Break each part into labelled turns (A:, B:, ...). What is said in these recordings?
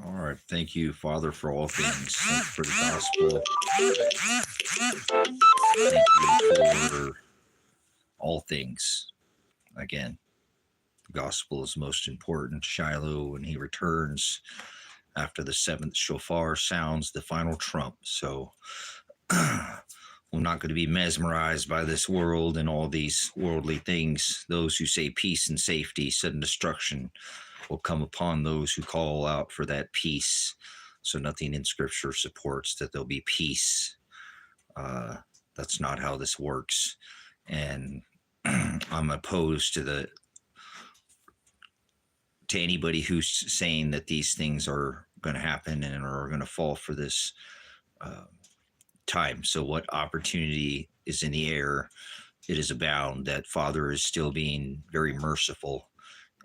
A: All right. Thank you, Father, for all things. Thank you for the gospel. Thank you for all things. Again, the gospel is most important. Shiloh, when he returns after the seventh shofar sounds the final trump. So we're not going to be mesmerized by this world and all these worldly things. Those who say peace and safety, sudden destruction will come upon those who call out for that peace. So nothing in Scripture supports that there'll be peace. That's not how this works. And I'm opposed to anybody who's saying that these things are going to happen and are going to fall for this time. So what opportunity is in the air? It is abound. That Father is still being very merciful,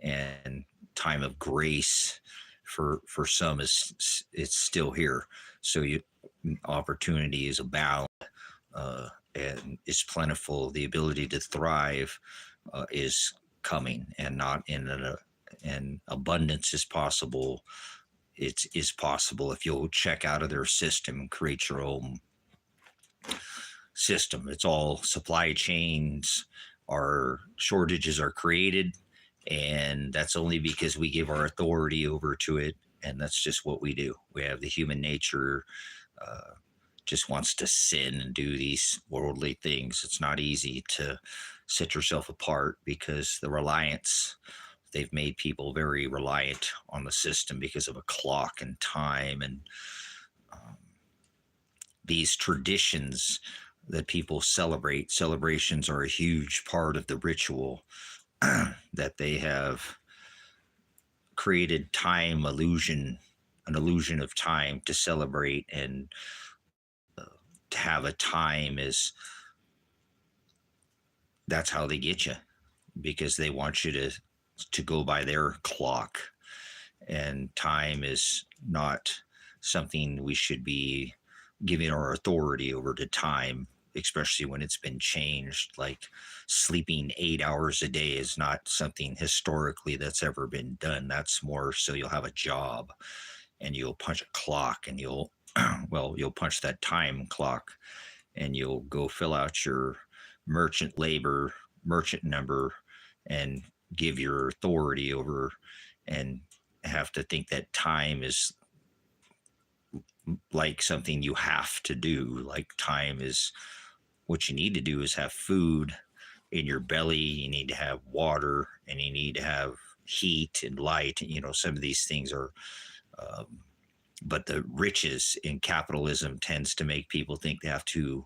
A: and time of grace for some is it's still here. So opportunity is abound, and is plentiful. The ability to thrive is coming, and not in an abundance is possible. It is possible if you'll check out of their system, create your own system. It's all supply chains. Our shortages are created, and that's only because we give our authority over to it, and that's just what we do. We have the human nature, just wants to sin and do these worldly things. It's not easy to set yourself apart because the reliance, they've made people very reliant on the system because of a clock and time, and these traditions that people celebrate. Celebrations are a huge part of the ritual that they have created time illusion, an illusion of time to celebrate, and to have a time is, that's how they get you, because they want you to go by their clock, and time is not something we should be giving our authority over to time, especially when it's been changed. Like sleeping 8 hours a day is not something historically that's ever been done. That's more so you'll have a job and you'll punch a clock, and you'll you'll punch that time clock, and you'll go fill out your merchant number, and give your authority over, and have to think that time is like something you have to do. Like time is, what you need to do is have food in your belly, you need to have water, and you need to have heat and light. Some of these things are but the riches in capitalism tends to make people think they have to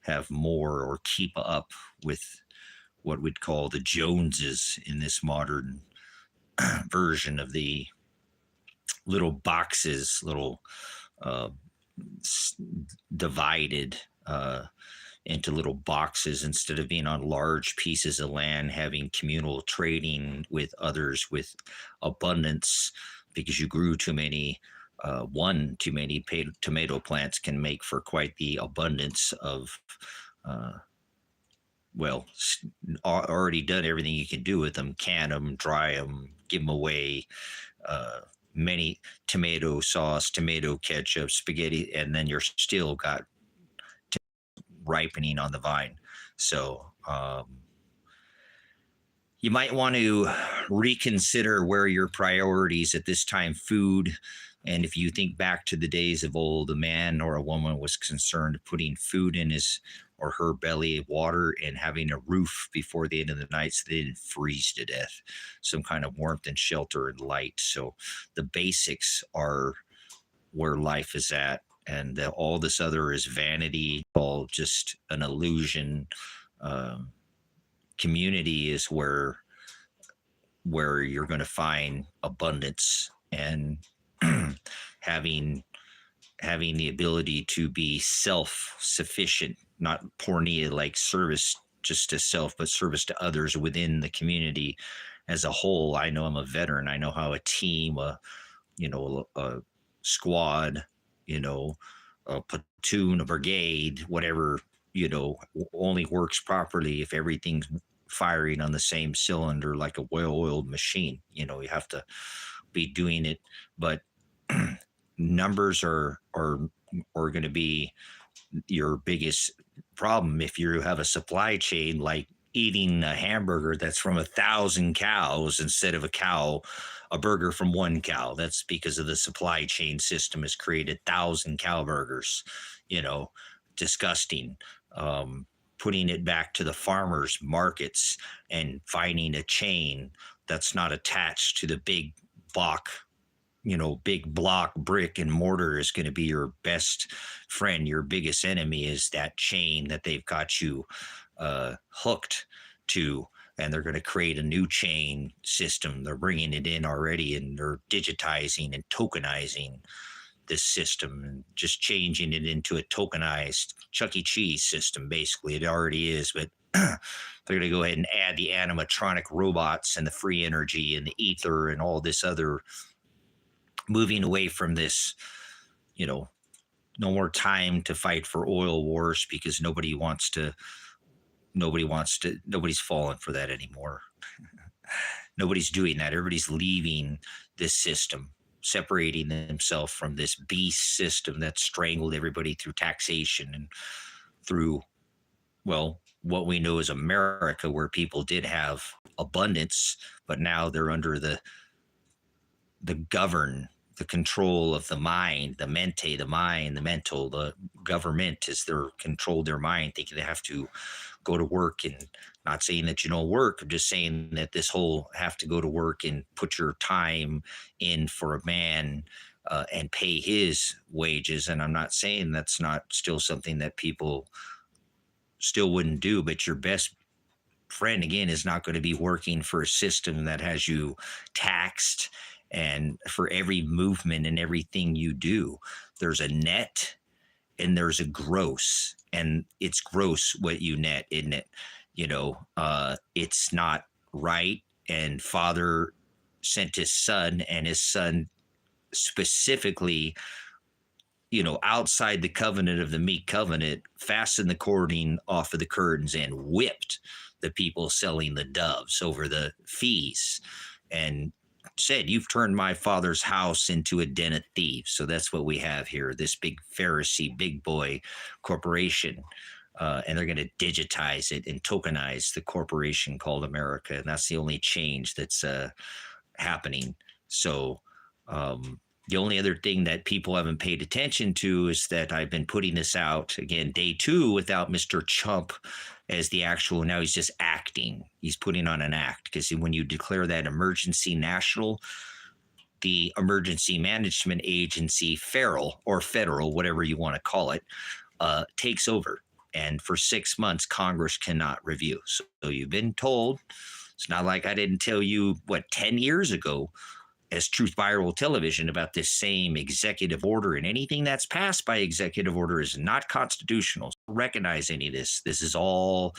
A: have more or keep up with what we'd call the Joneses in this modern version of the little boxes, little divided into little boxes, instead of being on large pieces of land, having communal trading with others with abundance, because you grew too many. Too many tomato plants can make for quite the abundance of, already done everything you can do with them, can them, dry them, give them away, many tomato sauce, tomato ketchup, spaghetti, and then you're still got ripening on the vine. So you might want to reconsider where your priorities at this time, food. And if you think back to the days of old, a man or a woman was concerned putting food in his or her belly, water, and having a roof before the end of the night so they didn't freeze to death, some kind of warmth and shelter and light. So the basics are where life is at, and all this other is vanity, all just an illusion. Community is where you're going to find abundance, and having the ability to be self-sufficient, not pornea like service just to self, but service to others within the community as a whole. I know I'm a veteran. I know how a team, a squad, a platoon, a brigade, whatever, only works properly if everything's firing on the same cylinder like a well-oiled machine. You have to be doing it. But numbers are going to be your biggest problem if you have a supply chain, like eating a hamburger that's from 1,000 cows instead of a burger from one cow. That's because of the supply chain system has created 1,000 cow burgers. Disgusting. Putting it back to the farmers markets and finding a chain that's not attached to the big block brick and mortar is going to be your best friend. Your biggest enemy is that chain that they've got you hooked to, and they're going to create a new chain system. They're bringing it in already, and they're digitizing and tokenizing this system and just changing it into a tokenized Chuck E. Cheese system. Basically, it already is, but they're going to go ahead and add the animatronic robots and the free energy and the ether and all this other, moving away from this, no more time to fight for oil wars, because nobody's falling for that anymore. Nobody's doing that. Everybody's leaving this system, separating themselves from this beast system that strangled everybody through taxation and through, what we know as America, where people did have abundance, but now they're under the control of the mind, the mente, the mind, the mental, the government is they're controlled their mind, thinking they have to go to work. And not saying that you don't work, I'm just saying that this whole have to go to work and put your time in for a man and pay his wages. And I'm not saying that's not still something that people still wouldn't do, but your best friend, again, is not going to be working for a system that has you taxed. And for every movement and everything you do, there's a net and there's a gross, and it's gross what you net, isn't it? It's not right. And Father sent his son, and his son specifically, outside the covenant of the meat covenant, fastened the cording off of the curtains and whipped the people selling the doves over the fees, and said, "You've turned my father's house into a den of thieves." So that's what we have here, this big Pharisee, big boy corporation. And they're going to digitize it and tokenize the corporation called America. And that's the only change that's happening. So the only other thing that people haven't paid attention to is that I've been putting this out, again, day 2 without Mr. Chump as the actual, now he's just acting. He's putting on an act, because when you declare that emergency national, the Emergency Management Agency, federal, whatever you want to call it, takes over. And for 6 months, Congress cannot review. So you've been told. It's not like I didn't tell you, 10 years ago, as Truth Viral Television, about this same executive order, and anything that's passed by executive order is not constitutional. So recognize any of this. This is all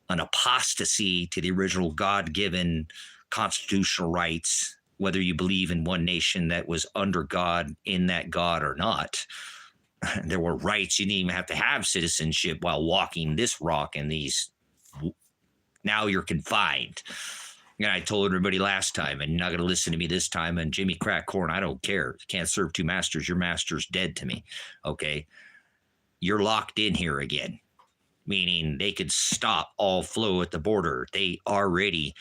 A: an apostasy to the original God-given constitutional rights, whether you believe in one nation that was under God, in that God or not. There were rights. You didn't even have to have citizenship while walking this rock and these. Now you're confined. And I told everybody last time, and you're not going to listen to me this time, and Jimmy Crack Corn, I don't care. You can't serve two masters. Your master's dead to me, okay? You're locked in here again, meaning they could stop all flow at the border. They already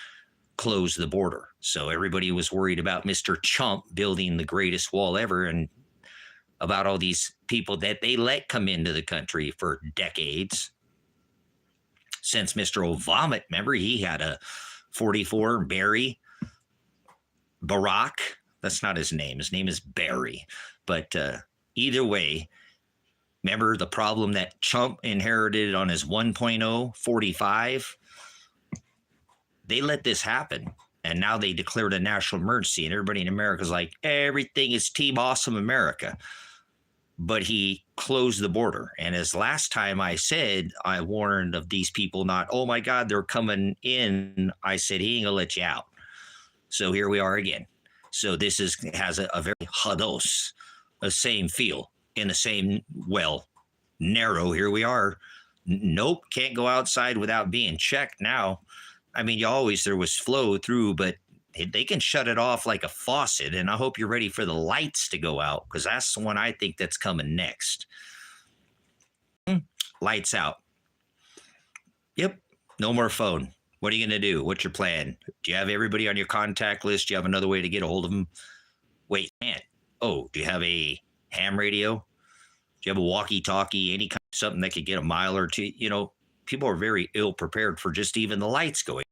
A: closed the border. So everybody was worried about Mr. Chump building the greatest wall ever, and about all these people that they let come into the country for decades. Since Mr. Obama, remember, he had a 44 Barry Barack. That's not his name. His name is Barry. But either way, remember the problem that Trump inherited on his 1.0 45? They let this happen. And now they declared a national emergency. And everybody in America is like, everything is Team Awesome America. But he closed the border. And as last time I said, I warned of these people not, oh my God, they're coming in. I said, he ain't gonna let you out. So here we are again. So this has a very hados, the same feel, in the same, narrow. Here we are. Nope, can't go outside without being checked now. I mean, there was flow through, but They can shut it off like a faucet, and I hope you're ready for the lights to go out, because that's the one I think that's coming next. Lights out. Yep. No more phone. What are you going to do? What's your plan? Do you have everybody on your contact list? Do you have another way to get a hold of them? Wait, man. Oh, do you have a ham radio? Do you have a walkie-talkie? Any kind of something that could get a mile or two? You know, people are very ill prepared for just even the lights going,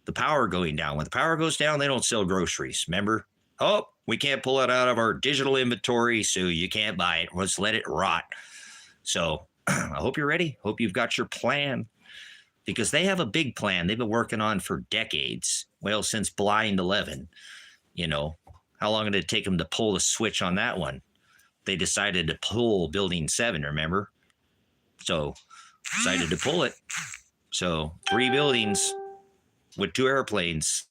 A: the power going down. When the power goes down, they don't sell groceries. Remember? Oh, we can't pull it out of our digital inventory, so you can't buy it. Let's let it rot. So I hope you're ready. Hope you've got your plan, because they have a big plan they've been working on for decades. Well, since Blind 11, you know, how long did it take them to pull the switch on that one? They decided to pull Building 7, remember? So decided to pull it. So 3 buildings with 2 airplanes.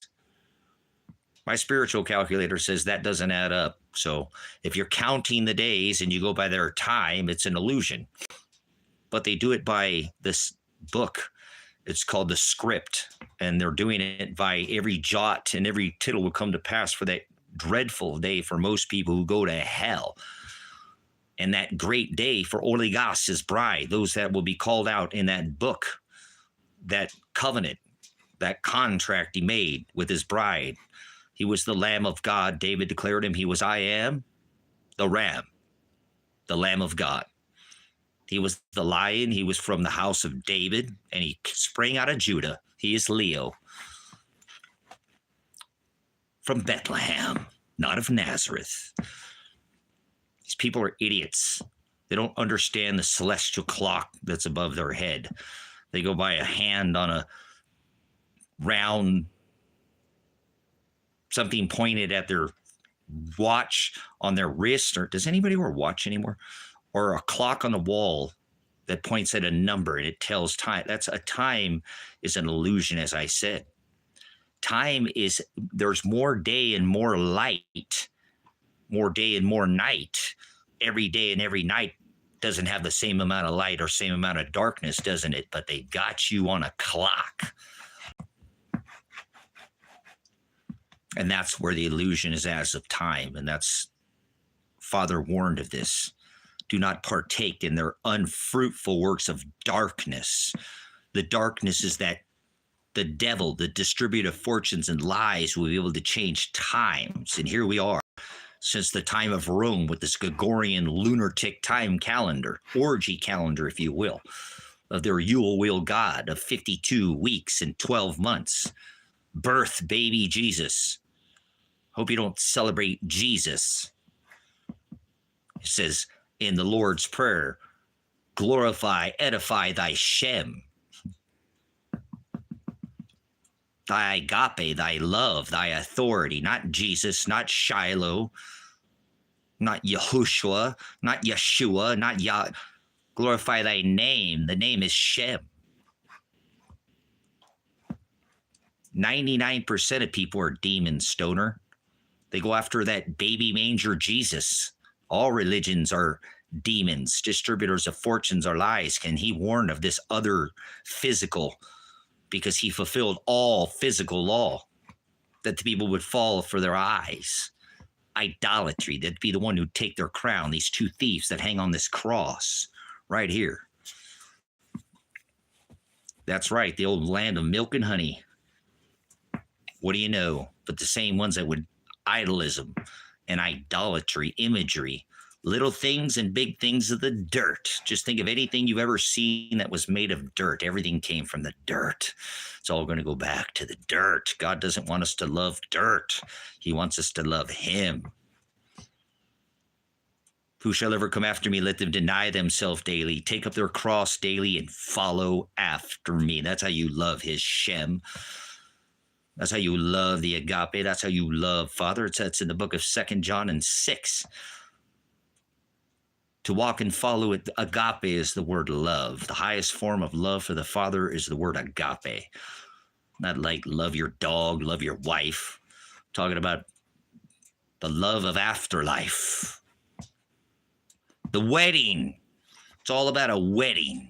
A: My spiritual calculator says that doesn't add up. So if you're counting the days and you go by their time, it's an illusion. But they do it by this book. It's called the script, and they're doing it by every jot and every tittle will come to pass for that dreadful day for most people who go to hell. And that great day for Oligos, his bride, those that will be called out in that book, that covenant, that contract he made with his bride. He was the Lamb of God. David declared him. He was, I am the Ram, the Lamb of God. He was the lion. He was from the house of David, and he sprang out of Judah. He is Leo. From Bethlehem, not of Nazareth. These people are idiots. They don't understand the celestial clock that's above their head. They go by a hand on a round, something pointed at their watch on their wrist. Or does anybody wear a watch anymore? Or a clock on the wall that points at a number and it tells time. That's a time is an illusion, as I said. Time is, there's more day and more light, more day and more night. Every day and every night doesn't have the same amount of light or same amount of darkness, doesn't it? But they got you on a clock. And that's where the illusion is as of time. And that's, Father warned of this. Do not partake in their unfruitful works of darkness. The darkness is that the devil, the distributor of fortunes and lies, will be able to change times. And here we are, since the time of Rome, with this Gregorian lunatic time calendar, orgy calendar, if you will, of their Yule wheel god of 52 weeks and 12 months. Birth baby Jesus. Hope you don't celebrate Jesus. It says in the Lord's Prayer, glorify, edify thy Shem, thy agape, thy love, thy authority, not Jesus, not Shiloh, not Yahushua, not Yeshua, not Yah. Glorify thy name. The name is Shem. 99% of people are demon stoner. They go after that baby manger Jesus. All religions are demons, distributors of fortunes or lies. Can he warn of this other physical, because he fulfilled all physical law, that the people would fall for their eyes. Idolatry, that'd be the one who'd take their crown, these 2 thieves that hang on this cross right here. That's right, the old land of milk and honey. What do you know? But the same ones that would idolism and idolatry, imagery, little things and big things of the dirt. Just think of anything you've ever seen that was made of dirt. Everything came from the dirt. It's all going to go back to the dirt. God doesn't want us to love dirt. He wants us to love him. Who shall ever come after me? Let them deny themselves daily, take up their cross daily, and follow after me. That's how you love his Shem. That's how you love the agape. That's how you love Father. It's in the book of 2 John and 6. To walk and follow it, agape is the word love. The highest form of love for the Father is the word agape. Not like love your dog, love your wife. I'm talking about the love of afterlife. The wedding. It's all about a wedding.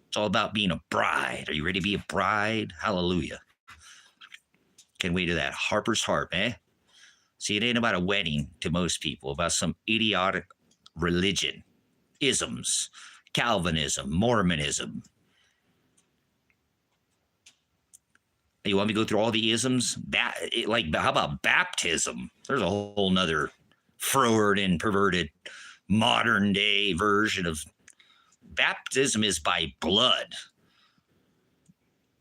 A: It's all about being a bride. Are you ready to be a bride? Hallelujah. Can we do that? Harper's Harp, eh? See, it ain't about a wedding to most people, about some idiotic religion, isms, Calvinism, Mormonism. You want me to go through all the isms? How about baptism? There's a whole nother froward and perverted modern day version of baptism is by blood,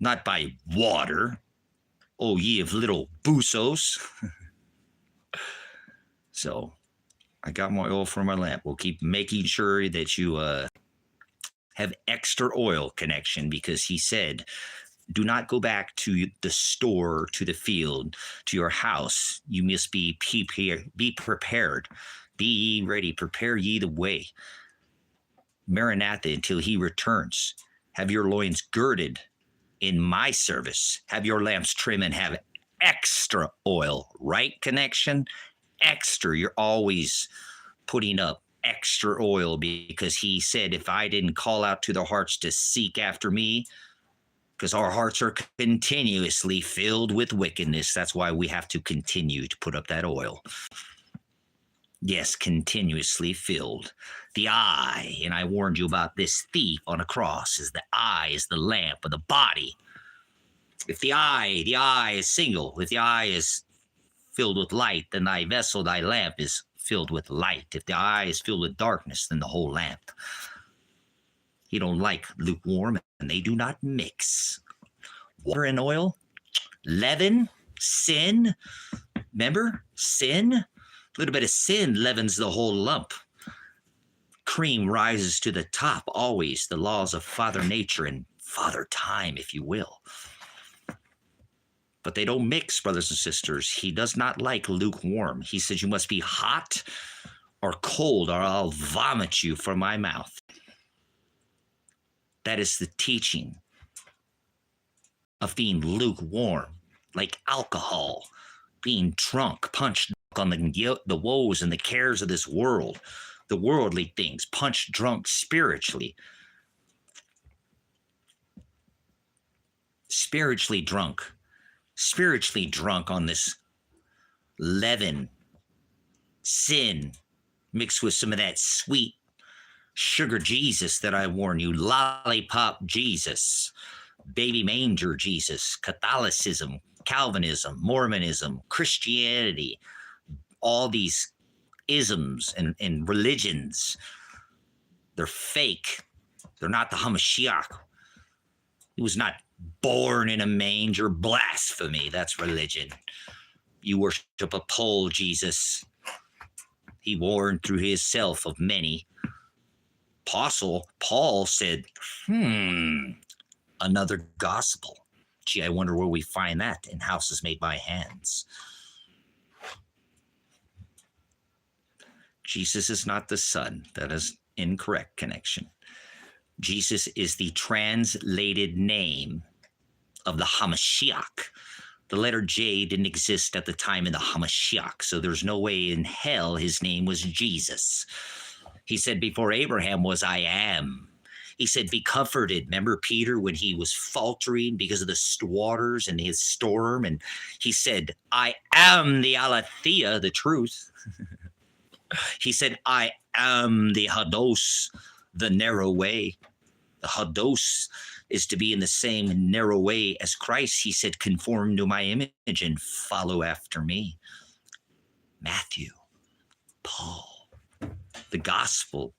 A: not by water. Oh, ye of little busos. So I got my oil for my lamp. We'll keep making sure that you have extra oil connection, because he said, do not go back to the store, to the field, to your house. You must be prepared. Be ye ready. Prepare ye the way. Maranatha, until he returns. Have your loins girded in my service. Have your lamps trim and have extra oil. Right connection? Extra. You're always putting up extra oil, because he said, if I didn't call out to their hearts to seek after me, because our hearts are continuously filled with wickedness. That's why we have to continue to put up that oil. Yes, continuously filled. The eye, and I warned you about this thief on a cross, is the eye is the lamp of the body. If the eye is single, if the eye is filled with light, then thy vessel, thy lamp is filled with light. If the eye is filled with darkness, then the whole lamp. He don't like lukewarm, and they do not mix. Water and oil, leaven, sin. Remember, sin? A little bit of sin leavens the whole lump. Cream rises to the top always. The laws of Father Nature and Father Time, if you will. But they don't mix, brothers and sisters. He does not like lukewarm. He says you must be hot or cold, or I'll vomit you from my mouth. That is the teaching of being lukewarm, like alcohol, being drunk, punched on the woes and the cares of this world, the worldly things, punched drunk spiritually. Spiritually drunk on this leaven, sin, mixed with some of that sweet sugar Jesus that I warn you, lollipop Jesus, baby manger Jesus, Catholicism, Calvinism, Mormonism, Christianity, all these isms and religions. They're fake. They're not the Hamashiach. He was not born in a manger. Blasphemy. That's religion. You worship a pole Jesus. He warned through his self of many. Apostle Paul said, another gospel. Gee, I wonder where we find that in houses made by hands. Jesus is not the Son. That is incorrect connection. Jesus is the translated name of the Hamashiach. The letter J didn't exist at the time of the Hamashiach, so there's no way in hell his name was Jesus. He said, before Abraham was, I am. He said, be comforted. Remember Peter when he was faltering because of the waters and his storm? And he said, I am the aletheia, the truth. He said, I am the hados, the narrow way. The hados is to be in the same narrow way as Christ. He said, conform to my image and follow after me. Matthew, Paul, the gospel.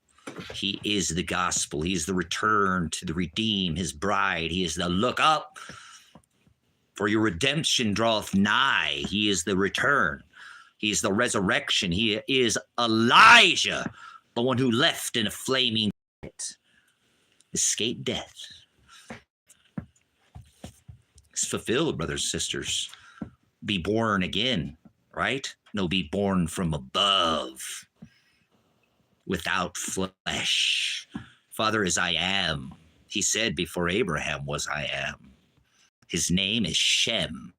A: He is the gospel. He is the return to the redeem, his bride. He is the look up, for your redemption draweth nigh. He is the return. He is the resurrection. He is Elijah, the one who left in a flaming pit, escaped death. It's fulfilled, brothers and sisters. Be born again, right? No, be born from above, without flesh. Father is I am. He said before Abraham was I am. His name is Shem.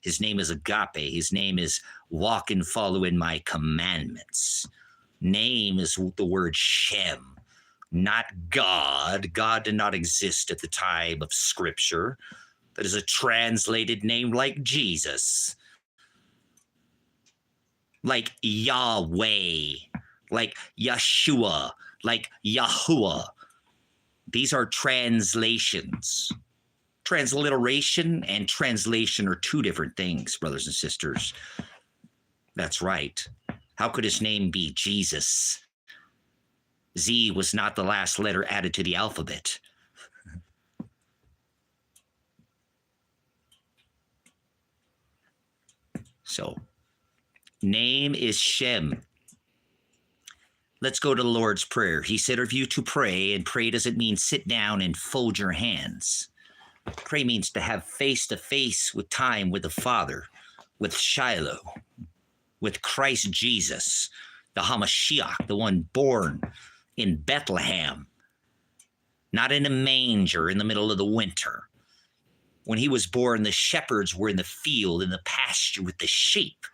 A: His name is Agape. His name is walk and follow in my commandments. Name is the word Shem, not God. God did not exist at the time of Scripture. That is a translated name like Jesus, like Yahweh, like Yeshua, like Yahuwah. These are translations. Transliteration and translation are two different things, brothers and sisters. That's right. How could his name be Jesus? Z was not the last letter added to the alphabet. So, name is Shem. Let's go to the Lord's Prayer. He said of you to pray, and pray doesn't mean sit down and fold your hands. Pray means to have face-to-face with time with the Father, with Shiloh, with Christ Jesus, the Hamashiach, the one born in Bethlehem, not in a manger in the middle of the winter. When he was born, the shepherds were in the field, in the pasture with the sheep.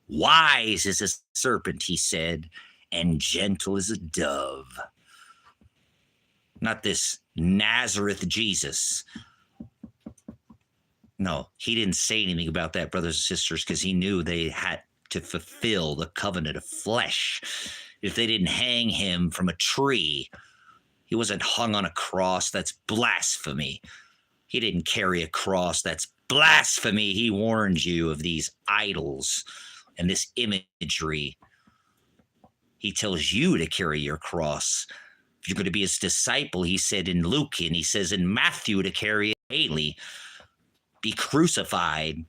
A: Wise as a serpent, he said, and gentle as a dove. Not this Nazareth Jesus. No, he didn't say anything about that, brothers and sisters, because he knew they had to fulfill the covenant of flesh. If they didn't hang him from a tree, he wasn't hung on a cross. That's blasphemy. He didn't carry a cross. That's blasphemy. He warned you of these idols and this imagery. He tells you to carry your cross. If you're going to be his disciple, he said in Luke, and he says in Matthew to carry it daily. Be crucified.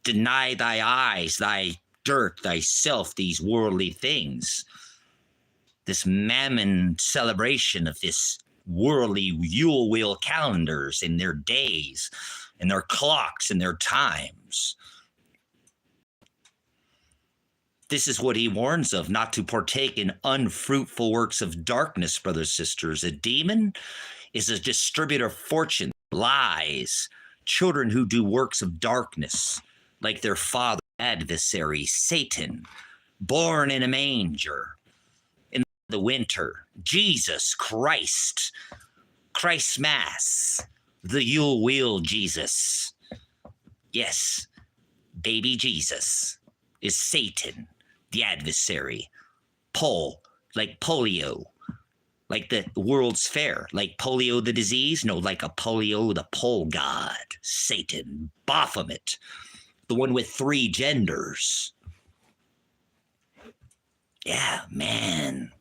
A: Deny thy eyes, thy dirt, thyself, these worldly things. This mammon celebration of this worldly Yule wheel calendars in their days and their clocks and their times. This is what he warns of, not to partake in unfruitful works of darkness, brothers and sisters. A demon is a distributor of fortune, lies, children who do works of darkness, like their father, adversary, Satan, born in a manger in the winter. Jesus Christ, Christ's Mass, the Yule wheel Jesus. Yes, baby Jesus is Satan, the adversary. Pole, like polio, like the World's Fair, like polio the disease. No, like a polio, the pole god, Satan, Baphomet, the one with three genders. Yeah, man,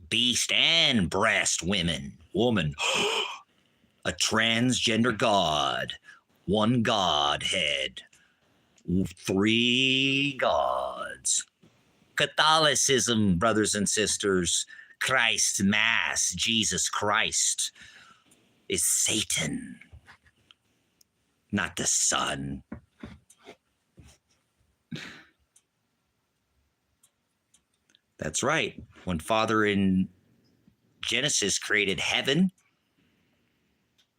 A: beast and breast woman, a transgender god, one godhead, three gods. Catholicism, brothers and sisters, Christ's Mass, Jesus Christ, is Satan, not the Son. That's right. When Father in Genesis created heaven,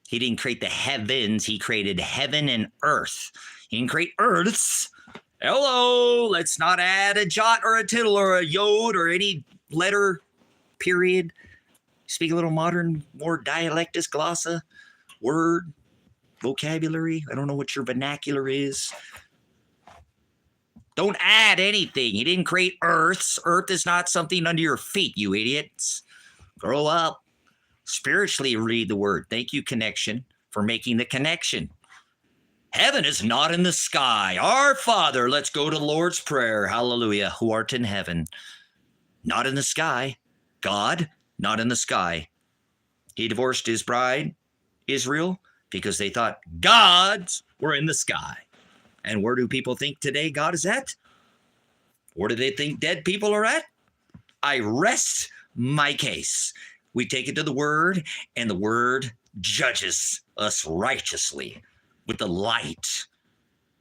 A: he didn't create the heavens, he created heaven and earth. He didn't create earths. Hello, let's not add a jot or a tittle or a yod or any letter, period. Speak a little modern, more dialectus glossa, word, vocabulary. I don't know what your vernacular is. Don't add anything. He didn't create earths. Earth is not something under your feet, you idiots. Grow up. Spiritually read the word. Thank you, Connection, for making the connection. Heaven is not in the sky. Our Father, let's go to the Lord's Prayer. Hallelujah. Who art in heaven. Not in the sky. God, not in the sky. He divorced his bride, Israel, because they thought gods were in the sky. And where do people think today God is at? Where do they think dead people are at? I rest my case. We take it to the Word, and the Word judges us righteously with the light,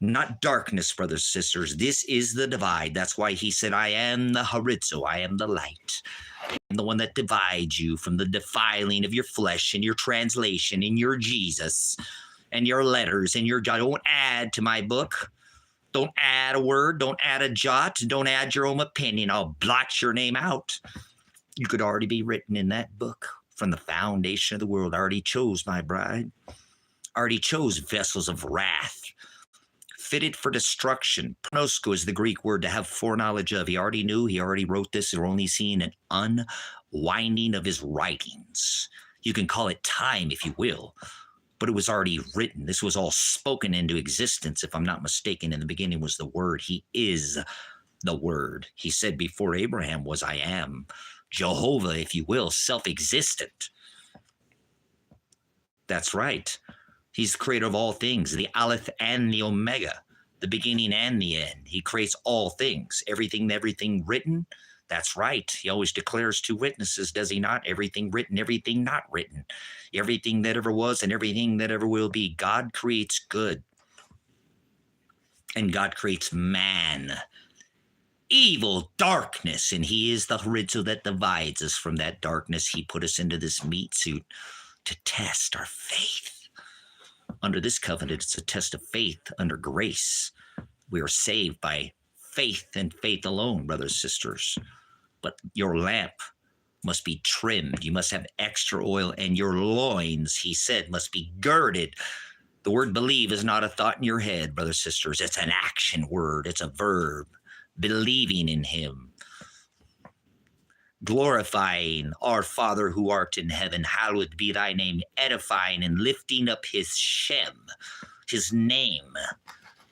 A: not darkness, brothers and sisters. This is the divide. That's why he said, I am the horizo, I am the light. I'm the one that divides you from the defiling of your flesh and your translation and your Jesus and your letters and your jot. Don't add to my book. Don't add a word. Don't add a jot. Don't add your own opinion. I'll blot your name out. You could already be written in that book from the foundation of the world. I already chose my bride. already chose vessels of wrath, fitted for destruction. Pronosko is the Greek word to have foreknowledge of. He already knew, he already wrote this. We're only seeing an unwinding of his writings. You can call it time if you will, but it was already written. This was all spoken into existence, if I'm not mistaken. In the beginning was the Word. He is the Word. He said before Abraham was I am. Jehovah, if you will, self-existent. That's right. He's the creator of all things, the Aleph and the Omega, the beginning and the end. He creates all things, everything written. That's right. He always declares two witnesses, does he not? Everything written, everything not written, everything that ever was and everything that ever will be. God creates good, and God creates man. Evil, darkness, and he is the horizon that divides us from that darkness. He put us into this meat suit to test our faith. Under this covenant, it's a test of faith under grace. We are saved by faith and faith alone, brothers and sisters. But your lamp must be trimmed. You must have extra oil, and your loins, he said, must be girded. The word believe is not a thought in your head, brothers and sisters. It's an action word. It's a verb. Believing in him. Glorifying our Father who art in heaven, hallowed be thy name, edifying and lifting up his Shem, his name,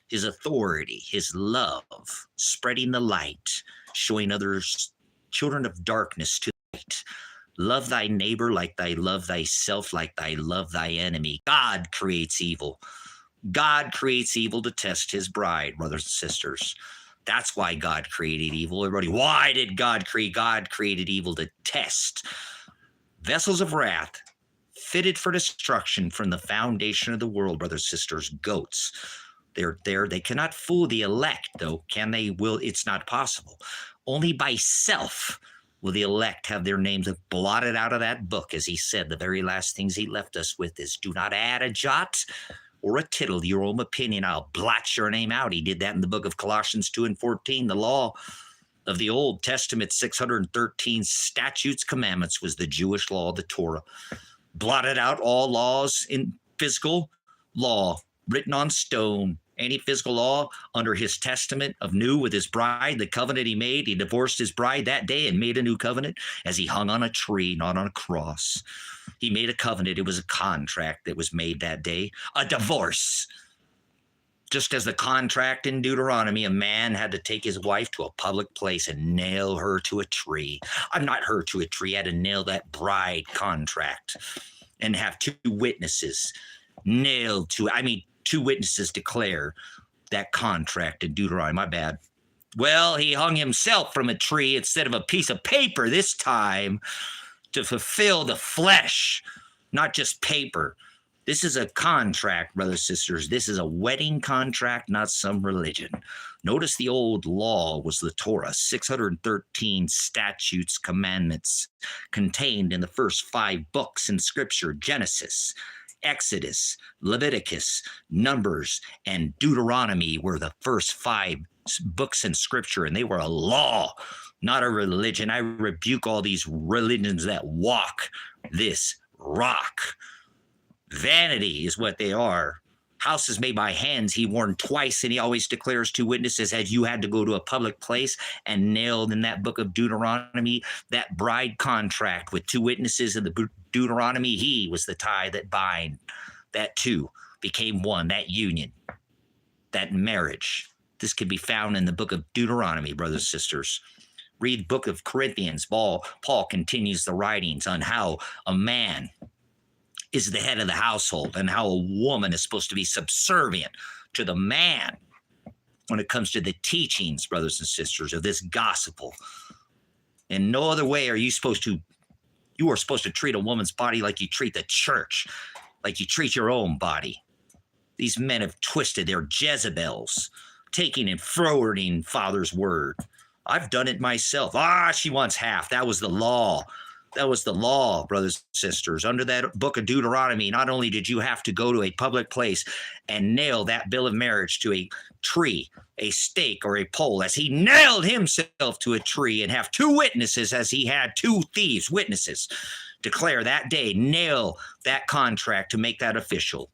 A: his authority, his love, spreading the light, showing others, children of darkness, to light. Love thy neighbor like thy love thyself, like thy love thy enemy. God creates evil. God creates evil to test his bride, brothers and sisters. That's why God created evil. Everybody, why did God create? God created evil to test. Vessels of wrath, fitted for destruction from the foundation of the world, brothers and sisters, goats. They're there. They cannot fool the elect, though. Can they? Will? It's not possible. Only by self will the elect have their names blotted out of that book. As he said, the very last things he left us with is, do not add a jot or a tittle to your own opinion. I'll blot your name out. He did that in the book of Colossians 2:14. The law of the Old Testament, 613 statutes, commandments, was the Jewish law, the Torah. Blotted out all laws in physical law, written on stone. Any physical law under his testament of new with his bride, the covenant he made. He divorced his bride that day and made a new covenant as he hung on a tree, not on a cross. He made a covenant. It was a contract that was made that day, a divorce. Just as the contract in Deuteronomy, a man had to take his wife to a public place and nail her to a tree. I'm not her to a tree. Had to nail that bride contract and have two witnesses nailed to, two witnesses declare that contract in Deuteronomy. My bad. Well, he hung himself from a tree instead of a piece of paper this time to fulfill the flesh, not just paper. This is a contract, brothers and sisters. This is a wedding contract, not some religion. Notice the old law was the Torah, 613 statutes, commandments contained in the first 5 books in Scripture, Genesis, Exodus, Leviticus, Numbers, and Deuteronomy were the first 5 books in Scripture, and they were a law, not a religion. I rebuke all these religions that walk this rock. Vanity is what they are. Houses made by hands he warned twice, and he always declares 2 witnesses. As you had to go to a public place and nailed in that book of Deuteronomy that bride contract with 2 witnesses in the Deuteronomy, he was the tie that bind. That 2 became one, that union, that marriage. This can be found in the book of Deuteronomy, brothers and sisters. Read book of Corinthians. Paul continues the writings on how a man is the head of the household and how a woman is supposed to be subservient to the man when it comes to the teachings, brothers and sisters, of this gospel. In no other way are you supposed to treat a woman's body like you treat the church, like you treat your own body. These men have twisted their Jezebels, taking and forwarding Father's word. I've done it myself. She wants half. That was the law. That was the law, brothers and sisters. Under that book of Deuteronomy, not only did you have to go to a public place and nail that bill of marriage to a tree, a stake, or a pole, as he nailed himself to a tree, and have 2 witnesses, as he had 2 thieves, witnesses, declare that day, nail that contract to make that official.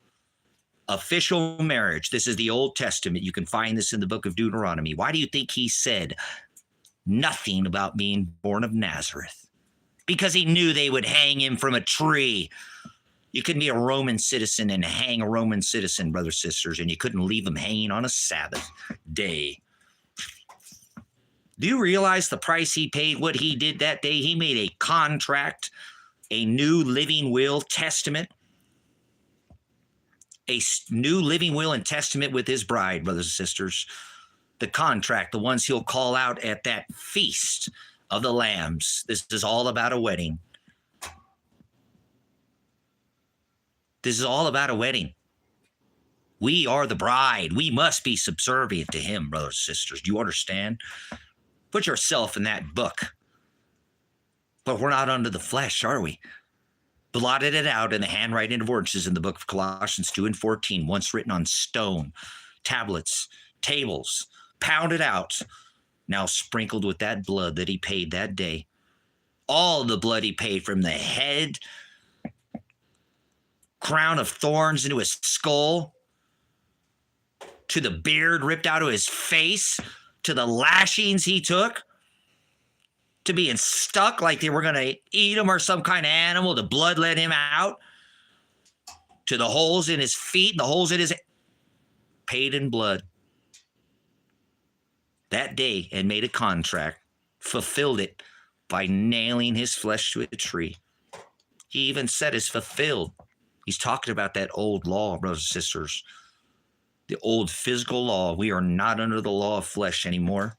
A: Official marriage. This is the Old Testament. You can find this in the book of Deuteronomy. Why do you think he said nothing about being born of Nazareth? Because he knew they would hang him from a tree. You couldn't be a Roman citizen and hang a Roman citizen, brothers and sisters, and you couldn't leave him hanging on a Sabbath day. Do you realize the price he paid, what he did that day? He made a contract, a new living will testament, a new living will and testament with his bride, brothers and sisters. The contract, the ones he'll call out at that feast of the lambs. This is all about a wedding. This is all about a wedding. We are the bride. We must be subservient to him, brothers and sisters. Do you understand? Put yourself in that book. But we're not under the flesh, are we? Blotted it out in the handwriting of ordinances in the book of Colossians 2 and 14, once written on stone, tablets, tables, pounded out, now sprinkled with that blood that he paid that day. All the blood he paid, from the head, crown of thorns into his skull, to the beard ripped out of his face, to the lashings he took, to being stuck like they were going to eat him or some kind of animal, the blood let him out, to the holes in his feet and the holes in his, paid in blood. That day, and made a contract, fulfilled it by nailing his flesh to a tree. He even said it's fulfilled. He's talking about that old law, brothers and sisters, the old physical law. We are not under the law of flesh anymore.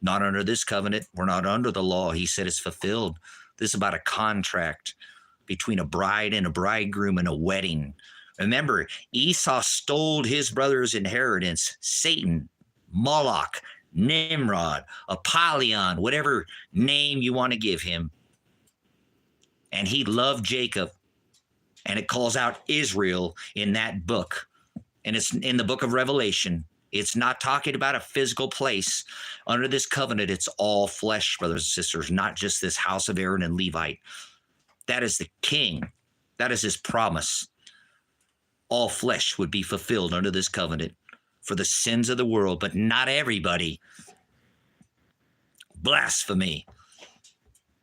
A: Not under this covenant. We're not under the law. He said it's fulfilled. This is about a contract between a bride and a bridegroom in a wedding. Remember, Esau stole his brother's inheritance. Satan, Moloch, Nimrod, Apollyon, whatever name you want to give him. And he loved Jacob. And it calls out Israel in that book. And it's in the book of Revelation. It's not talking about a physical place. Under this covenant, it's all flesh, brothers and sisters, not just this house of Aaron and Levite. That is the king. That is his promise. All flesh would be fulfilled under this covenant for the sins of the world, but not everybody. Blasphemy.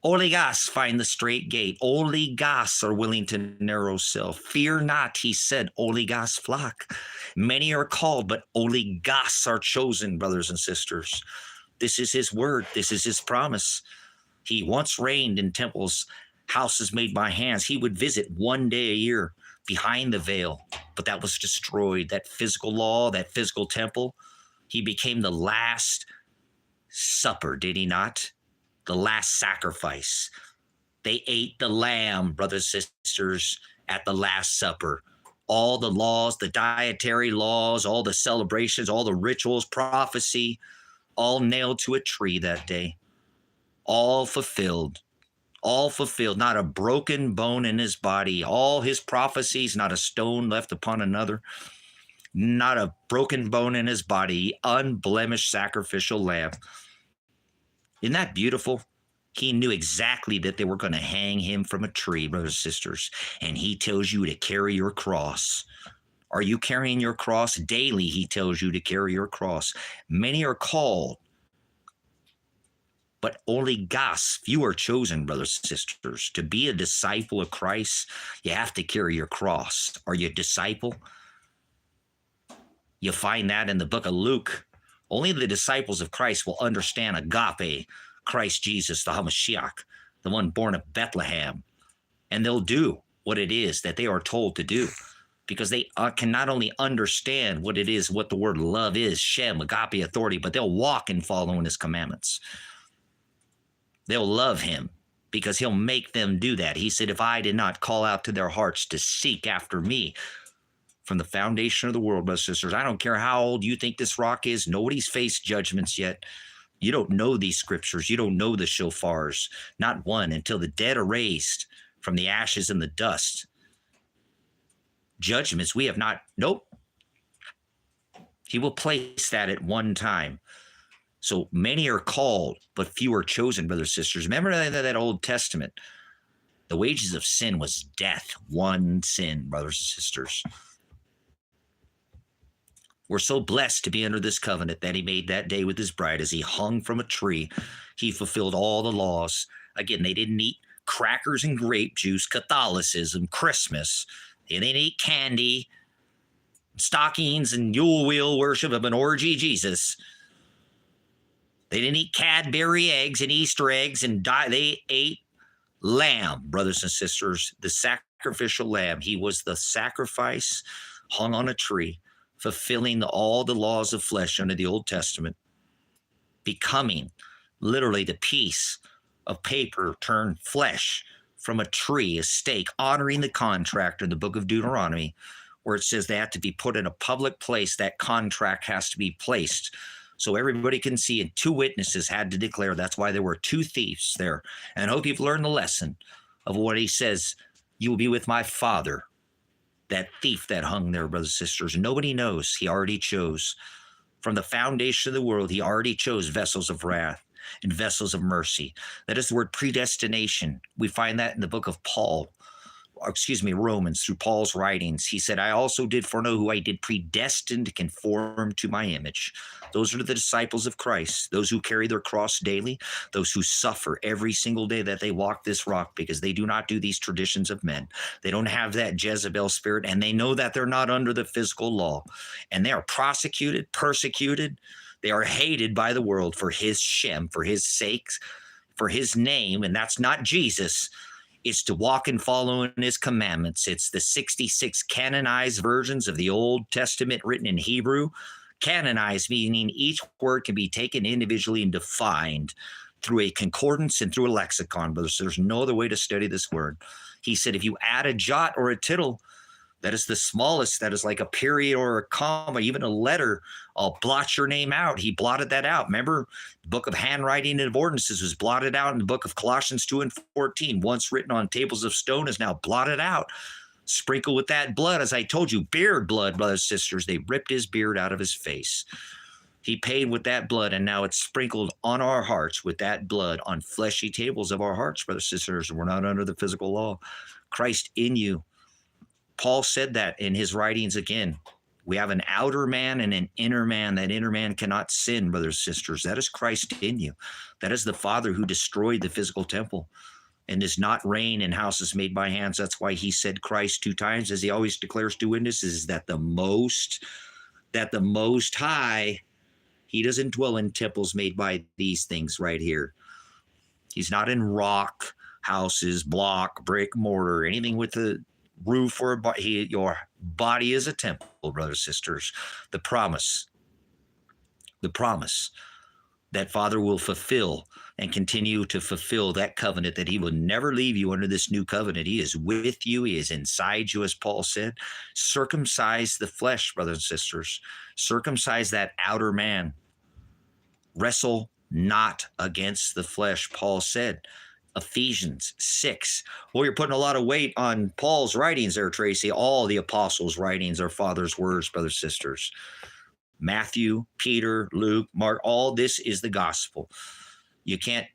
A: Oligos find the straight gate. Oligos are willing to narrow self. Fear not, he said, oligos flock. Many are called, but oligos are chosen, brothers and sisters. This is his word. This is his promise. He once reigned in temples, houses made by hands. He would visit one day a year behind the veil, but that was destroyed. That physical law, that physical temple, he became the last supper, did he not? The last sacrifice. They ate the lamb, brothers and sisters, at the Last Supper. All the laws, the dietary laws, all the celebrations, all the rituals, prophecy, all nailed to a tree that day. All fulfilled. All fulfilled. Not a broken bone in his body. All his prophecies, not a stone left upon another. Not a broken bone in his body. Unblemished sacrificial lamb. Isn't that beautiful? He knew exactly that they were going to hang him from a tree, brothers and sisters. And he tells you to carry your cross. Are you carrying your cross? Daily, he tells you to carry your cross. Many are called, but only few are chosen, brothers and sisters. To be a disciple of Christ, you have to carry your cross. Are you a disciple? You find that in the book of Luke. Only the disciples of Christ will understand Agape, Christ Jesus, the Hamashiach, the one born of Bethlehem. And they'll do what it is that they are told to do, because they can not only understand what it is, what the word love is, Shem, Agape, authority, but they'll walk in following his commandments. They'll love him because he'll make them do that. He said, if I did not call out to their hearts to seek after me, from the foundation of the world, brothers and sisters. I don't care how old you think this rock is. Nobody's faced judgments yet. You don't know these scriptures. You don't know the shofars. Not one, until the dead are raised from the ashes and the dust. Judgments we have not. Nope. He will place that at one time. So many are called, but few are chosen, brothers and sisters. Remember that Old Testament. The wages of sin was death. One sin, brothers and sisters. We're so blessed to be under this covenant that he made that day with his bride as he hung from a tree. He fulfilled all the laws. Again, they didn't eat crackers and grape juice, Catholicism, Christmas. They didn't eat candy, stockings, and Yule wheel worship of an orgy Jesus. They didn't eat Cadbury eggs and Easter eggs and they ate lamb, brothers and sisters, the sacrificial lamb. He was the sacrifice hung on a tree, fulfilling all the laws of flesh under the Old Testament, becoming literally the piece of paper turned flesh from a tree, a stake, honoring the contract in the book of Deuteronomy, where it says they have to be put in a public place. That contract has to be placed so everybody can see, and 2 witnesses had to declare. That's why there were 2 thieves there. And I hope you've learned the lesson of what he says. You will be with my Father. That thief that hung there, brothers and sisters, nobody knows. He already chose. From the foundation of the world, he already chose vessels of wrath and vessels of mercy. That is the word predestination. We find that in the book of Romans, through Paul's writings. He said, I also did foreknow who I did predestine to conform to my image. Those are the disciples of Christ, those who carry their cross daily, those who suffer every single day that they walk this rock, because they do not do these traditions of men. They don't have that Jezebel spirit, and they know that they're not under the physical law. And they are prosecuted, persecuted. They are hated by the world for his shem, for his sakes, for his name, and that's not Jesus. It's to walk and follow in his commandments. It's the 66 canonized versions of the Old Testament written in Hebrew. Canonized meaning each word can be taken individually and defined through a concordance and through a lexicon, brothers. There's no other way to study this word. He said, if you add a jot or a tittle, that is the smallest, that is like a period or a comma, even a letter, I'll blot your name out. He blotted that out. Remember, the book of handwriting and of ordinances was blotted out in the book of Colossians 2 and 14. Once written on tables of stone is now blotted out. Sprinkle with that blood, as I told you, beard blood, brothers and sisters. They ripped his beard out of his face. He paid with that blood, and now it's sprinkled on our hearts with that blood on fleshy tables of our hearts, brothers and sisters. We're not under the physical law. Christ in you. Paul said that in his writings again. We have an outer man and an inner man. That inner man cannot sin, brothers and sisters. That is Christ in you. That is the Father who destroyed the physical temple and does not reign in houses made by hands. That's why he said Christ 2 times, as he always declares to witnesses, that the Most High, he doesn't dwell in temples made by these things right here. He's not in rock houses, block, brick, mortar, anything with the roof or a body. Your body is a temple, brothers and sisters. The promise that Father will fulfill and continue to fulfill that covenant, that he will never leave you under this new covenant. He is with you. He is inside you, as Paul said. Circumcise the flesh, brothers and sisters. Circumcise that outer man. Wrestle not against the flesh, Paul said. Ephesians 6. Well, you're putting a lot of weight on Paul's writings there, Tracy. All the apostles' writings are Father's words, brothers and sisters. Matthew, Peter, Luke, Mark, all this is the gospel. You can't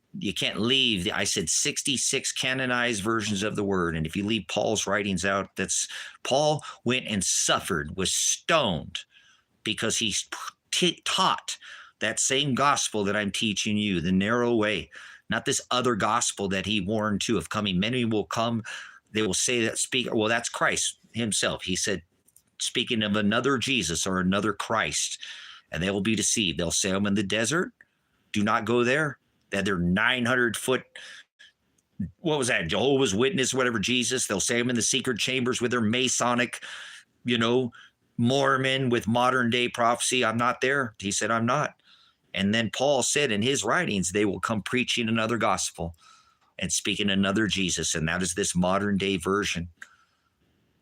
A: leave. I said 66 canonized versions of the word. And if you leave Paul's writings out, that's Paul went and suffered, was stoned, because he taught that same gospel that I'm teaching you, the narrow way. Not this other gospel that he warned to of coming. Many will come. They will say that well, that's Christ himself. He said, speaking of another Jesus or another Christ, and they will be deceived. They'll say, I'm in the desert. Do not go there. That they're 900-foot, what was that, Jehovah's Witness, whatever Jesus. They'll say I'm in the secret chambers with their Masonic, Mormon with modern day prophecy. I'm not there. He said, I'm not. And then Paul said in his writings, they will come preaching another gospel and speaking another Jesus. And that is this modern day version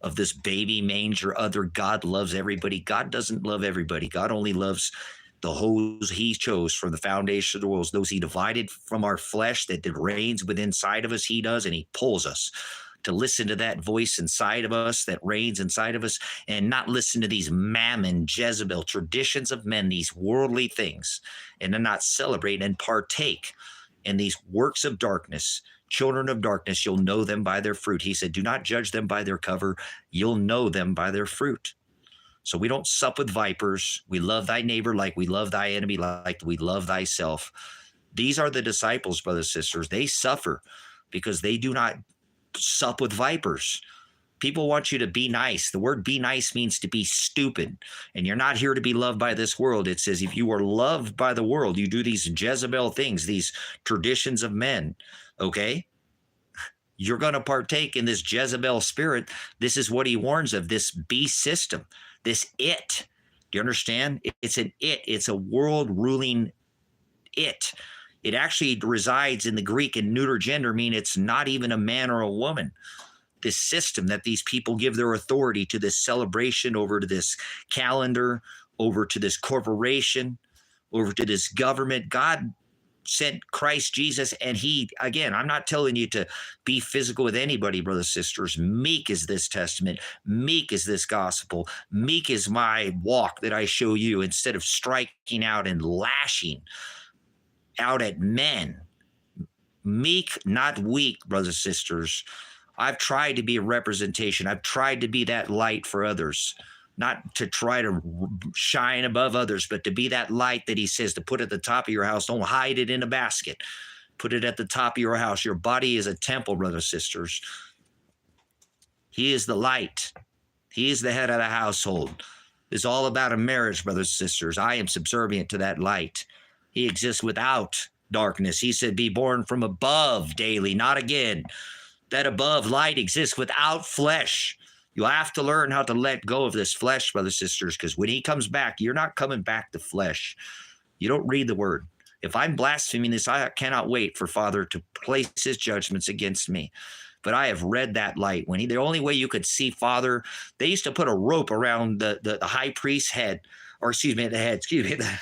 A: of this baby manger other. God loves everybody. God doesn't love everybody. God only loves those he chose from the foundation of the world, those he divided from our flesh, that reigns within inside of us. He does, and he pulls us to listen to that voice inside of us that reigns inside of us, and not listen to these mammon, Jezebel, traditions of men, these worldly things, and to not celebrate and partake in these works of darkness. Children of darkness, you'll know them by their fruit. He said, do not judge them by their cover. You'll know them by their fruit. So we don't sup with vipers. We love thy neighbor like we love thy enemy, like we love thyself. These are the disciples, brothers and sisters. They suffer because they do not sup with vipers. People want you to be nice. The word be nice means to be stupid. And you're not here to be loved by this world. It says if you are loved by the world, you do these Jezebel things, these traditions of men, okay? You're going to partake in this Jezebel spirit. This is what he warns of, this beast system, this it. Do you understand? It's an it. It's a world ruling it. It actually resides in the Greek in neuter gender, meaning it's not even a man or a woman. This system that these people give their authority to, this celebration, over to this calendar, over to this corporation, over to this government. God sent Christ Jesus, and he, again, I'm not telling you to be physical with anybody, brothers and sisters. Meek is this testament. Meek is this gospel. Meek is my walk that I show you, instead of striking out and lashing out at men. Meek, not weak, brothers and sisters. I've tried to be a representation. I've tried to be that light for others, not to try to shine above others, but to be that light that he says to put at the top of your house. Don't hide it in a basket. Put it at the top of your house. Your body is a temple, brothers and sisters. He is the light. He is the head of the household. It's all about a marriage, brothers and sisters. I am subservient to that light. He exists without darkness. He said, be born from above daily, not again. That above light exists without flesh. You have to learn how to let go of this flesh, brothers and sisters, because when he comes back, you're not coming back to flesh. You don't read the word. If I'm blaspheming this, I cannot wait for Father to place his judgments against me. But I have read that light. The only way you could see Father, they used to put a rope around the high priest's head, or the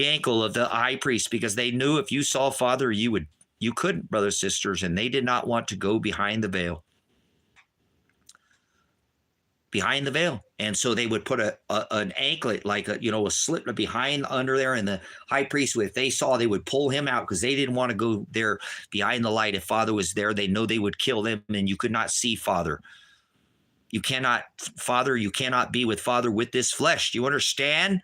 A: ankle of the high priest, because they knew if you saw Father, you couldn't, brothers and sisters, and they did not want to go behind the veil. Behind the veil. And so they would put an anklet, like a slit behind, under there, and the high priest, if they saw, they would pull him out, because they didn't want to go there behind the light. If Father was there, they know they would kill them, and you could not see Father. You cannot be with Father with this flesh. Do you understand?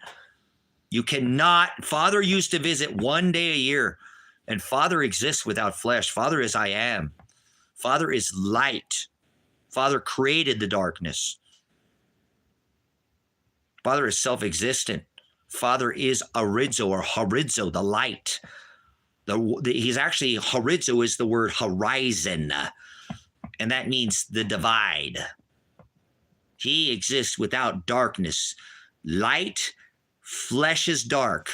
A: You cannot. Father used to visit one day a year. And Father exists without flesh. Father is I am. Father is light. Father created the darkness. Father is self-existent. Father is orizo or horizo, the light. He's actually, horizo is the word horizon, and that means the divide. He exists without darkness. Light, flesh is dark.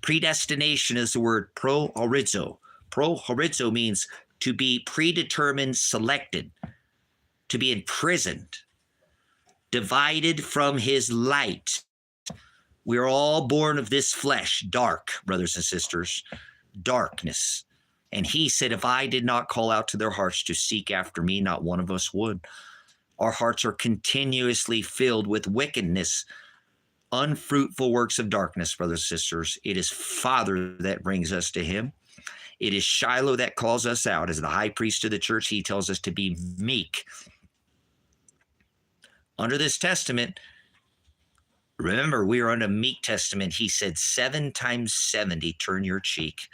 A: Predestination is the word pro-horizo. Pro-horizo means to be predetermined, selected, to be imprisoned, divided from his light. We're all born of this flesh, dark, brothers and sisters, darkness. And he said, if I did not call out to their hearts to seek after me, not one of us would. Our hearts are continuously filled with wickedness, unfruitful works of darkness, brothers and sisters. It is Father that brings us to him. It is Shiloh that calls us out. As the high priest of the church, he tells us to be meek. Under this testament, remember, we are under meek testament. He said 7 times 70, turn your cheek.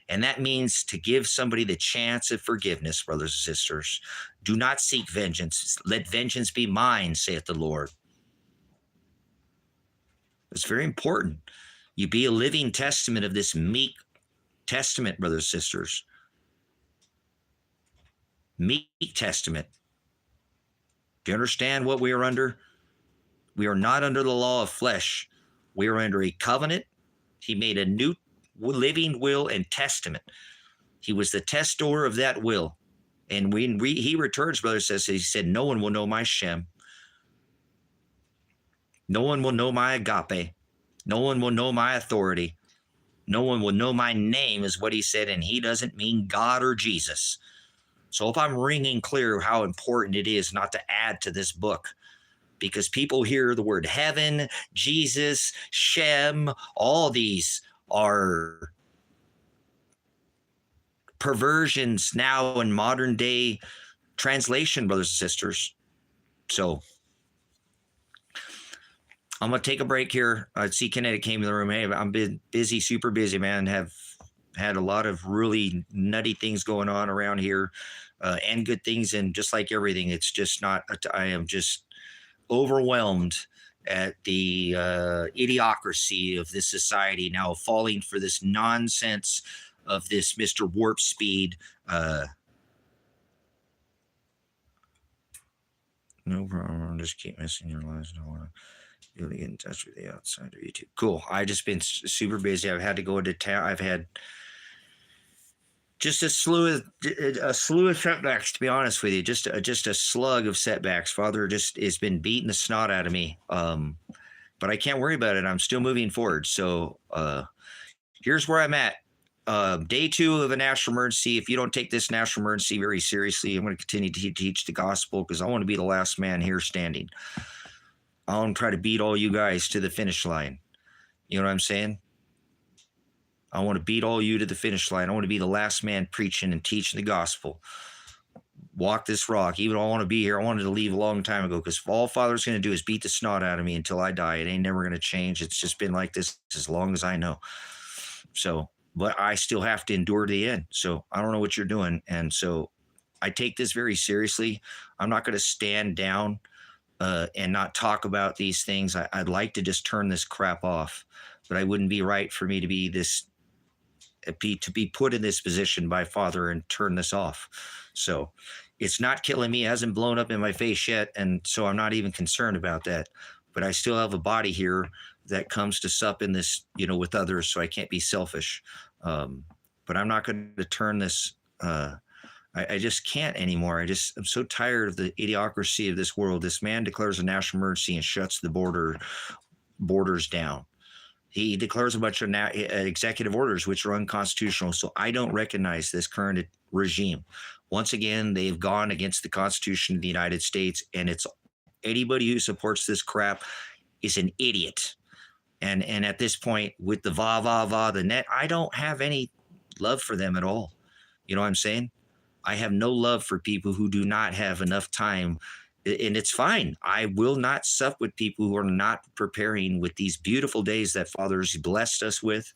A: And that means to give somebody the chance of forgiveness, brothers and sisters. Do not seek vengeance. Let vengeance be mine, saith the Lord. It's very important. You be a living testament of this meek testament, brothers and sisters. Meek testament. Do you understand what we are under? We are not under the law of flesh. We are under a covenant. He made a new living will and testament. He was the testor of that will. And when he returns, brother says, he said, no one will know my Shem. No one will know my agape. No one will know my authority. No one will know my name, is what he said, and he doesn't mean God or Jesus. So if I'm ringing clear how important it is not to add to this book, because people hear the word heaven, Jesus, Shem, all these are perversions now in modern day translation, brothers and sisters. So I'm gonna take a break here. See, Kinetic came in the room. Hey, I'm been busy, super busy, man. Have had a lot of really nutty things going on around here, and good things. And just like everything, it's just not. I am just overwhelmed at the idiocracy of this society now falling for this nonsense of this Mr. Warp Speed. No problem. Just keep missing your lives. I don't want to be able to get in touch with the outside of YouTube. Cool. I just been super busy. I've had to go into town. I've had just a slew of setbacks, to be honest with you. Just a slug of setbacks. Father just has been beating the snot out of me. But I can't worry about it. I'm still moving forward. So here's where I'm at. Day 2 of a national emergency. If you don't take this national emergency very seriously, I'm going to continue to teach the gospel because I want to be the last man here standing. I want to try to beat all you guys to the finish line. You know what I'm saying? I want to beat all you to the finish line. I want to be the last man preaching and teaching the gospel. Walk this rock. Even though I want to be here, I wanted to leave a long time ago because all Father's going to do is beat the snot out of me until I die. It ain't never going to change. It's just been like this as long as I know. So, but I still have to endure to the end. So I don't know what you're doing. And so I take this very seriously. I'm not going to stand down and not talk about these things. I'd like to just turn this crap off, but I wouldn't be right for me to be put in this position by Father and turn this off. So it's not killing me. It hasn't blown up in my face yet. And so I'm not even concerned about that, but I still have a body here that comes to sup in this, with others. So I can't be selfish. But I'm not going to turn this, I just can't anymore. I'm so tired of the idiocracy of this world. This man declares a national emergency and shuts the borders down. He declares a bunch of executive orders, which are unconstitutional. So I don't recognize this current regime. Once again, they've gone against the Constitution of the United States, and it's anybody who supports this crap is an idiot. And at this point, with the the net, I don't have any love for them at all. You know what I'm saying? I have no love for people who do not have enough time, and it's fine. I will not sup with people who are not preparing with these beautiful days that Father's blessed us with,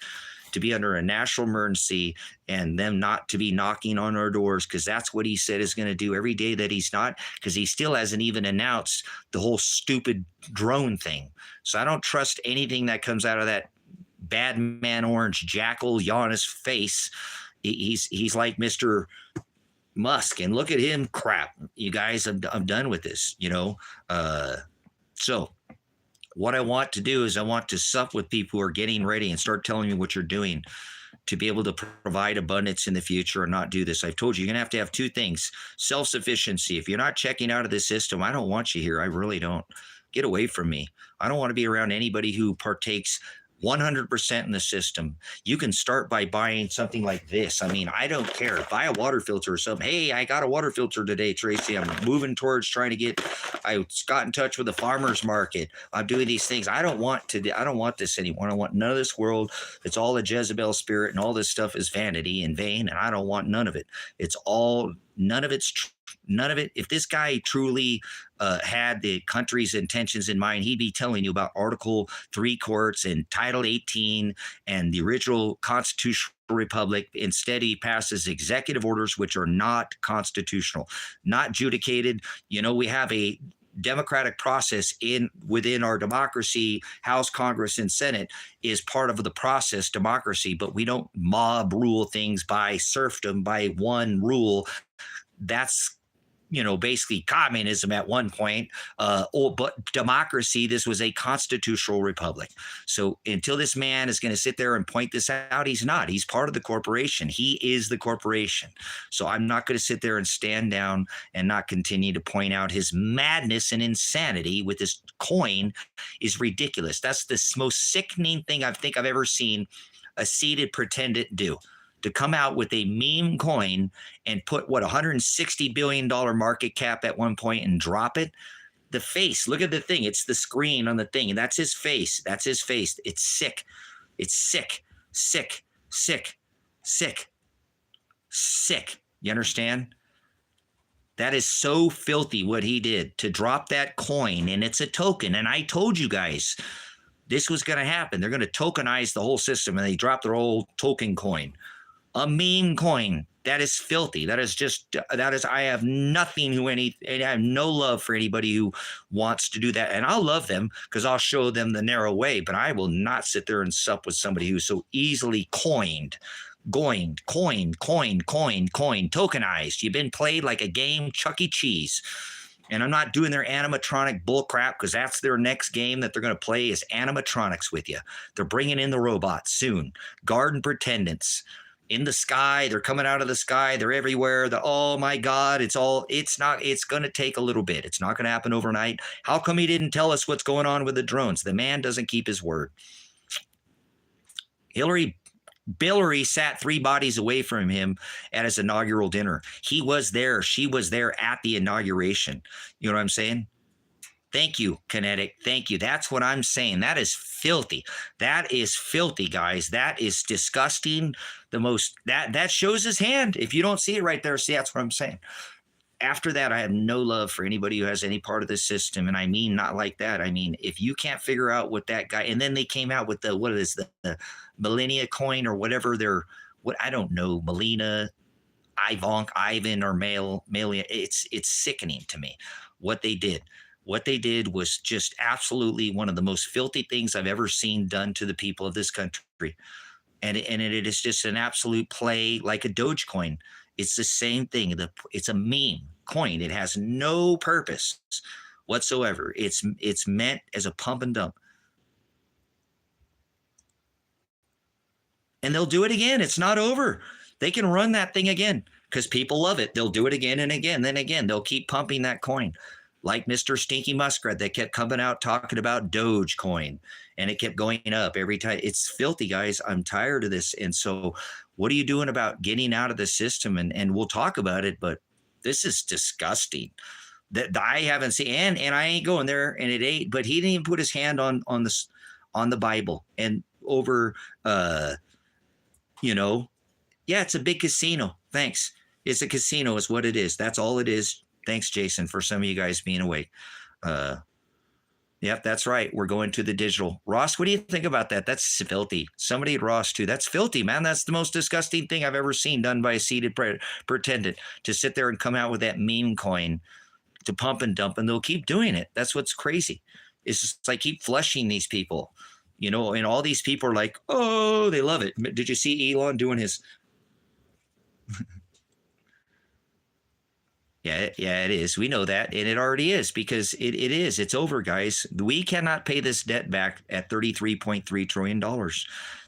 A: to be under a national emergency and them not to be knocking on our doors, because that's what he said is going to do every day that he's not, because he still hasn't even announced the whole stupid drone thing. So I don't trust anything that comes out of that bad man orange jackal Giannis face. He's like Mr. Musk, and look at him crap. You guys, I'm done with this, So what I want to do is I want to sup with people who are getting ready and start telling me what you're doing to be able to provide abundance in the future and not do this. I've told you, you're going to have 2 things. Self-sufficiency. If you're not checking out of the system, I don't want you here. I really don't. Get away from me. I don't want to be around anybody who partakes 100% in the system. You can start by buying something like this. I mean, I don't care. Buy a water filter or something. Hey, I got a water filter today, Tracy. I'm moving towards trying to I got in touch with the farmer's market. I'm doing these things. I don't want this anymore. I don't want none of this world. It's all a Jezebel spirit, and all this stuff is vanity and vain, and I don't want none of it. None of it. If this guy truly had the country's intentions in mind, he'd be telling you about Article 3 courts and Title 18 and the original constitutional republic. Instead, he passes executive orders which are not constitutional, not adjudicated. We have a democratic process within our democracy. House, Congress, and Senate is part of the process, democracy, but we don't mob rule things by serfdom, by one rule. That's basically communism at one point, but democracy, this was a constitutional republic. So until this man is going to sit there and point this out, he's not. He's part of the corporation. He is the corporation. So I'm not going to sit there and stand down and not continue to point out his madness and insanity with this coin is ridiculous. That's the most sickening thing I think I've ever seen a seated pretendant do. To come out with a meme coin and put $160 billion market cap at one point and drop it. The face, look at the thing. It's the screen on the thing. And that's his face. That's his face. It's sick. It's sick, sick, sick, sick, sick. You understand? That is so filthy what he did to drop that coin, and it's a token. And I told you guys this was going to happen. They're going to tokenize the whole system, and they drop their old token coin, a meme coin. That is filthy. That is, I have I have no love for anybody who wants to do that. And I'll love them because I'll show them the narrow way, but I will not sit there and sup with somebody who's so easily coined, tokenized. You've been played like a game, Chuck E. Cheese. And I'm not doing their animatronic bullcrap because that's their next game that they're going to play is animatronics with you. They're bringing in the robots soon. Garden Pretendants. In the sky, they're coming out of the sky, they're everywhere. Oh my God, it's going to take a little bit. It's not going to happen overnight. How come he didn't tell us what's going on with the drones? The man doesn't keep his word. Billary sat 3 bodies away from him at his inaugural dinner. He was there. She was there at the inauguration. You know what I'm saying? Thank you, Kinetic. Thank you. That's what I'm saying. That is filthy. That is filthy, guys. That is disgusting. That shows his hand. If you don't see it right there, see, that's what I'm saying. After that, I have no love for anybody who has any part of the system. And I mean, not like that. I mean, if you can't figure out what that guy, and then they came out with the Millennia coin or whatever I don't know, Melina, Ivan, or Malia. It's sickening to me what they did. What they did was just absolutely one of the most filthy things I've ever seen done to the people of this country. And it is just an absolute play like a Dogecoin. It's the same thing. It's a meme coin. It has no purpose whatsoever. It's meant as a pump and dump. And they'll do it again. It's not over. They can run that thing again because people love it. They'll do it again and again. Then again, they'll keep pumping that coin. Like Mr. Stinky Muskrat that kept coming out talking about Dogecoin, and it kept going up every time. It's filthy, guys. I'm tired of this. And so what are you doing about getting out of the system? And we'll talk about it, but this is disgusting. That I haven't seen, and I ain't going there, and it ain't, but he didn't even put his hand on the Bible and over, yeah, it's a big casino. Thanks. It's a casino is what it is. That's all it is. Thanks, Jason, for some of you guys being awake. Yep, that's right. We're going to the digital. Ross, what do you think about that? That's filthy. Somebody at Ross, too. That's filthy, man. That's the most disgusting thing I've ever seen done by a seated pretendant, to sit there and come out with that meme coin to pump and dump, and they'll keep doing it. That's what's crazy. It's just like keep flushing these people, and all these people are like, oh, they love it. Did you see Elon doing his... Yeah, it is. We know that, and it already is because it is. It's over, guys. We cannot pay this debt back at $33.3 trillion.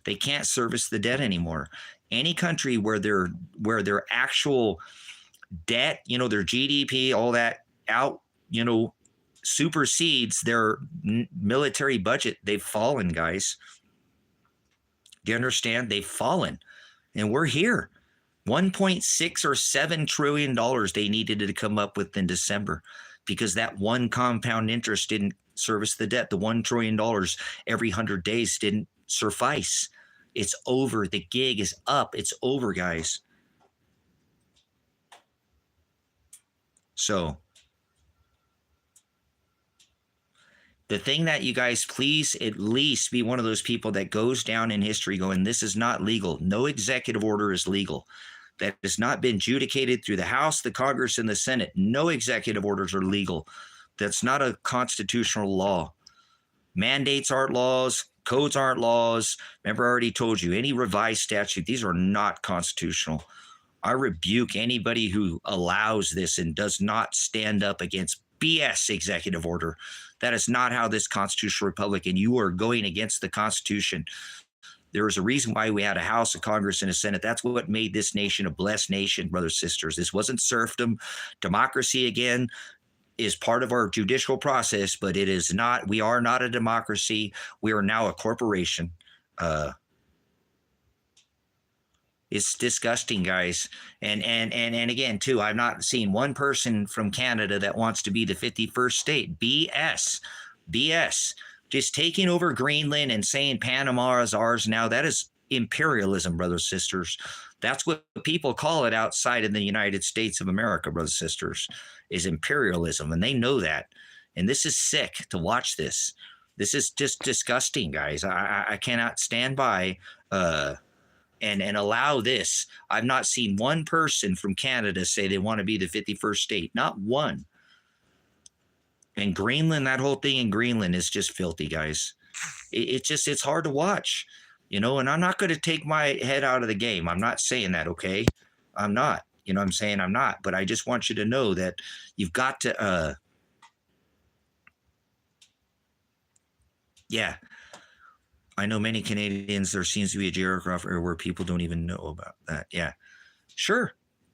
A: They can't service the debt anymore. Any country where their actual debt, their GDP, all that supersedes their military budget, they've fallen, guys. Do you understand? They've fallen, and we're here. 1.6 or $7 trillion they needed to come up with in December because that one compound interest didn't service the debt. The $1 trillion every 100 days didn't suffice. It's over. The gig is up. It's over, guys. So the thing that you guys please at least be one of those people that goes down in history going, this is not legal. No executive order is legal. That has not been adjudicated through the House, the Congress, and the Senate. No executive orders are legal. That's not a constitutional law. Mandates aren't laws. Codes aren't laws. Remember, I already told you, any revised statute, these are not constitutional. I rebuke anybody who allows this and does not stand up against BS executive order. That is not how this constitutional republic, and you are going against the Constitution. There is a reason why we had a House, a Congress, and a Senate. That's what made this nation a blessed nation, brothers and sisters. This wasn't serfdom. Democracy, again, is part of our judicial process, but it is not. We are not a democracy. We are now a corporation. It's disgusting, guys. And again, too, I've not seen one person from Canada that wants to be the 51st state. BS. Just taking over Greenland and saying Panama is ours now, that is imperialism, brothers and sisters. That's what people call it outside in the United States of America, brothers and sisters, is imperialism. And they know that. And this is sick to watch this. This is just disgusting, guys. I cannot stand by and allow this. I've not seen one person from Canada say they want to be the 51st state. Not one. And Greenland, that whole thing in Greenland is just filthy, guys. It's hard to watch, you know, and I'm not going to take my head out of the game. I'm not saying that, okay? I'm not. You know what I'm saying? I'm not. But I just want you to know that you've got to, yeah. I know many Canadians, there seems to be a geography where people don't even know about that. Yeah.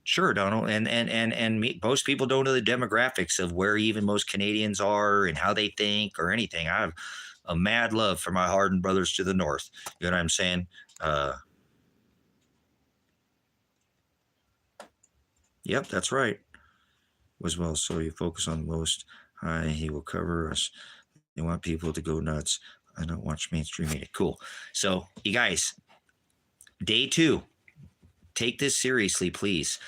A: Sure, Donald, and most people don't know the demographics of where even most Canadians are and how they think or anything. I have a mad love for my hardened brothers to the north. You know what I'm saying? Yep, that's right. As well, so you focus on most high, he will cover us. They want people to go nuts. I don't watch mainstream media. Cool. So you guys, day 2. Take this seriously, please.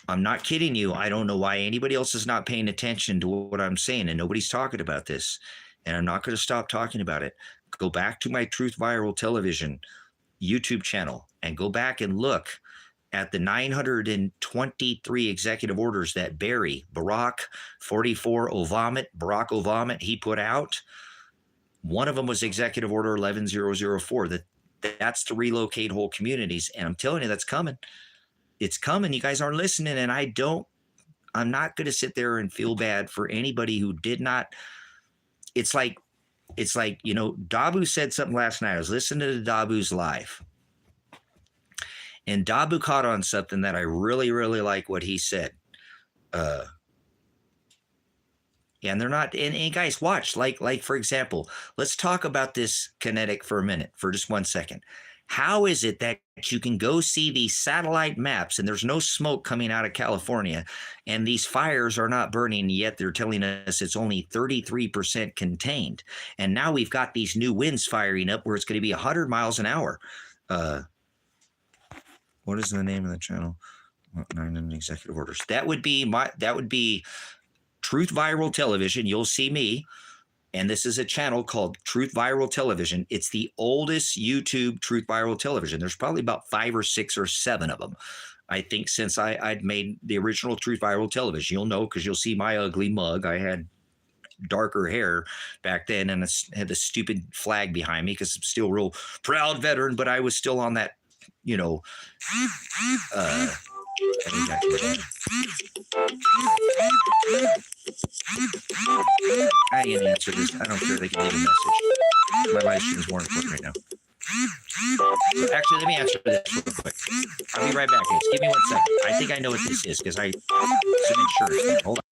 A: I'm not kidding you. I don't know why anybody else is not paying attention to what I'm saying, and nobody's talking about this. And I'm not going to stop talking about it. Go back to my Truth Viral Television YouTube channel and go back and look at the 923 executive orders that Barack 44 Obama, he put out. One of them was Executive Order 11004. That's to relocate whole communities. And I'm telling you, that's coming. It's coming. You guys aren't listening. And I'm not going to sit there and feel bad for anybody who did not. It's like, you know, Dabu said something last night. I was listening to Dabu's live. And Dabu caught on something that I really, really like what he said. And they're not, and guys, watch, like, for example, let's talk about this kinetic for a minute, for just 1 second. How is it that you can go see these satellite maps and there's no smoke coming out of California and these fires are not burning, yet they're telling us it's only 33% contained? And now we've got these new winds firing up where it's going to be 100 miles an hour. What is the name of the channel? 9 executive orders. That would be Truth Viral Television. You'll see me. And this is a channel called Truth Viral Television. It's the oldest YouTube Truth Viral Television. There's probably about 5 or 6 or 7 of them, I think, since I'd made the original Truth Viral Television. You'll know because you'll see my ugly mug. I had darker hair back then and I had the stupid flag behind me because I'm still a real proud veteran, but I was still on that, you know, I ain't gonna answer this. I don't care. They can leave a message. My live stream is more important right now. Actually, let me answer this real quick. I'll be right back, guys. Give me 1 second. I think I know what this is because it's an insurance. Hold on.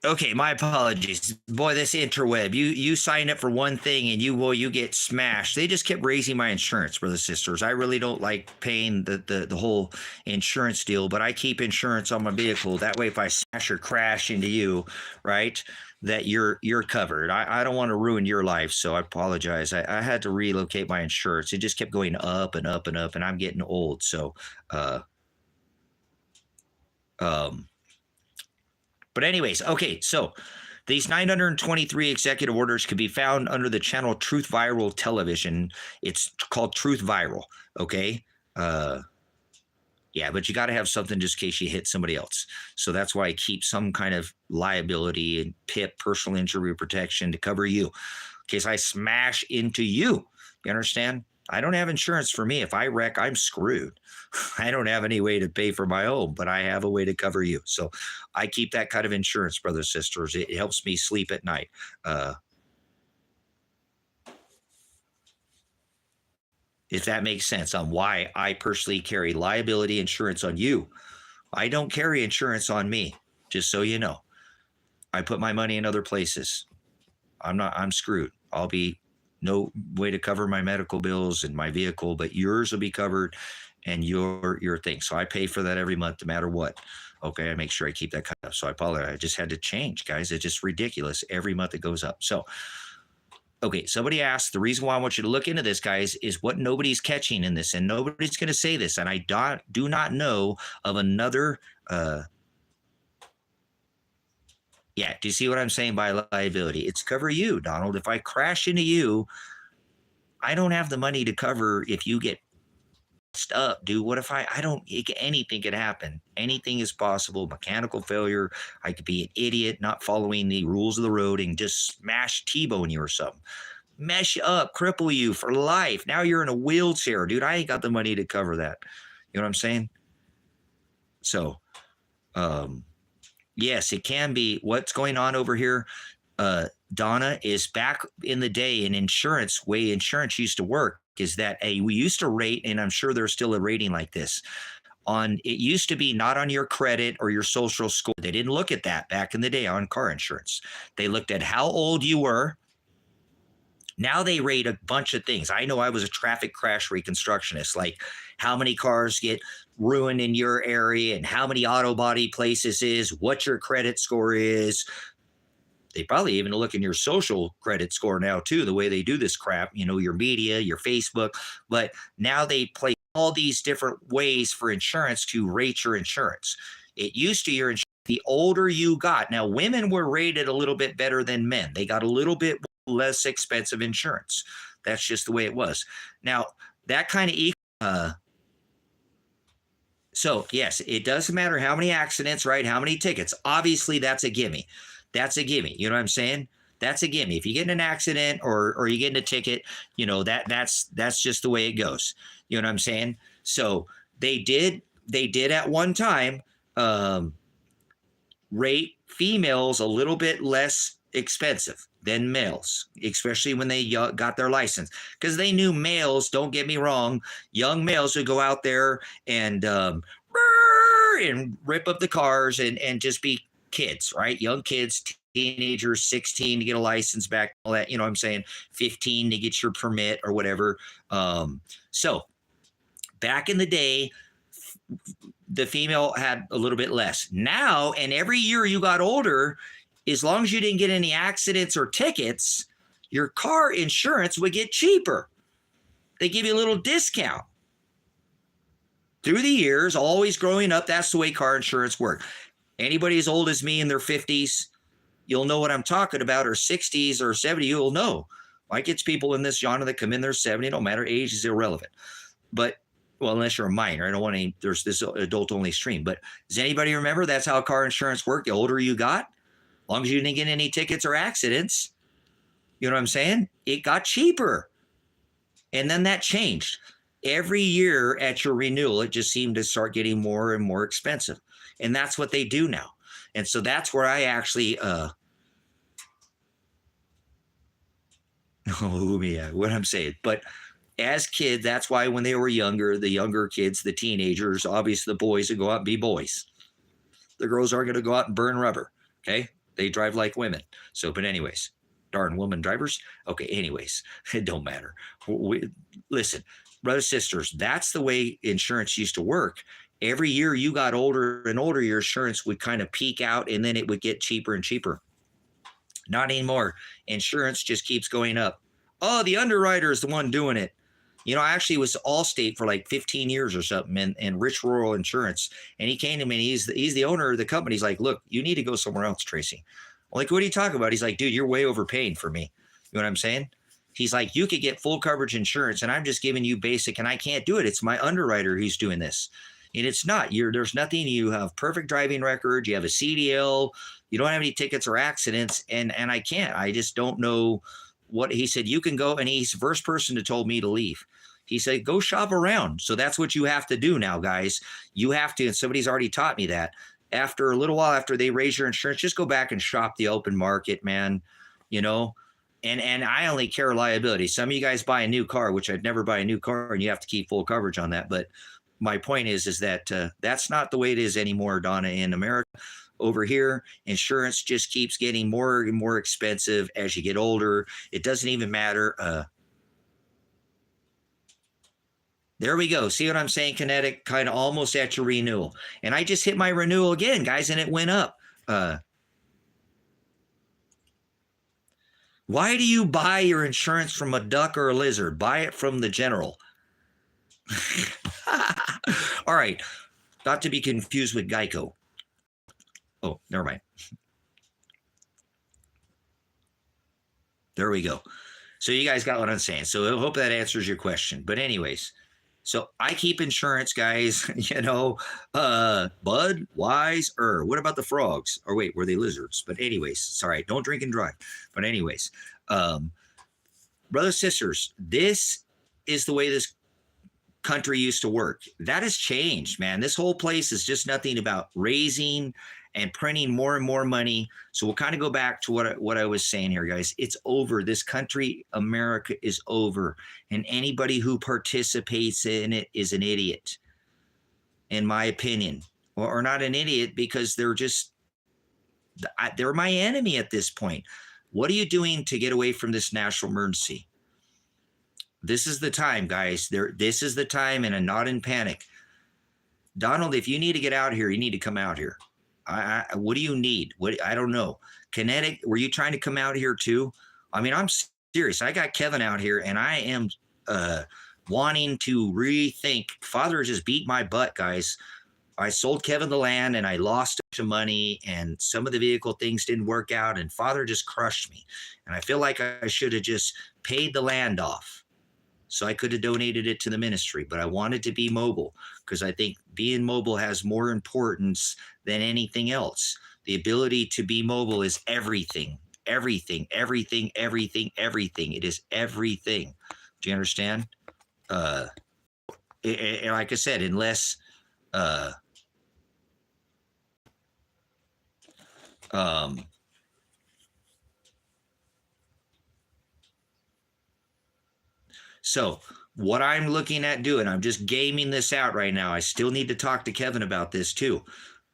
A: Okay, my apologies. Boy, this interweb. You sign up for one thing and you get smashed. They just kept raising my insurance, brothers and sisters. I really don't like paying the whole insurance deal, but I keep insurance on my vehicle. That way, if I smash or crash into you, right, that you're covered. I don't want to ruin your life, so I apologize. I had to relocate my insurance. It just kept going up and up and up, and I'm getting old. So, but anyways, okay, so these 923 executive orders can be found under the channel Truth Viral Television. It's called Truth Viral, okay? Yeah, but you got to have something just in case you hit somebody else. So that's why I keep some kind of liability and PIP, personal injury protection, to cover you in case I smash into you. You understand? I don't have insurance for me. If I wreck, I'm screwed. I don't have any way to pay for my own, but I have a way to cover you. So I keep that kind of insurance, brothers and sisters. It helps me sleep at night. If that makes sense on why I personally carry liability insurance on you. I don't carry insurance on me, just so you know. I put my money in other places. I'm screwed. I'll be no way to cover my medical bills and my vehicle, but yours will be covered and your thing. So I pay for that every month, no matter what. Okay, I make sure I keep that cut up. So I apologize. I just had to change, guys. It's just ridiculous. Every month it goes up. So, okay, somebody asked, the reason why I want you to look into this, guys, is what nobody's catching in this, and nobody's going to say this, and I do not know of another. Yeah, do you see what I'm saying by liability? It's cover you, Donald. If I crash into you, I don't have the money to cover if you get up, dude. What if I don't, anything could happen. Anything is possible. Mechanical failure. I could be an idiot, not following the rules of the road and just smash T-bone you or something. Mess you up, cripple you for life. Now you're in a wheelchair, dude. I ain't got the money to cover that. You know what I'm saying? So, yes, it can be. What's going on over here, Donna, is back in the day in insurance, way insurance used to work is that we used to rate, and I'm sure there's still a rating like this, it used to be not on your credit or your social score. They didn't look at that back in the day on car insurance. They looked at how old you were. Now they rate a bunch of things. I know I was a traffic crash reconstructionist, like how many cars get ruined in your area and how many auto body places is, what your credit score is. They probably even look in your social credit score now too, the way they do this crap, your media, your Facebook. But now they play all these different ways for insurance to rate your insurance. It used to your insurance, the older you got. Now, women were rated a little bit better than men. They got a little bit less expensive insurance. That's just the way it was. Now, that kind of so yes, it doesn't matter how many accidents, right? How many tickets? Obviously, that's a gimme. That's a gimme. You know what I'm saying? That's a gimme. If you get in an accident or you get in a ticket, that's just the way it goes. You know what I'm saying? So they did at one time rate females a little bit less expensive than males, especially when they got their license, because they knew males, don't get me wrong, young males would go out there and rip up the cars and just be kids, right? Young kids, teenagers, 16 to get a license back, all that, you know what I'm saying? 15 to get your permit or whatever. So back in the day, the female had a little bit less. Now, and every year you got older, as long as you didn't get any accidents or tickets, your car insurance would get cheaper. They give you a little discount. Through the years, always growing up, that's the way car insurance worked. Anybody as old as me in their 50s, you'll know what I'm talking about, or 60s or 70, you'll know. Like, it's people in this genre that come in their 70, no matter, age is irrelevant. But, well, unless you're a minor, I don't want any, there's this adult-only stream. But does anybody remember that's how car insurance worked? The older you got, as long as you didn't get any tickets or accidents, you know what I'm saying? It got cheaper. And then that changed. Every year at your renewal, it just seemed to start getting more and more expensive. And that's what they do now. And so that's where I actually, what I'm saying. But as kids, that's why when they were younger, the younger kids, the teenagers, obviously the boys would go out and be boys. The girls aren't going to go out and burn rubber. Okay. They drive like women. So, but anyways, darn woman drivers. Okay. Anyways, it don't matter. Listen, brothers, sisters, that's the way insurance used to work. Every year you got older and older, your insurance would kind of peak out and then it would get cheaper and cheaper. Not anymore. Insurance just keeps going up. Oh, the underwriter is the one doing it. I actually was Allstate for like 15 years or something, and Rich Rural Insurance. And he came to me and he's the owner of the company. He's like, look, you need to go somewhere else, Tracy. I'm like, what are you talking about? He's like, dude, you're way overpaying for me. You know what I'm saying? He's like, you could get full coverage insurance and I'm just giving you basic and I can't do it. It's my underwriter who's doing this. And it's not. There's nothing. You have perfect driving record. You have a CDL. You don't have any tickets or accidents. And I can't. I just don't know what he said. You can go. And he's the first person that told me to leave. He said, go shop around. So that's what you have to do now, guys. You have to. And somebody's already taught me that. After a little while, after they raise your insurance, just go back and shop the open market, man. And I only care liability. Some of you guys buy a new car, which I'd never buy a new car, and you have to keep full coverage on that. But my point is that that's not the way it is anymore, Donna, in America. Over here, insurance just keeps getting more and more expensive as you get older. It doesn't even matter. There we go. See what I'm saying, Kinetic? Kind of almost at your renewal. And I just hit my renewal again, guys, and it went up. Why do you buy your insurance from a duck or a lizard? Buy it from the general. All right. Not to be confused with Geico. Oh, never mind. There we go. So you guys got what I'm saying. So I hope that answers your question. But anyways, so I keep insurance, guys. Bud, Wise, what about the frogs? Or wait, were they lizards? But anyways, sorry, don't drink and drive. But anyways, brothers, sisters, this is the way this country used to work. That has changed, man. This whole place is just nothing about raising and printing more and more money. So we'll kind of go back to what I was saying here, guys. It's over. This country, America, is over. And anybody who participates in it is an idiot, in my opinion. Or not an idiot, because they're my enemy at this point. What are you doing to get away from this national emergency? This is the time, guys. This is the time, and I'm not in panic. Donald, if you need to get out here, you need to come out here. What do you need? I don't know. Kinetic, were you trying to come out here too? I mean, I'm serious. I got Kevin out here, and I am wanting to rethink. Father just beat my butt, guys. I sold Kevin the land, and I lost a bunch of money, and some of the vehicle things didn't work out, and Father just crushed me. And I feel like I should have just paid the land off, so I could have donated it to the ministry. But I wanted to be mobile, because I think being mobile has more importance than anything else. The ability to be mobile is everything, everything, everything, everything, everything. It is everything. Do you understand? Like I said, unless so what I'm looking at doing, I'm just gaming this out right now. I still need to talk to Kevin about this too.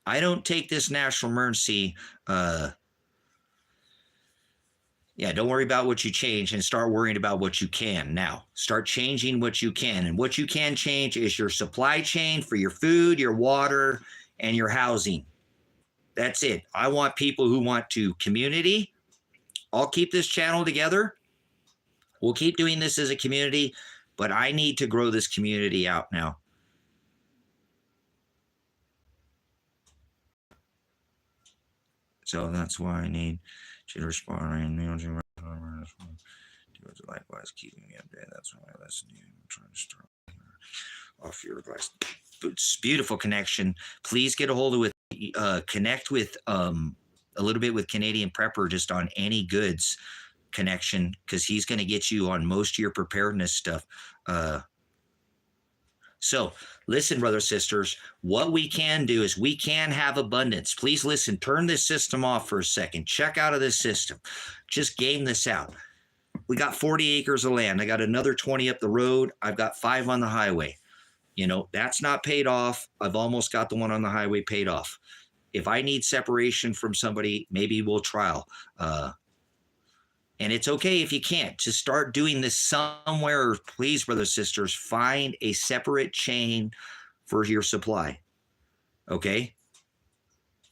A: I don't take this national emergency. Don't worry about what you change, and start worrying about what you can now. Start changing what you can. And what you can change is your supply chain for your food, your water, and your housing. That's it. I want people who want to community. I'll keep this channel together. We'll keep doing this as a community, but I need to grow this community out now. So that's why I need to respond. Likewise, keeping me updated. That's why I listen to you. I'm trying to start off your advice. It's beautiful connection. Please get a hold of connect with a little bit with Canadian Prepper just on any goods connection, because he's going to get you on most of your preparedness stuff. So listen, brothers, sisters, what we can do is we can have abundance. Please listen, turn this system off for a second. Check out of this system. Just game this out. We got 40 acres of land. I got another 20 up the road. I've got 5 on the highway. That's not paid off. I've almost got the one on the highway paid off. If I need separation from somebody, maybe we'll trial. And it's okay if you can't. Just start doing this somewhere. Please, brothers, sisters, find a separate chain for your supply. Okay?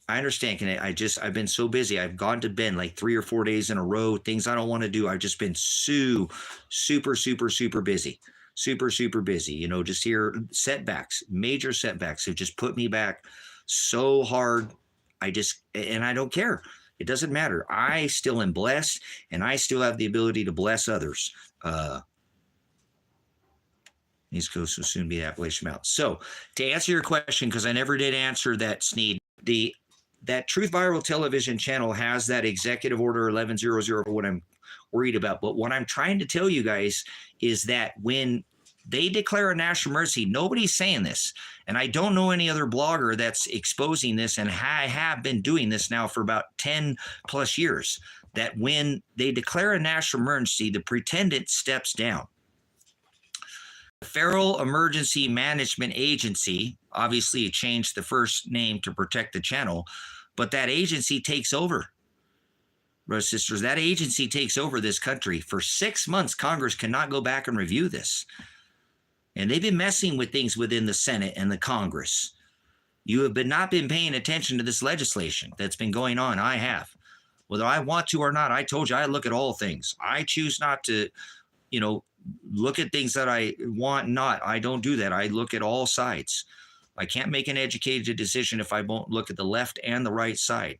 A: I understand. I've been so busy. I've gone to bed like 3 or 4 days in a row. Things I don't want to do. I've just been super, super busy. Super busy. Just here, setbacks, major setbacks have just put me back so hard. I don't care. It doesn't matter. I still am blessed, and I still have the ability to bless others. East Coast will soon be Appalachian Mountains. So to answer your question, because I never did answer that, Sneed, that Truth Viral Television channel has that executive order 1100 for what I'm worried about. But what I'm trying to tell you guys is that when they declare a national emergency, nobody's saying this. And I don't know any other blogger that's exposing this, and I have been doing this now for about 10 plus years, that when they declare a national emergency, the pretendant steps down. The Federal Emergency Management Agency, obviously it changed the first name to protect the channel, but that agency takes over. Brothers and sisters, that agency takes over this country. For 6 months, Congress cannot go back and review this. And they've been messing with things within the Senate and the Congress. You have not been paying attention to this legislation that's been going on. I have. whether I want to or not. I told you I look at all things. I choose not to, look at things that I want not. I don't do that. I look at all sides. I can't make an educated decision if I won't look at the left and the right side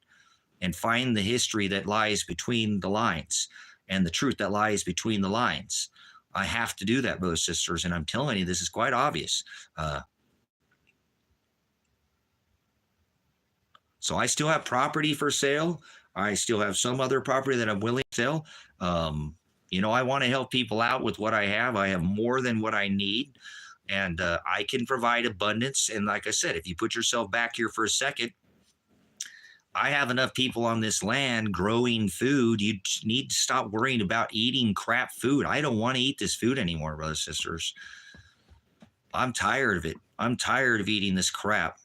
A: and find the history that lies between the lines and the truth that lies between the lines. I have to do that, brothers and sisters, and I'm telling you, this is quite obvious. So I still have property for sale. I still have some other property that I'm willing to sell. I want to help people out with what I have. I have more than what I need, and I can provide abundance. And like I said, if you put yourself back here for a second, I have enough people on this land growing food. You need to stop worrying about eating crap food. I don't want to eat this food anymore, brothers and sisters. I'm tired of it. I'm tired of eating this crap.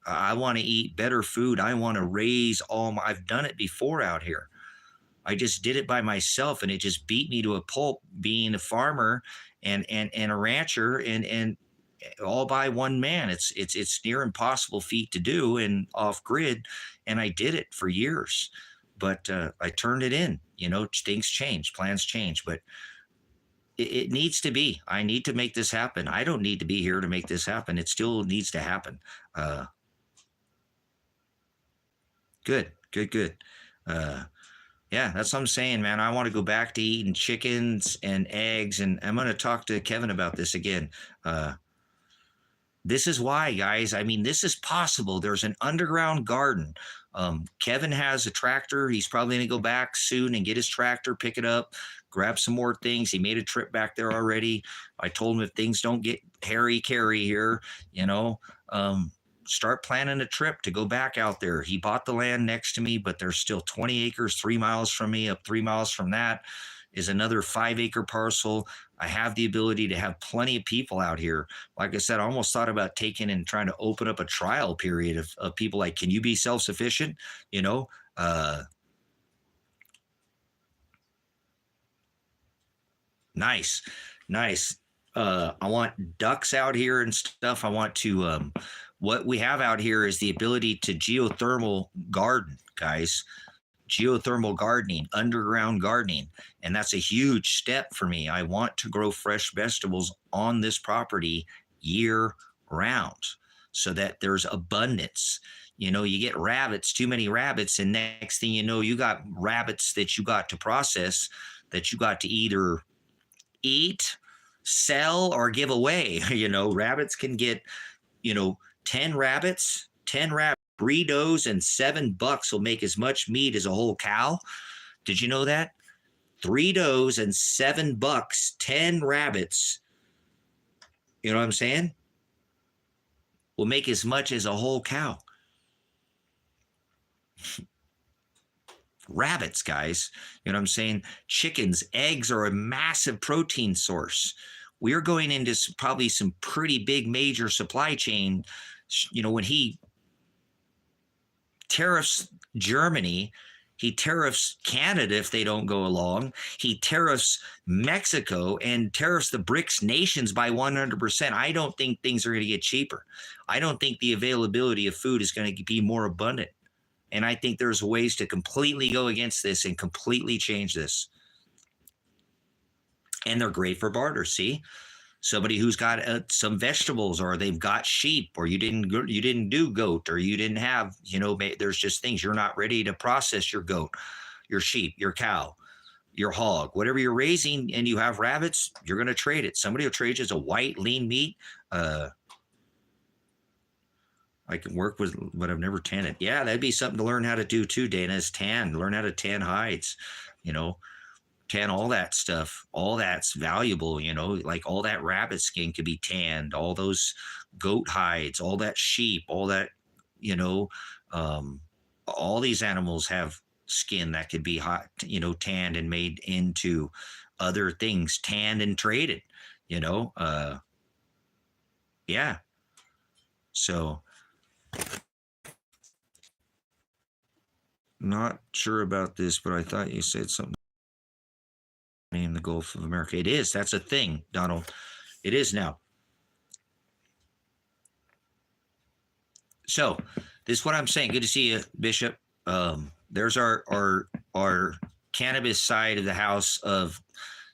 A: I want to eat better food. I want to raise I've done it before out here. I just did it by myself, and it just beat me to a pulp being a farmer and a rancher and all by one man. It's near impossible feat to do and off grid. And I did it for years, but I turned it in. Things change, plans change, but it needs to be. I need to make this happen. I don't need to be here to make this happen. It still needs to happen. Good. Yeah, that's what I'm saying, man. I want to go back to eating chickens and eggs, and I'm going to talk to Kevin about this again. This is why, guys. I mean, this is possible. There's an underground garden. Kevin has a tractor. He's probably going to go back soon and get his tractor, pick it up, grab some more things. He made a trip back there already. I told him if things don't get hairy-carry here, start planning a trip to go back out there. He bought the land next to me, but there's still 20 acres, 3 miles from me. Up 3 miles from that is another 5-acre parcel. I have the ability to have plenty of people out here. Like I said, I almost thought about taking and trying to open up a trial period of people like, can you be self-sufficient? Nice. I want ducks out here and stuff. I want to, what we have out here is the ability to geothermal garden, guys. Geothermal gardening, underground gardening. And that's a huge step for me. I want to grow fresh vegetables on this property year round so that there's abundance. You get rabbits, too many rabbits, and next thing you know, you got rabbits that you got to process, that you got to either eat, sell, or give away. Rabbits can get, 10 rabbits, 3 does, and $7 will make as much meat as a whole cow. Did you know that? 3 does and $7, 10 rabbits. You know what I'm saying? Will make as much as a whole cow. Rabbits, guys. You know what I'm saying? Chickens, eggs are a massive protein source. We're going into probably some pretty big major supply chain. When he tariffs Germany, he tariffs Canada if they don't go along. He tariffs Mexico and tariffs the BRICS nations by 100%. I don't think things are going to get cheaper. I don't think the availability of food is going to be more abundant. And I think there's ways to completely go against this and completely change this. And they're great for barter. See, somebody who's got some vegetables, or they've got sheep, or you didn't do goat, or you didn't have, there's just things you're not ready to process your goat, your sheep, your cow, your hog, whatever you're raising, and you have rabbits, you're going to trade it. Somebody will trade you as a white lean meat. I can work with, but I've never tanned it. Yeah, that'd be something to learn how to do too, Dana, is learn how to tan hides, tan all that stuff. All that's valuable, like all that rabbit skin could be tanned, all those goat hides, all that sheep, all that, all these animals have skin that could be hot, tanned and made into other things, tanned and traded, yeah. So not sure about this, but I thought you said something in the Gulf of America. It is. That's a thing, Donald. It is now. So this is what I'm saying. Good to see you, Bishop. There's our our cannabis side of the house of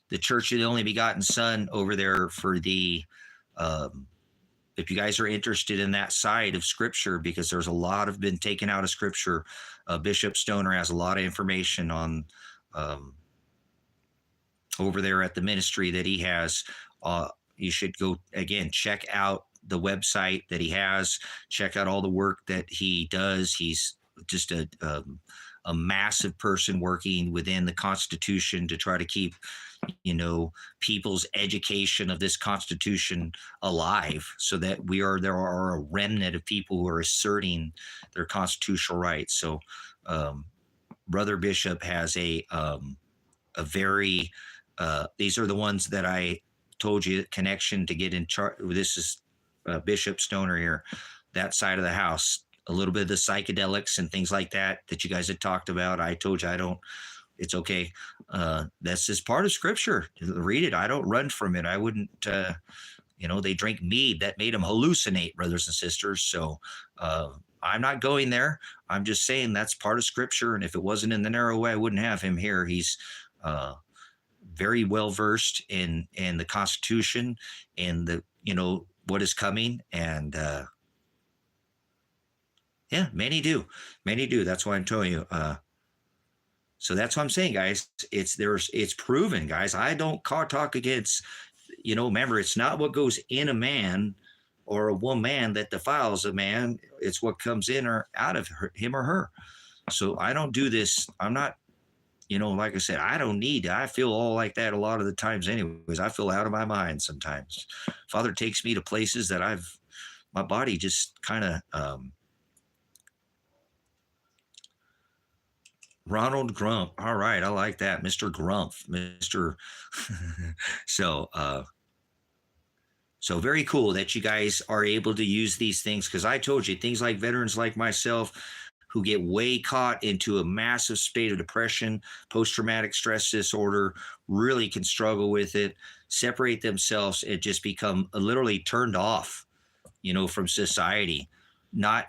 A: the Church of the Only Begotten Son over there for the if you guys are interested in that side of scripture, because there's a lot of been taken out of scripture. Bishop Stoner has a lot of information on over there at the ministry that he has. You should go again, check out the website that he has, check out all the work that he does. He's just a massive person working within the Constitution to try to keep, people's education of this Constitution alive, so that there are a remnant of people who are asserting their constitutional rights. So, Brother Bishop has a very these are the ones that I told you, connection to get in charge. This is Bishop Stoner here, that side of the house. A little bit of the psychedelics and things like that you guys had talked about. I told you it's okay. That's just part of scripture. Read it. I don't run from it. I wouldn't, they drink mead that made them hallucinate, brothers and sisters. So I'm not going there. I'm just saying that's part of scripture. And if it wasn't in the narrow way, I wouldn't have him here. He's very well versed in the Constitution and what is coming. And yeah, many do. That's why I'm telling you. So that's what I'm saying, guys. It's proven, guys. I don't talk against, remember, it's not what goes in a man or a woman that defiles a man. It's what comes in or out of him or her. So I don't do this. I'm not, like I said, I don't need to. I feel all like that a lot of the times anyways. I feel out of my mind sometimes. Father takes me to places that my body just kind of, Ronald Grump. All right. I like that. Mr. Grump, So very cool that you guys are able to use these things. Cause I told you, things like veterans like myself who get way caught into a massive state of depression, post-traumatic stress disorder, really can struggle with it, separate themselves, and just become literally turned off, from society. Not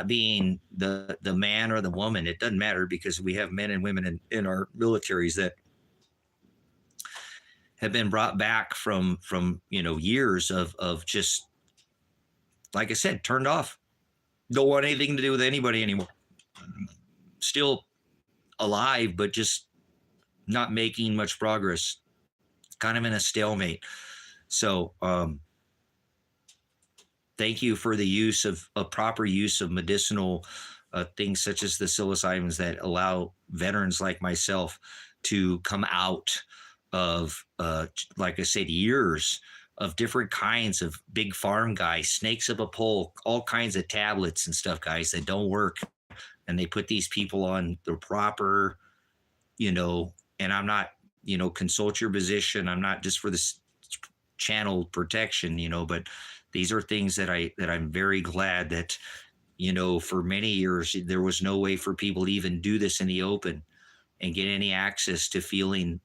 A: being the man or the woman. It doesn't matter, because we have men and women in our militaries that have been brought back from years of just, like I said, turned off. Don't want anything to do with anybody anymore. Still alive, but just not making much progress. Kind of in a stalemate. So, thank you for the use of a proper use of medicinal things such as the psilocybins that allow veterans like myself to come out of, like I said, years of different kinds of big farm guys, snakes of a pole, all kinds of tablets and stuff, guys, that don't work. And they put these people on the proper, and I'm not, consult your physician. I'm not just for this channel protection, but these are things that I'm very glad that, for many years, there was no way for people to even do this in the open and get any access to feeling,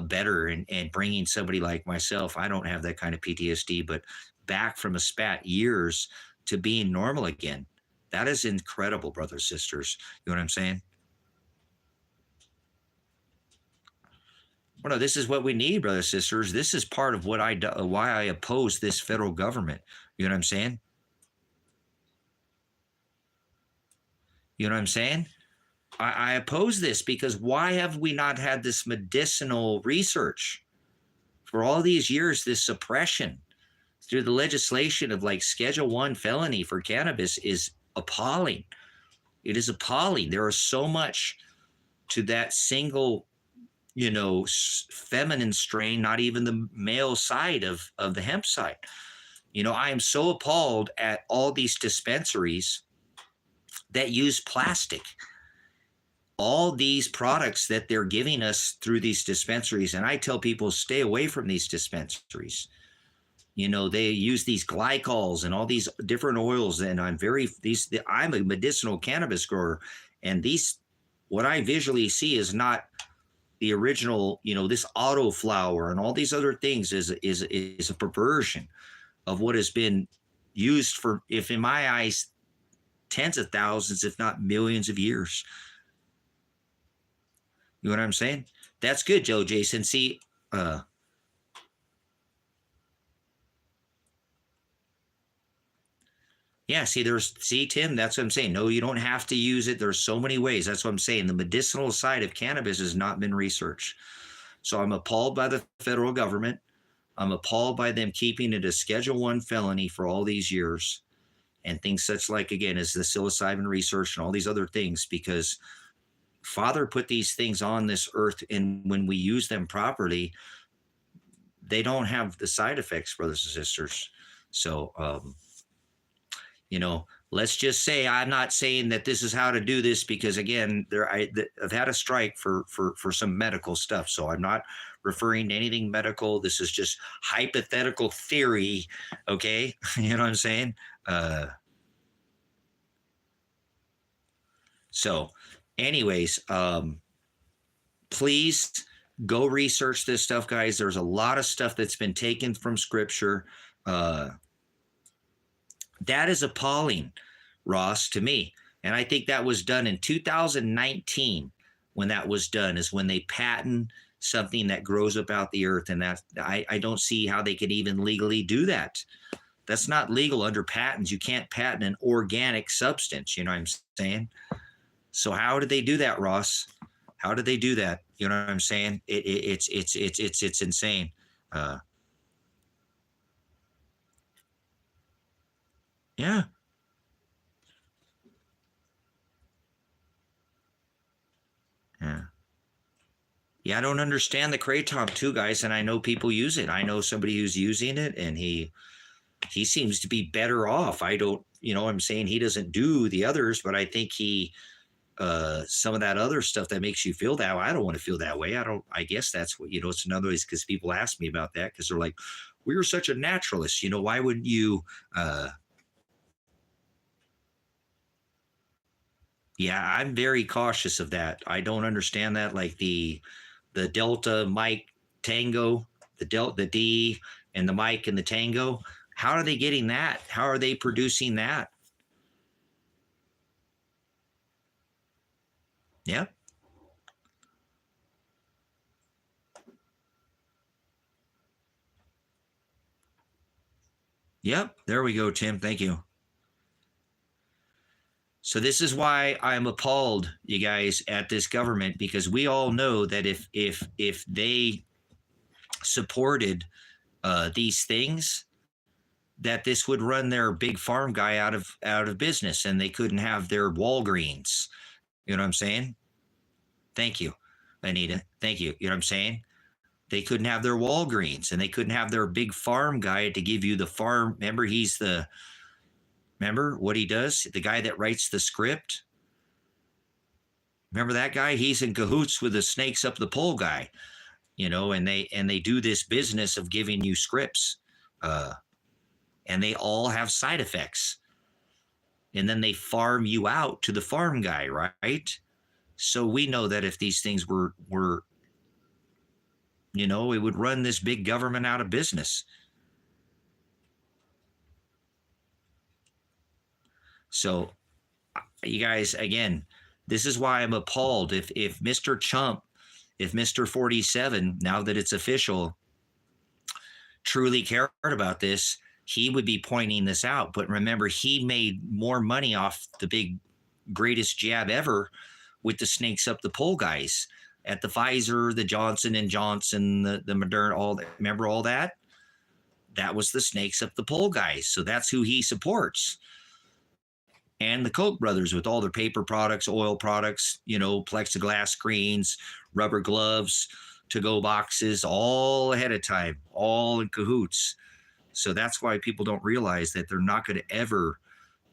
A: better and bringing somebody like myself. I don't have that kind of PTSD, but back from a spat years to being normal again. That is incredible, brothers, sisters. You know what I'm saying? Well, no, this is what we need, brothers, sisters. This is part of what why I oppose this federal government. You know what I'm saying? You know what I'm saying? I oppose this because why have we not had this medicinal research for all these years? This suppression through the legislation of like Schedule 1 felony for cannabis is appalling. It is appalling. There is so much to that single, feminine strain, not even the male side of the hemp side. I am so appalled at all these dispensaries that use plastic. All these products that they're giving us through these dispensaries, and I tell people, stay away from these dispensaries. They use these glycols and all these different oils, and I'm a medicinal cannabis grower, and what I visually see is not the original, this auto flower and all these other things is a perversion of what has been used for, if in my eyes, tens of thousands, if not millions of years. You know what I'm saying? That's good, Joe Jason. See, yeah, see, Tim, that's what I'm saying. No, you don't have to use it. There's so many ways. That's what I'm saying. The medicinal side of cannabis has not been researched. So I'm appalled by the federal government. I'm appalled by them keeping it a Schedule One felony for all these years, and things such like, again, as the psilocybin research and all these other things, because Father put these things on this earth, and when we use them properly, they don't have the side effects, brothers and sisters. So, let's just say I'm not saying that this is how to do this, because again, I've had a strike for some medical stuff, so I'm not referring to anything medical. This is just hypothetical theory, okay? You know what I'm saying? So, anyways, please go research this stuff, guys. There's a lot of stuff that's been taken from Scripture. That is appalling, Ross, to me. And I think that was done in 2019. When that was done is when they patent something that grows up out the earth. And that I don't see how they could even legally do that. That's not legal under patents. You can't patent an organic substance. You know what I'm saying? So how did they do that, Ross? How did they do that? You know what I'm saying? It's insane. Yeah. Yeah. Yeah, I don't understand the kratom too, guys, and I know people use it. I know somebody who's using it, and he seems to be better off. I don't, I'm saying he doesn't do the others, but I think he some of that other stuff that makes you feel that way. I don't want to feel that way. I guess that's what, it's another way, because people ask me about that, because they're like, well, you're such a naturalist, why wouldn't you yeah, I'm very cautious of that. I don't understand that, like the Delta Mike Tango, the D and the Mike and the Tango. How are they getting that? How are they producing that? Yep. Yep. There we go, Tim. Thank you. So this is why I'm appalled, you guys, at this government, because we all know that if they supported these things, that this would run their big farm guy out of business, and they couldn't have their Walgreens. You know what I'm saying? Thank you, Anita. Thank you. You know what I'm saying? They couldn't have their Walgreens, and they couldn't have their big farm guy to give you the farm. Remember what he does? The guy that writes the script. Remember that guy? He's in cahoots with the snakes up the pole guy, and they do this business of giving you scripts, and they all have side effects, and then they farm you out to the farm guy, right? So we know that if these things were it would run this big government out of business. So, you guys, again, this is why I'm appalled. If Mr. Chump, if Mr. 47, now that it's official, truly cared about this, he would be pointing this out. But remember, he made more money off the big, greatest jab ever with the snakes up the pole guys at the Pfizer, the Johnson and Johnson, the Moderna, all that. Remember all that? That was the snakes up the pole guys. So that's who he supports. And the Koch brothers with all their paper products, oil products, plexiglass screens, rubber gloves, to-go boxes, all ahead of time, all in cahoots. So that's why people don't realize that they're not going to ever,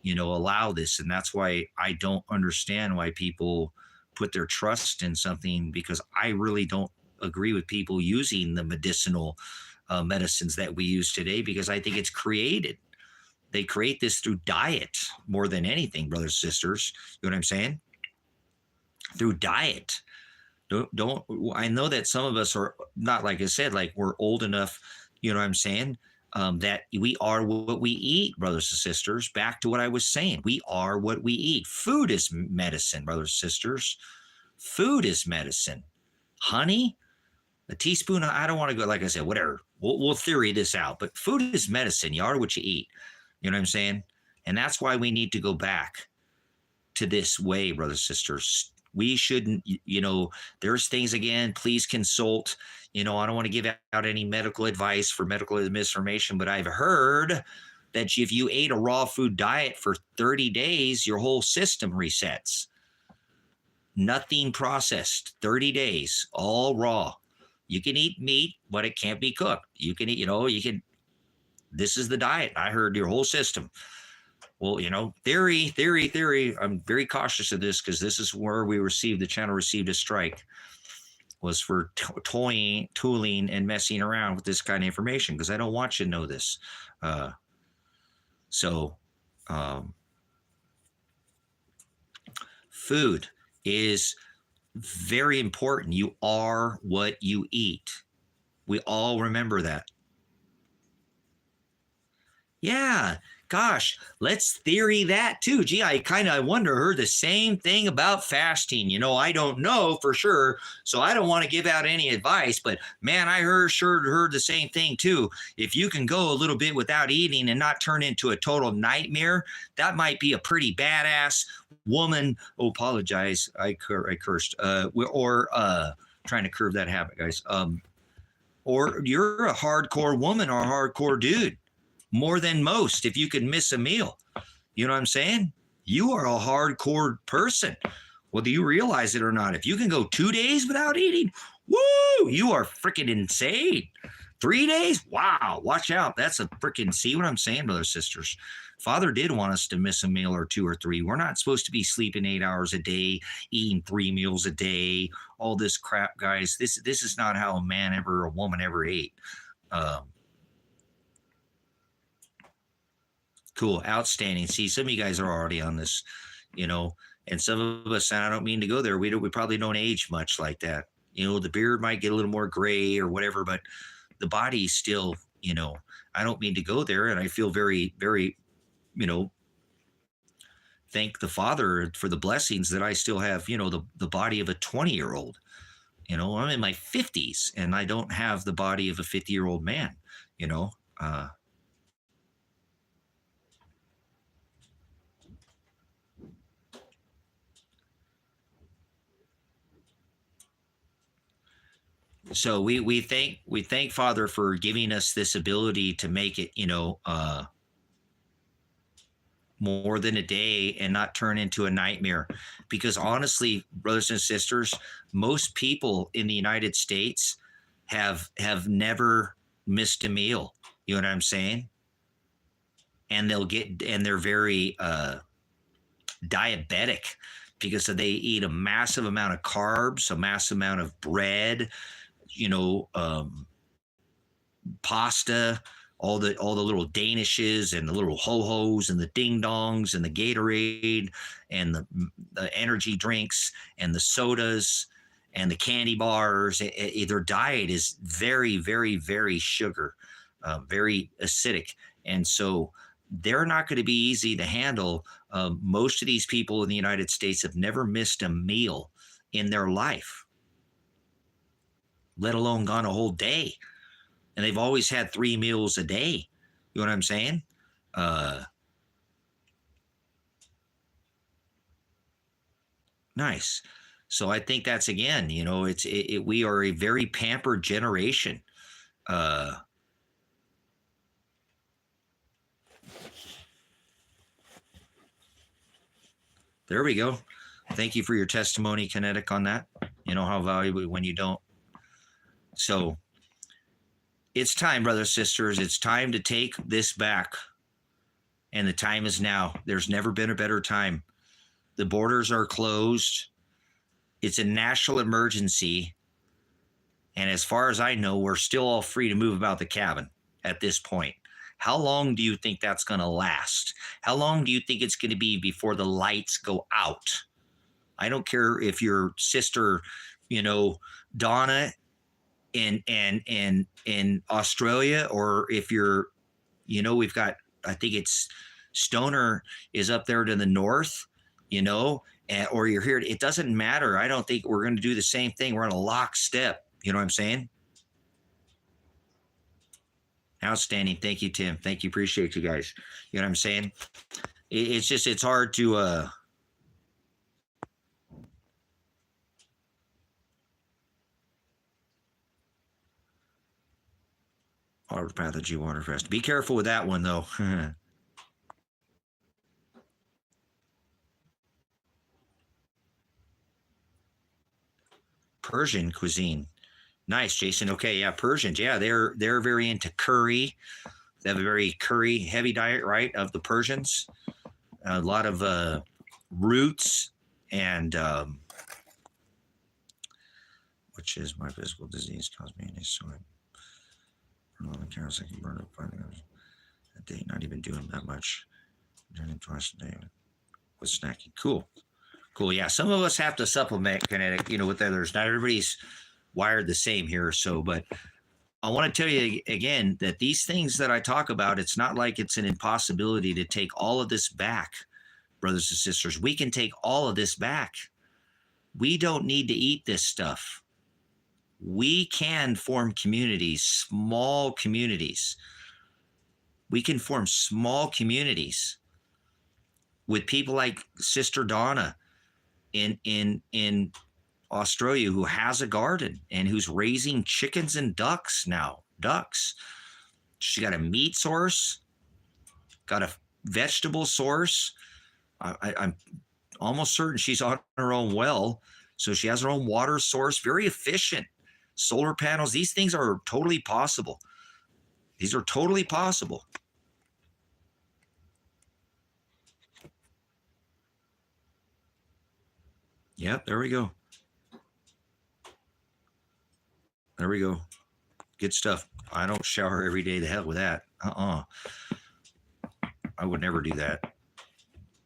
A: allow this. And that's why I don't understand why people put their trust in something, because I really don't agree with people using the medicinal medicines that we use today, because I think it's created. They create this through diet more than anything, brothers and sisters. You know what I'm saying? Through diet. Don't I know that some of us are not, like I said, like we're old enough, you know what I'm saying? That we are what we eat, brothers and sisters. Back to what I was saying. We are what we eat. Food is medicine, brothers and sisters. Food is medicine. honey, a teaspoon. I don't want to go, like I said, whatever. We'll theory this out. But food is medicine. You are what you eat. You know what I'm saying? And that's why we need to go back to this way, brothers, sisters. We shouldn't, there's things, again, please consult. I don't want to give out any medical advice for medical misinformation, but I've heard that if you ate a raw food diet for 30 days, your whole system resets. Nothing processed, 30 days, all raw. You can eat meat, but it can't be cooked. You can eat, this is the diet. I heard your whole system. Well, theory. I'm very cautious of this because this is where the channel received a strike, was for tooling and messing around with this kind of information, because I don't want you to know this. Food is very important. You are what you eat. We all remember that. Yeah, gosh, let's theory that too. Gee, I heard the same thing about fasting. I don't know for sure, so I don't want to give out any advice, but man, I heard the same thing too. If you can go a little bit without eating and not turn into a total nightmare, that might be a pretty badass woman. Oh, apologize. I cursed. Or trying to curb that habit, guys. Or you're a hardcore woman or a hardcore dude. More than most, if you could miss a meal. You know what I'm saying? You are a hardcore person, whether you realize it or not. If you can go 2 days without eating, woo, you are freaking insane. 3 days? Wow, watch out. That's a freaking, see what I'm saying, brothers, sisters? Father did want us to miss a meal or 2 or 3. We're not supposed to be sleeping 8 hours a day, eating 3 meals a day, all this crap, guys. This is not how a man ever or a woman ever ate. Cool. Outstanding. See, some of you guys are already on this, and some of us, and I don't mean to go there. We probably don't age much like that. The beard might get a little more gray or whatever, but the body's still, I don't mean to go there. And I feel very, very, thank the Father for the blessings that I still have, the body of a 20-year-old. I'm in my 50s and I don't have the body of a 50-year-old man, So we thank Father for giving us this ability to make it, more than a day and not turn into a nightmare. Because honestly, brothers and sisters, most people in the United States have never missed a meal. You know what I'm saying? And they're very diabetic because they eat a massive amount of carbs, a massive amount of bread, pasta, all the little danishes and the little ho-hos and the ding dongs and the Gatorade and the energy drinks and the sodas and the candy bars. Their diet is very, very, very sugar, very acidic. And so they're not going to be easy to handle. Most of these people in the United States have never missed a meal in their life, let alone gone a whole day. And they've always had 3 meals a day. You know what I'm saying? Nice. So I think that's, again, we are a very pampered generation. There we go. Thank you for your testimony, Kinetic, on that. You know how valuable when you don't. So it's time, brothers, sisters. It's time to take this back. And the time is now. There's never been a better time. The borders are closed. It's a national emergency. And as far as I know, we're still all free to move about the cabin at this point. How long do you think that's going to last? How long do you think it's going to be before the lights go out? I don't care if your sister, Donna in Australia, or if you're, we've got, I think it's Stoner is up there to the north, or you're here, it doesn't matter. I don't think we're going to do the same thing. We're on a lockstep. You know what I'm saying? Outstanding. Thank you, Tim. Thank you. Appreciate you guys. You know what I'm saying? It's just, it's hard to, autopathogy waterfest. Be careful with that one though. Persian cuisine. Nice, Jason. Okay, yeah, Persians. Yeah, they're very into curry. They have a very curry heavy diet, right? Of the Persians, a lot of roots and which is my physical disease caused me any sort. The cows I can burn up a day, not even doing that much. Doing twice a day with snacking. Cool. Yeah, some of us have to supplement kinetic, with others. Not everybody's wired the same here. So, but I want to tell you again that these things that I talk about, it's not like it's an impossibility to take all of this back, brothers and sisters. We can take all of this back. We don't need to eat this stuff. We can form communities, small communities. We can form small communities with people like Sister Donna in Australia, who has a garden and who's raising chickens and ducks now. Ducks. She got a meat source, got a vegetable source. I'm almost certain she's on her own well. So she has her own water source, very efficient. Solar panels, these things are totally possible. These are totally possible. Yep, there we go. There we go. Good stuff. I don't shower every day. The hell with that. I would never do that.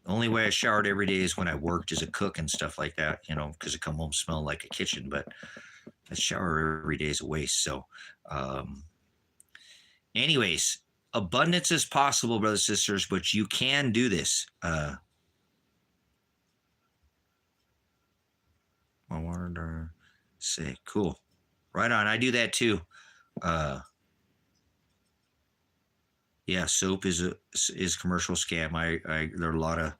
A: The only way I showered every day is when I worked as a cook and stuff like that, because I come home smelling like a kitchen. But a shower every day is a waste. So, anyways, abundance is possible, brothers and sisters, but you can do this. My water, say, cool. Right on. I do that too. Yeah, soap is commercial scam. There are a lot of.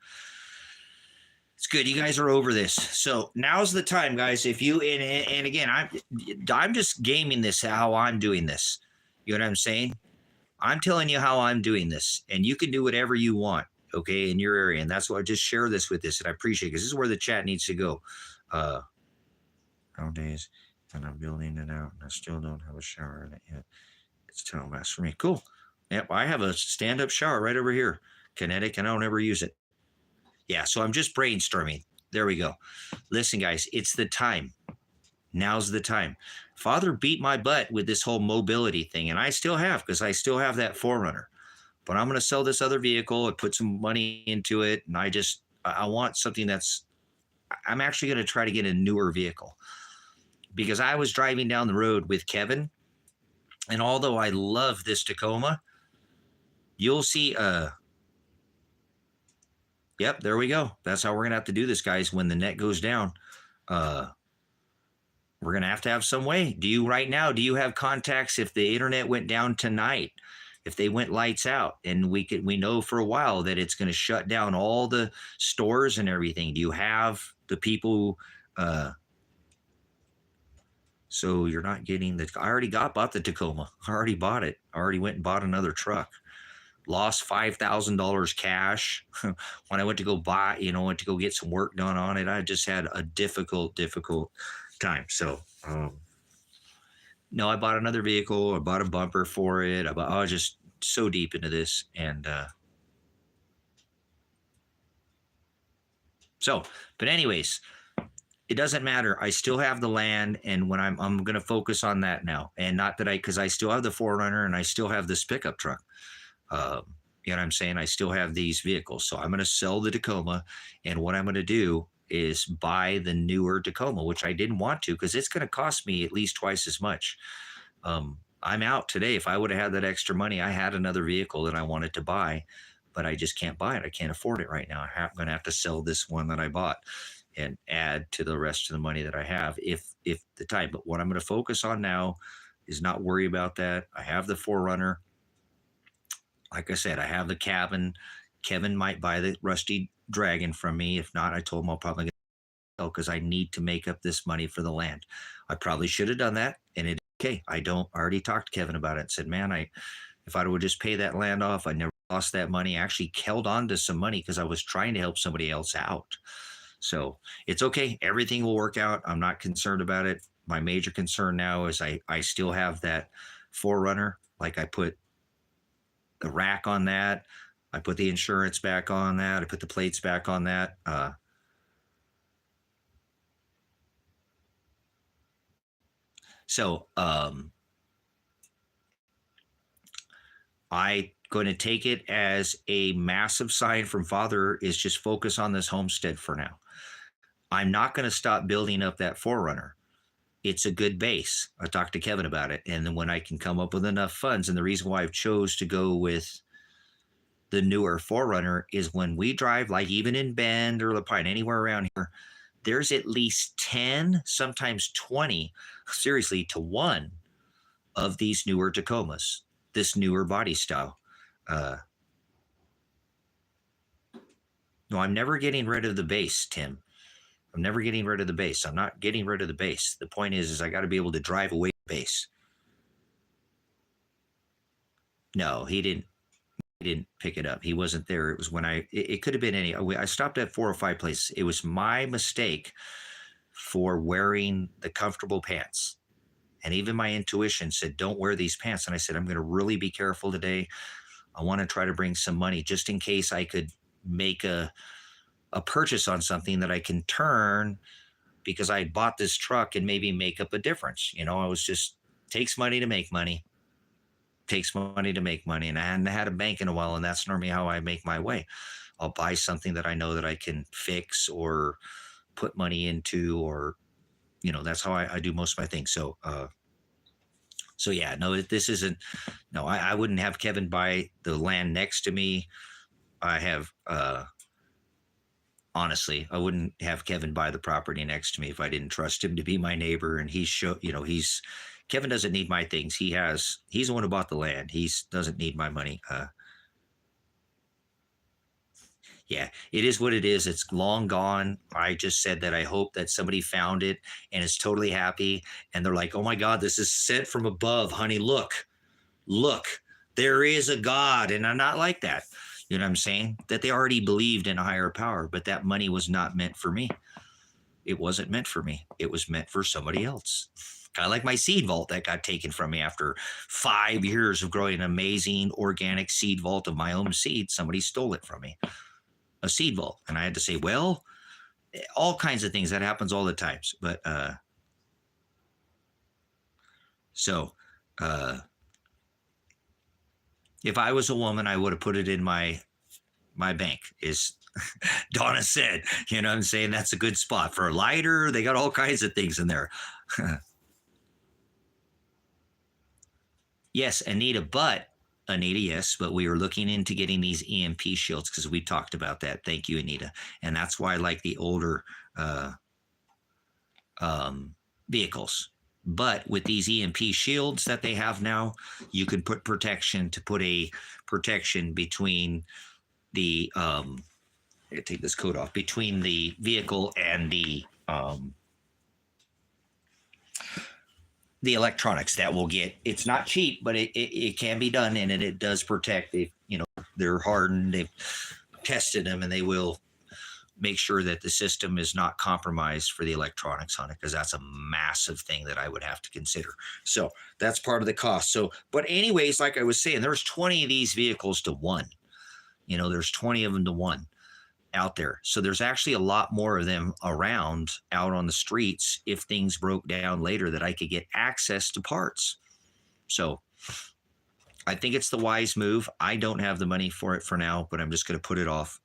A: It's good. You guys are over this. So now's the time, guys. If you and again, I'm just gaming this how I'm doing this. You know what I'm saying? I'm telling you how I'm doing this, and you can do whatever you want, okay, in your area. And that's why I just share this with this, and I appreciate it, because this is where the chat needs to go. Nowadays, and I'm building it out, and I still don't have a shower in it yet. It's time lapse for me. Cool. Yep, I have a stand-up shower right over here, kinetic, and I don't ever use it. Yeah, so I'm just brainstorming. There we go. Listen, guys, it's the time. Now's the time. Father beat my butt with this whole mobility thing, and I still have, because I still have that 4Runner. But I'm going to sell this other vehicle and put some money into it, and I want something I'm actually going to try to get a newer vehicle, because I was driving down the road with Kevin, and although I love this Tacoma, you'll see, yep, there we go. That's how we're going to have to do this, guys. When the net goes down, we're going to have some way. Do you have contacts if the internet went down tonight, if they went lights out, and we know for a while that it's going to shut down all the stores and everything? Do you have the people? So you're not getting I already bought the Tacoma. I already bought it. I already went and bought another truck. Lost $5,000 cash when I went to go went to go get some work done on it. I just had a difficult time. So, no, I bought another vehicle. I bought a bumper for it. I was just so deep into this. And but anyways, it doesn't matter. I still have the land, and when I'm going to focus on that now, and not that because I still have the 4Runner and I still have this pickup truck. You know what I'm saying? I still have these vehicles. So I'm going to sell the Tacoma, and what I'm going to do is buy the newer Tacoma, which I didn't want to, because it's going to cost me at least twice as much. I'm out today. If I would have had that extra money, I had another vehicle that I wanted to buy, but I just can't buy it. I can't afford it right now. I'm going to have to sell this one that I bought and add to the rest of the money that I have if the time. But what I'm going to focus on now is not worry about that. I have the Forerunner. Like I said, I have the cabin. Kevin might buy the Rusty Dragon from me. If not, I told him I'll probably sell because I need to make up this money for the land. I probably should have done that, and it okay. I already talked to Kevin about it and said, man, if I would just pay that land off, I never lost that money. I actually held on to some money because I was trying to help somebody else out. So it's okay. Everything will work out. I'm not concerned about it. My major concern now is I still have that Forerunner. Like I put the rack on that. I put the insurance back on that. I put the plates back on that. So I going to take it as a massive sign from Father is just focus on this homestead for now. I'm not going to stop building up that Forerunner. It's a good base. I talked to Kevin about it. And then when I can come up with enough funds, and the reason why I've chose to go with the newer Forerunner is when we drive, like even in Bend or La Pine, anywhere around here, there's at least 10, sometimes 20, seriously, to one of these newer Tacomas, this newer body style. No, I'm never getting rid of the base, Tim. I'm never getting rid of the base. I'm not getting rid of the base. The point is I got to be able to drive away the base. No, he didn't pick it up. He wasn't there. It was when it could have been I stopped at 4 or 5 places. It was my mistake for wearing the comfortable pants. And even my intuition said, don't wear these pants. And I said, I'm going to really be careful today. I want to try to bring some money just in case I could make a purchase on something that I can turn because I bought this truck and maybe make up a difference. I was just takes money to make money. Takes money to make money. And I hadn't had a bank in a while, and that's normally how I make my way. I'll buy something that I know that I can fix or put money into, or, that's how I do most of my things. So yeah, no, this isn't, no, I wouldn't have Kevin buy the land next to me. I have, honestly, I wouldn't have Kevin buy the property next to me if I didn't trust him to be my neighbor. And Kevin doesn't need my things. He's the one who bought the land. He doesn't need my money. Yeah, it is what it is. It's long gone. I just said that I hope that somebody found it and is totally happy. And they're like, oh my God, this is sent from above, honey. Look, there is a God. And I'm not like that. You know what I'm saying? That they already believed in a higher power, but that money was not meant for me. It wasn't meant for me. It was meant for somebody else. Kind of like my seed vault that got taken from me after 5 years of growing an amazing organic seed vault of my own seed. Somebody stole it from me, a seed vault. And I had to say, well, all kinds of things that happens all the times. But if I was a woman, I would have put it in my bank, is Donna said. You know what I'm saying? That's a good spot for a lighter. They got all kinds of things in there. Yes, Anita, yes, but we were looking into getting these EMP shields because we talked about that. Thank you, Anita. And that's why I like the older vehicles. But with these EMP shields that they have now, you can put put a protection between the, take this coat off, between the vehicle and the electronics that will get. It's not cheap, but it can be done, and it does protect. They're hardened. They've tested them, and they will make sure that the system is not compromised for the electronics on it, because that's a massive thing that I would have to consider. So that's part of the cost. So, but anyways, like I was saying, there's 20 of these vehicles to one. There's 20 of them to one out there. So there's actually a lot more of them around out on the streets if things broke down later that I could get access to parts. So I think it's the wise move. I don't have the money for it for now, but I'm just going to put it off.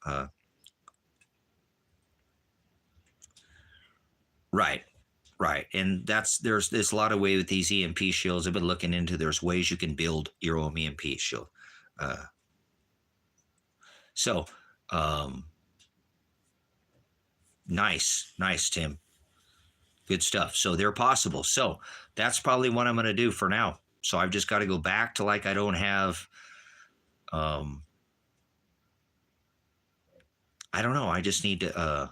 A: Right. And there's a lot of way with these EMP shields. I've been looking into, there's ways you can build your own EMP shield. So, nice, Tim. Good stuff. So they're possible. So that's probably what I'm going to do for now. So I've just got to go back to like I don't have. I don't know. I just need to.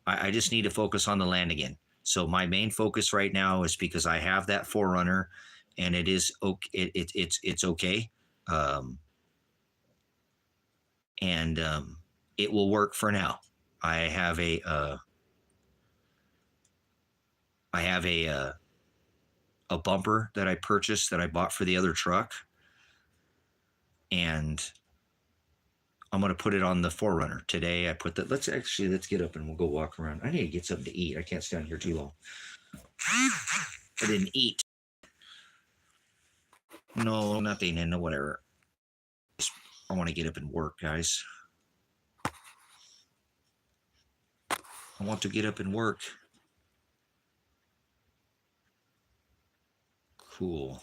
A: I just need to focus on the land again. So my main focus right now is because I have that Forerunner, and it is okay. It's okay, and it will work for now. I have a bumper that I purchased that I bought for the other truck, and I'm going to put it on the Forerunner today. I put that. Let's get up and we'll go walk around. I need to get something to eat. I can't stand here too long. I didn't eat. No, nothing, and no whatever. I want to get up and work, guys. I want to get up and work. Cool.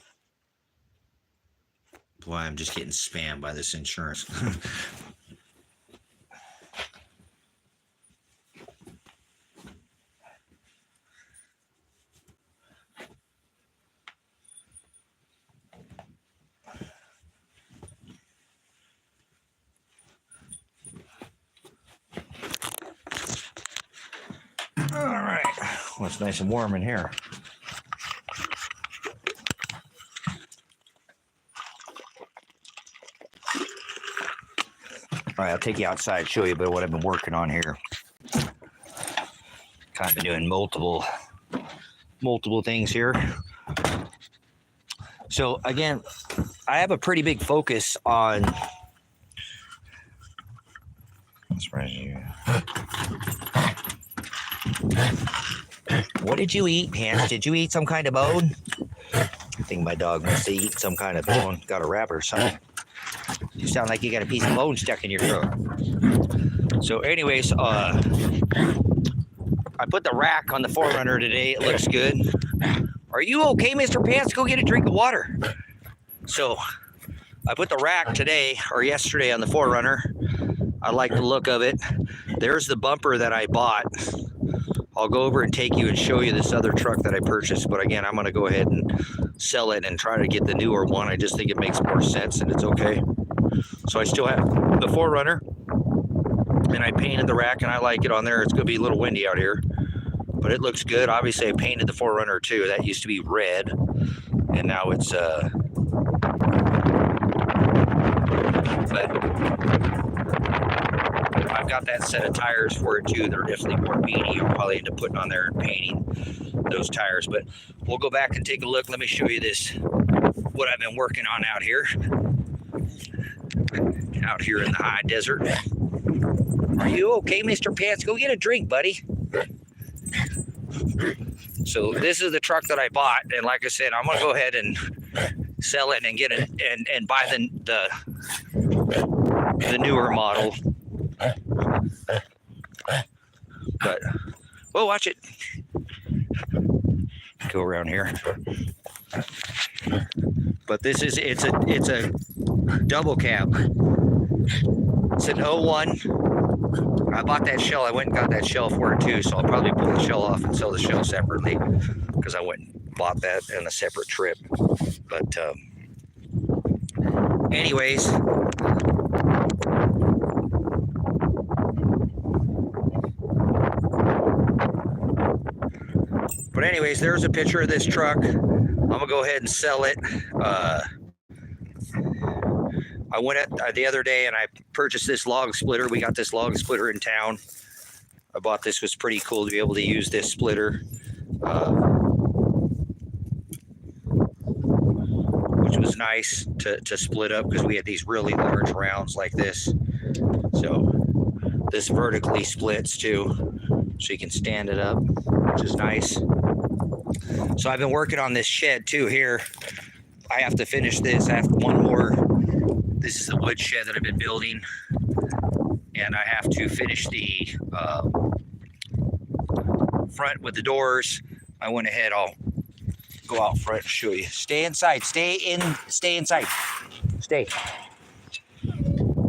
A: Boy, I'm just getting spammed by this insurance. All right. Well, it's nice and warm in here. All right, I'll take you outside, show you a bit of what I've been working on here. Kind of been doing multiple things here. So again, I have a pretty big focus on. That's right here. What did you eat, Pants? Did you eat some kind of bone? I think my dog must have eaten some kind of bone. Got a wrap or something. You sound like you got a piece of bone stuck in your throat. So anyways, I put the rack on the Forerunner today. It looks good. Are you okay, Mr. Pants? Go get a drink of water. So I put the rack today or yesterday on the Forerunner. I like the look of it. There's the bumper that I bought. I'll go over and take you and show you this other truck that I purchased. But again, I'm going to go ahead and sell it and try to get the newer one. I just think it makes more sense and it's okay. So I still have the Forerunner, and I painted the rack, and I like it on there. It's going to be a little windy out here, but it looks good. Obviously, I painted the Forerunner too. That used to be red, and now it's but I've got that set of tires for it too. They're definitely more beady. I'll probably end up putting on there and painting those tires, but we'll go back and take a look. Let me show you this, what I've been working on out here in the high desert. Are you okay, Mr. Pants? Go get a drink, buddy. So this is the truck that I bought, and like I said, I'm gonna go ahead and sell it and get it and buy the newer model. But well, watch it. Go around here. But this is it's a double cab. It's an 01. I bought that shell. I went and got that shell for it too, so I'll probably pull the shell off and sell the shell separately because I went and bought that in a separate trip. But anyways, there's a picture of this truck. I'm gonna go ahead and sell it. I went the other day and I purchased this log splitter. We got this log splitter in town. I bought this. It was pretty cool to be able to use this splitter, which was nice to split up because we had these really large rounds like this. So this vertically splits too, so you can stand it up, which is nice. So I've been working on this shed too here. I have to finish this. I have one more. This is the wood shed that I've been building, and I have to finish the front with the doors. I went ahead. I'll go out front and show you. Stay inside. Stay inside. Stay.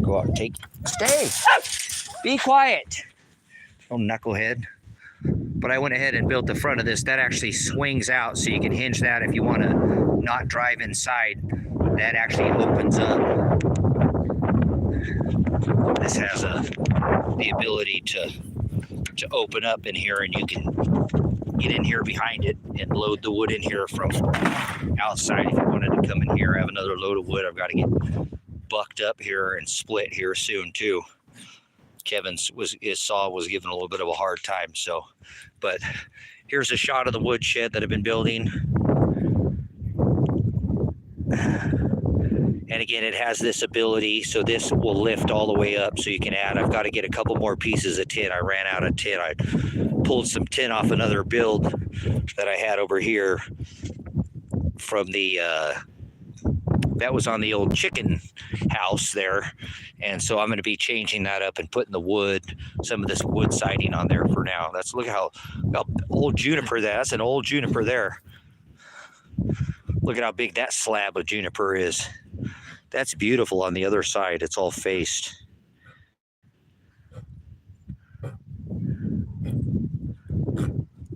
A: Go go out and take. Stay. Be quiet. Oh, knucklehead. But I went ahead and built the front of this. That actually swings out, so you can hinge that if you want to not drive inside. That actually opens up. This has the ability to open up in here, and you can get in here behind it and load the wood in here from outside. If you wanted to come in here, have another load of wood. I've got to get bucked up here and split here soon too. Kevin's his saw was giving a little bit of a hard time. So, but here's a shot of the wood shed that I've been building. And again, it has this ability, so this will lift all the way up, so you can add. I've got to get a couple more pieces of tin. I ran out of tin. I pulled some tin off another build that I had over here from the that was on the old chicken house there, and so I'm going to be changing that up and putting the wood, some of this wood siding on there for now. Look at how old juniper that's an old juniper there. Look at how big that slab of juniper is. That's beautiful on the other side. It's all faced.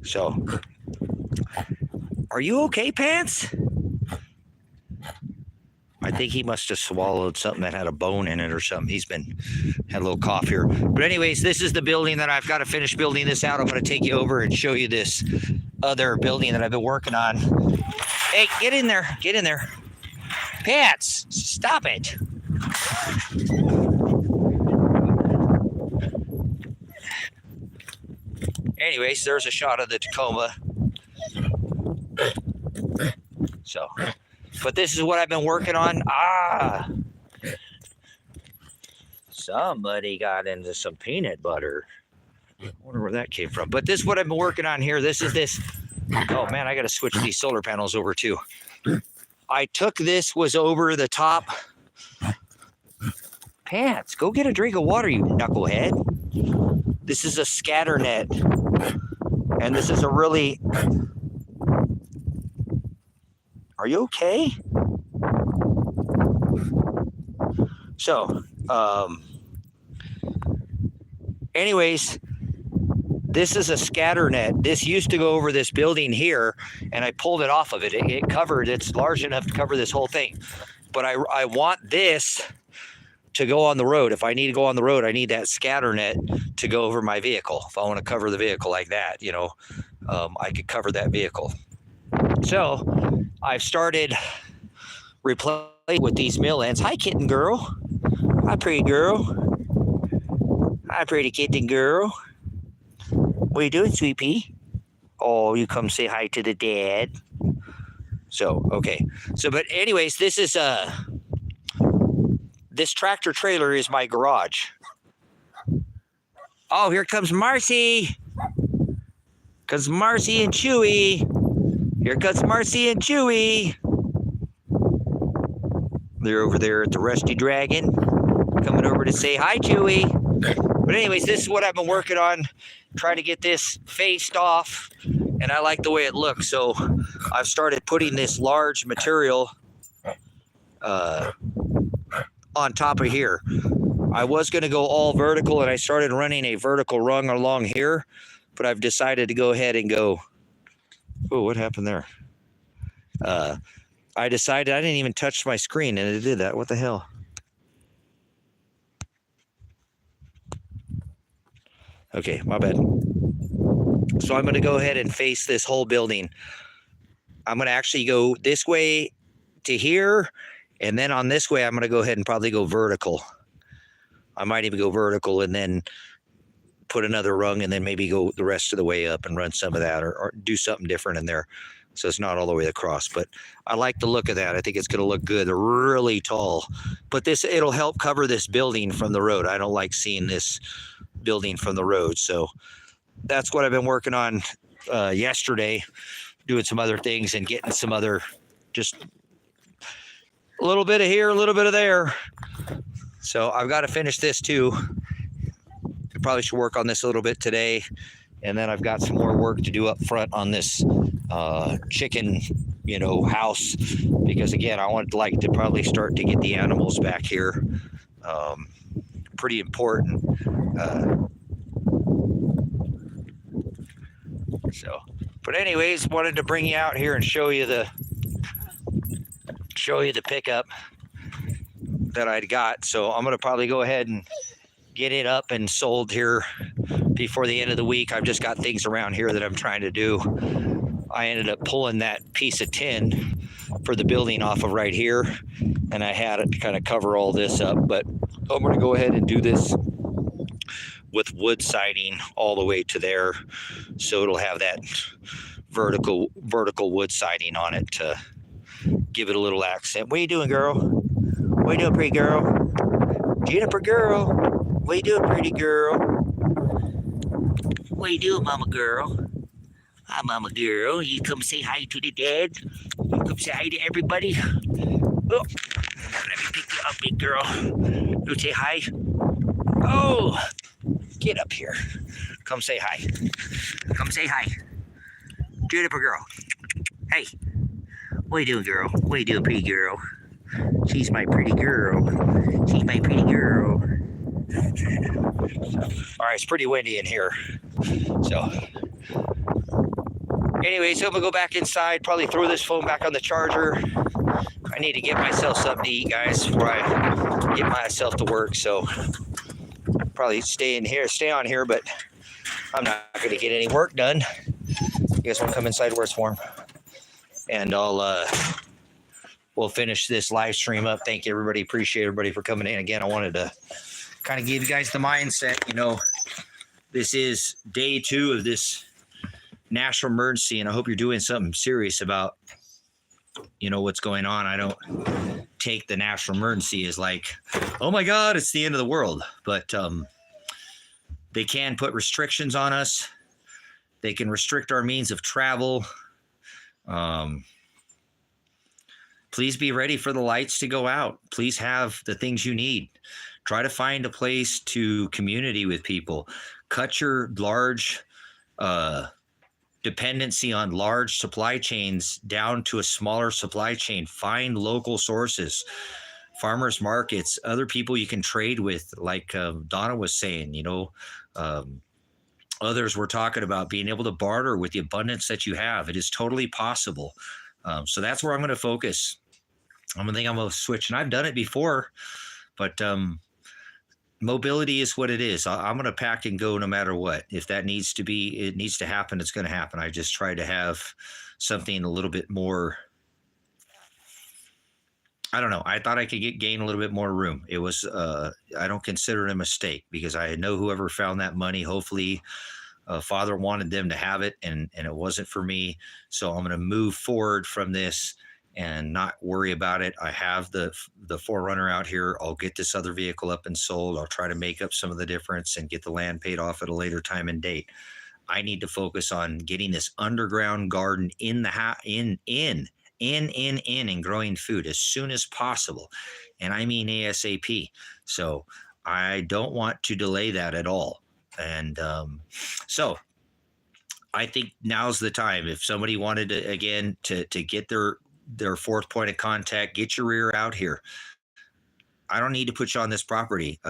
A: So, are you okay, Pants? I think he must have swallowed something that had a bone in it or something. Had a little cough here. But anyways, this is the building that I've got to finish building this out. I'm going to take you over and show you this other building that I've been working on. Hey, get in there. Get in there. Pants, stop it. Anyways, there's a shot of the Tacoma. So, but this is what I've been working on. Somebody got into some peanut butter. I wonder where that came from. But this is what I've been working on here. This is this. Oh man, I got to switch these solar panels over too. I took this, was over the top. Pants, go get a drink of water, you knucklehead. This is a scatter net. And this is a really... Are you okay? So, anyways, this is a scatter net. This used to go over this building here, and I pulled it off of it. It covered, it's large enough to cover this whole thing. But I want this to go on the road. If I need to go on the road, I need that scatter net to go over my vehicle. If I want to cover the vehicle like that, you know, I could cover that vehicle. So I've started replacing with these mill ends. Hi, kitten girl. Hi, pretty girl. Hi, pretty kitten girl. What are you doing, sweet pea? Oh, you come say hi to the dad. So, okay. So, but anyways, this is this tractor trailer is my garage. Oh, here comes Marcy. Comes Marcy and Chewy. Here comes Marcy and Chewy. They're over there at the Rusty Dragon. Coming over to say hi, Chewy. But anyways, this is what I've been working on. Trying to get this faced off. And I like the way it looks. So I've started putting this large material on top of here. I was going to go all vertical, and I started running a vertical rung along here, but I've decided to go ahead and go. Oh, what happened there? I decided I didn't even touch my screen, and it did that. What the hell? Okay, my bad. So I'm going to go ahead and face this whole building. I'm going to actually go this way to here, and then on this way, I'm going to go ahead and probably go vertical. I might even go vertical and then put another rung and then maybe go the rest of the way up and run some of that, or do something different in there so it's not all the way across. But I like the look of that. I think it's going to look good. They're really tall. But it'll help cover this building from the road. I don't like seeing this building from the road. So that's what I've been working on yesterday, doing some other things and getting some other, just a little bit of here, a little bit of there. So I've got to finish this too. I probably should work on this a little bit today. And then I've got some more work to do up front on this chicken, house. Because again, I want to probably start to get the animals back here. pretty important. But anyways, wanted to bring you out here and show you the pickup that I'd got. So I'm gonna probably go ahead and get it up and sold here before the end of the week. I've just got things around here that I'm trying to do. I ended up pulling that piece of tin for the building off of right here, and I had it to kind of cover all this up, but I'm going to go ahead and do this with wood siding all the way to there, so it'll have that vertical wood siding on it to give it a little accent. What are you doing, girl? What are you doing, pretty girl? Juniper girl, what are you doing, pretty girl? What are you doing, mama girl? Hi, mama girl. You come say hi to the dad? You come say hi to everybody? Oh, let me pick you up, big girl. You say hi? Oh, get up here. Come say hi. Come say hi. Juniper girl. Hey, what are you doing, girl? What are you doing, pretty girl? She's my pretty girl. She's my pretty girl. All right, it's pretty windy in here. So, anyways, I'm gonna go back inside, probably throw this phone back on the charger. I need to get myself something to eat, guys, before I get myself to work. So, probably stay on here, but I'm not gonna get any work done. You guys want to come inside where it's warm? And we'll finish this live stream up. Thank you, everybody. Appreciate everybody for coming in. Again, I wanted to kind of give you guys the mindset. You know, this is day 2 of this national emergency, and I hope you're doing something serious about, you know, what's going on. I don't take the national emergency as like, oh my God, it's the end of the world. But they can put restrictions on us. They can restrict our means of travel. Please be ready for the lights to go out. Please have the things you need. Try to find a place to community with people. Cut your large dependency on large supply chains down to a smaller supply chain. Find local sources, farmers markets, other people you can trade with, like Donna was saying, you know, others were talking about being able to barter with the abundance that you have. It is totally possible. So that's where I'm going to focus. I'm going to switch, and I've done it before, but mobility is what it is. I'm going to pack and go no matter what. If that needs to be, it needs to happen, it's going to happen. I just try to have something a little bit more, I don't know. I thought I could gain a little bit more room. It was, I don't consider it a mistake, because I know whoever found that money, hopefully Father wanted them to have it, and it wasn't for me. So I'm going to move forward from this and not worry about it. I have the 4Runner out here. I'll get this other vehicle up and sold. I'll try to make up some of the difference and get the land paid off at a later time and date. I need to focus on getting this underground garden in the in and growing food as soon as possible. And I mean ASAP. So I don't want to delay that at all. And so I think now's the time. If somebody wanted to, again, to get their fourth point of contact, get your rear out here. I don't need to put you on this property.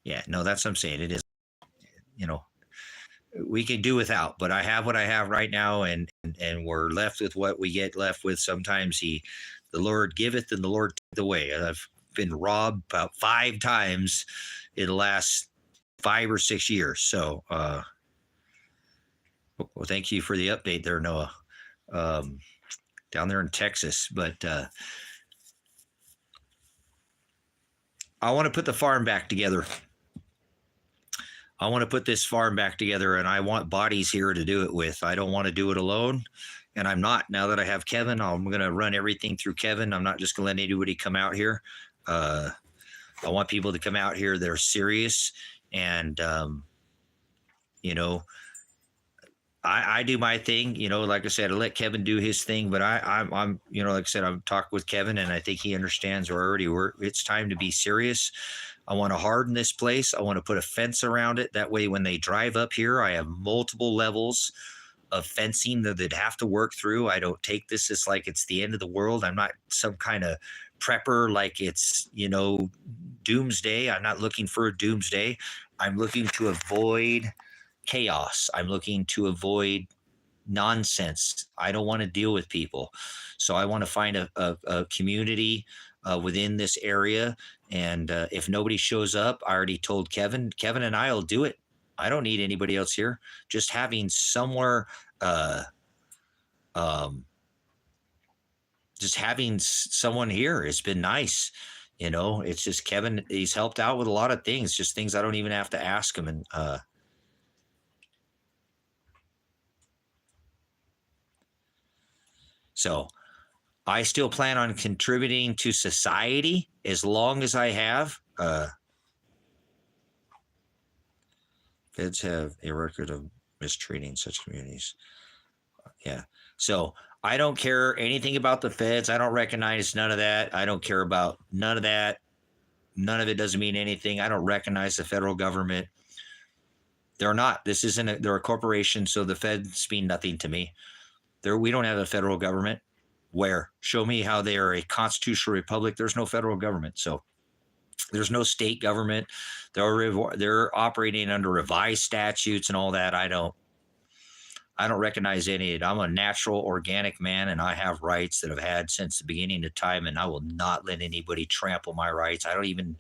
A: Yeah, no, that's what I'm saying. It is, you know, we can do without, but I have what I have right now, and we're left with what we get left with. Sometimes the Lord giveth and the Lord taketh away. I've been robbed about 5 times in the last 5 or 6 years. So, well, thank you for the update there, Noah, down there in Texas. But I want to put the farm back together. I want to put this farm back together, and I want bodies here to do it with. I don't want to do it alone, and I'm not. Now that I have Kevin, I'm going to run everything through Kevin. I'm not just going to let anybody come out here. I want people to come out here that are serious, and, you know, I do my thing, you know, like I said, I let Kevin do his thing, but I'm, you know, like I said, I've talked with Kevin, and I think he understands it's time to be serious. I want to harden this place. I want to put a fence around it. That way, when they drive up here, I have multiple levels of fencing that they'd have to work through. I don't take this as like it's the end of the world. I'm not some kind of prepper like it's, doomsday. I'm not looking for a doomsday. I'm looking to avoid chaos. I'm looking to avoid nonsense. I don't want to deal with people. So I want to find a community within this area. And if nobody shows up, I already told Kevin and I will do it. I don't need anybody else here. Just having somewhere, uh, um, just having someone here has been nice. It's just Kevin. He's helped out with a lot of things, just things I don't even have to ask him. And so I still plan on contributing to society as long as I have. Feds have a record of mistreating such communities. Yeah. So I don't care anything about the feds. I don't recognize none of that. I don't care about none of that. None of it doesn't mean anything. I don't recognize the federal government. They're not. They're a corporation, so the feds mean nothing to me. We don't have a federal government. Where? Show me how they are a constitutional republic. There's no federal government. So there's no state government. They're operating under revised statutes and all that. I don't recognize any of it. I'm a natural, organic man, and I have rights that I've had since the beginning of time, and I will not let anybody trample my rights. I don't even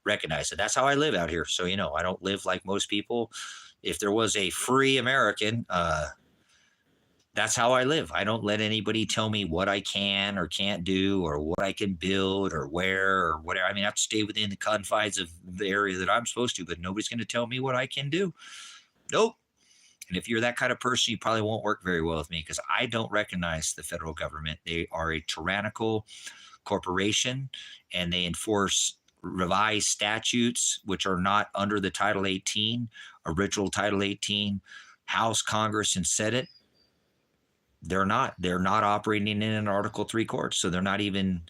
A: recognize it. That's how I live out here. So, I don't live like most people. If there was a free American, that's how I live. I don't let anybody tell me what I can or can't do or what I can build or where or whatever. I mean, I have to stay within the confines of the area that I'm supposed to, but nobody's going to tell me what I can do. Nope. And if you're that kind of person, you probably won't work very well with me because I don't recognize the federal government. They are a tyrannical corporation and they enforce revised statutes, which are not under the Title 18, original Title 18, House, Congress, and Senate. They're not operating in an Article 3 court. So they're not even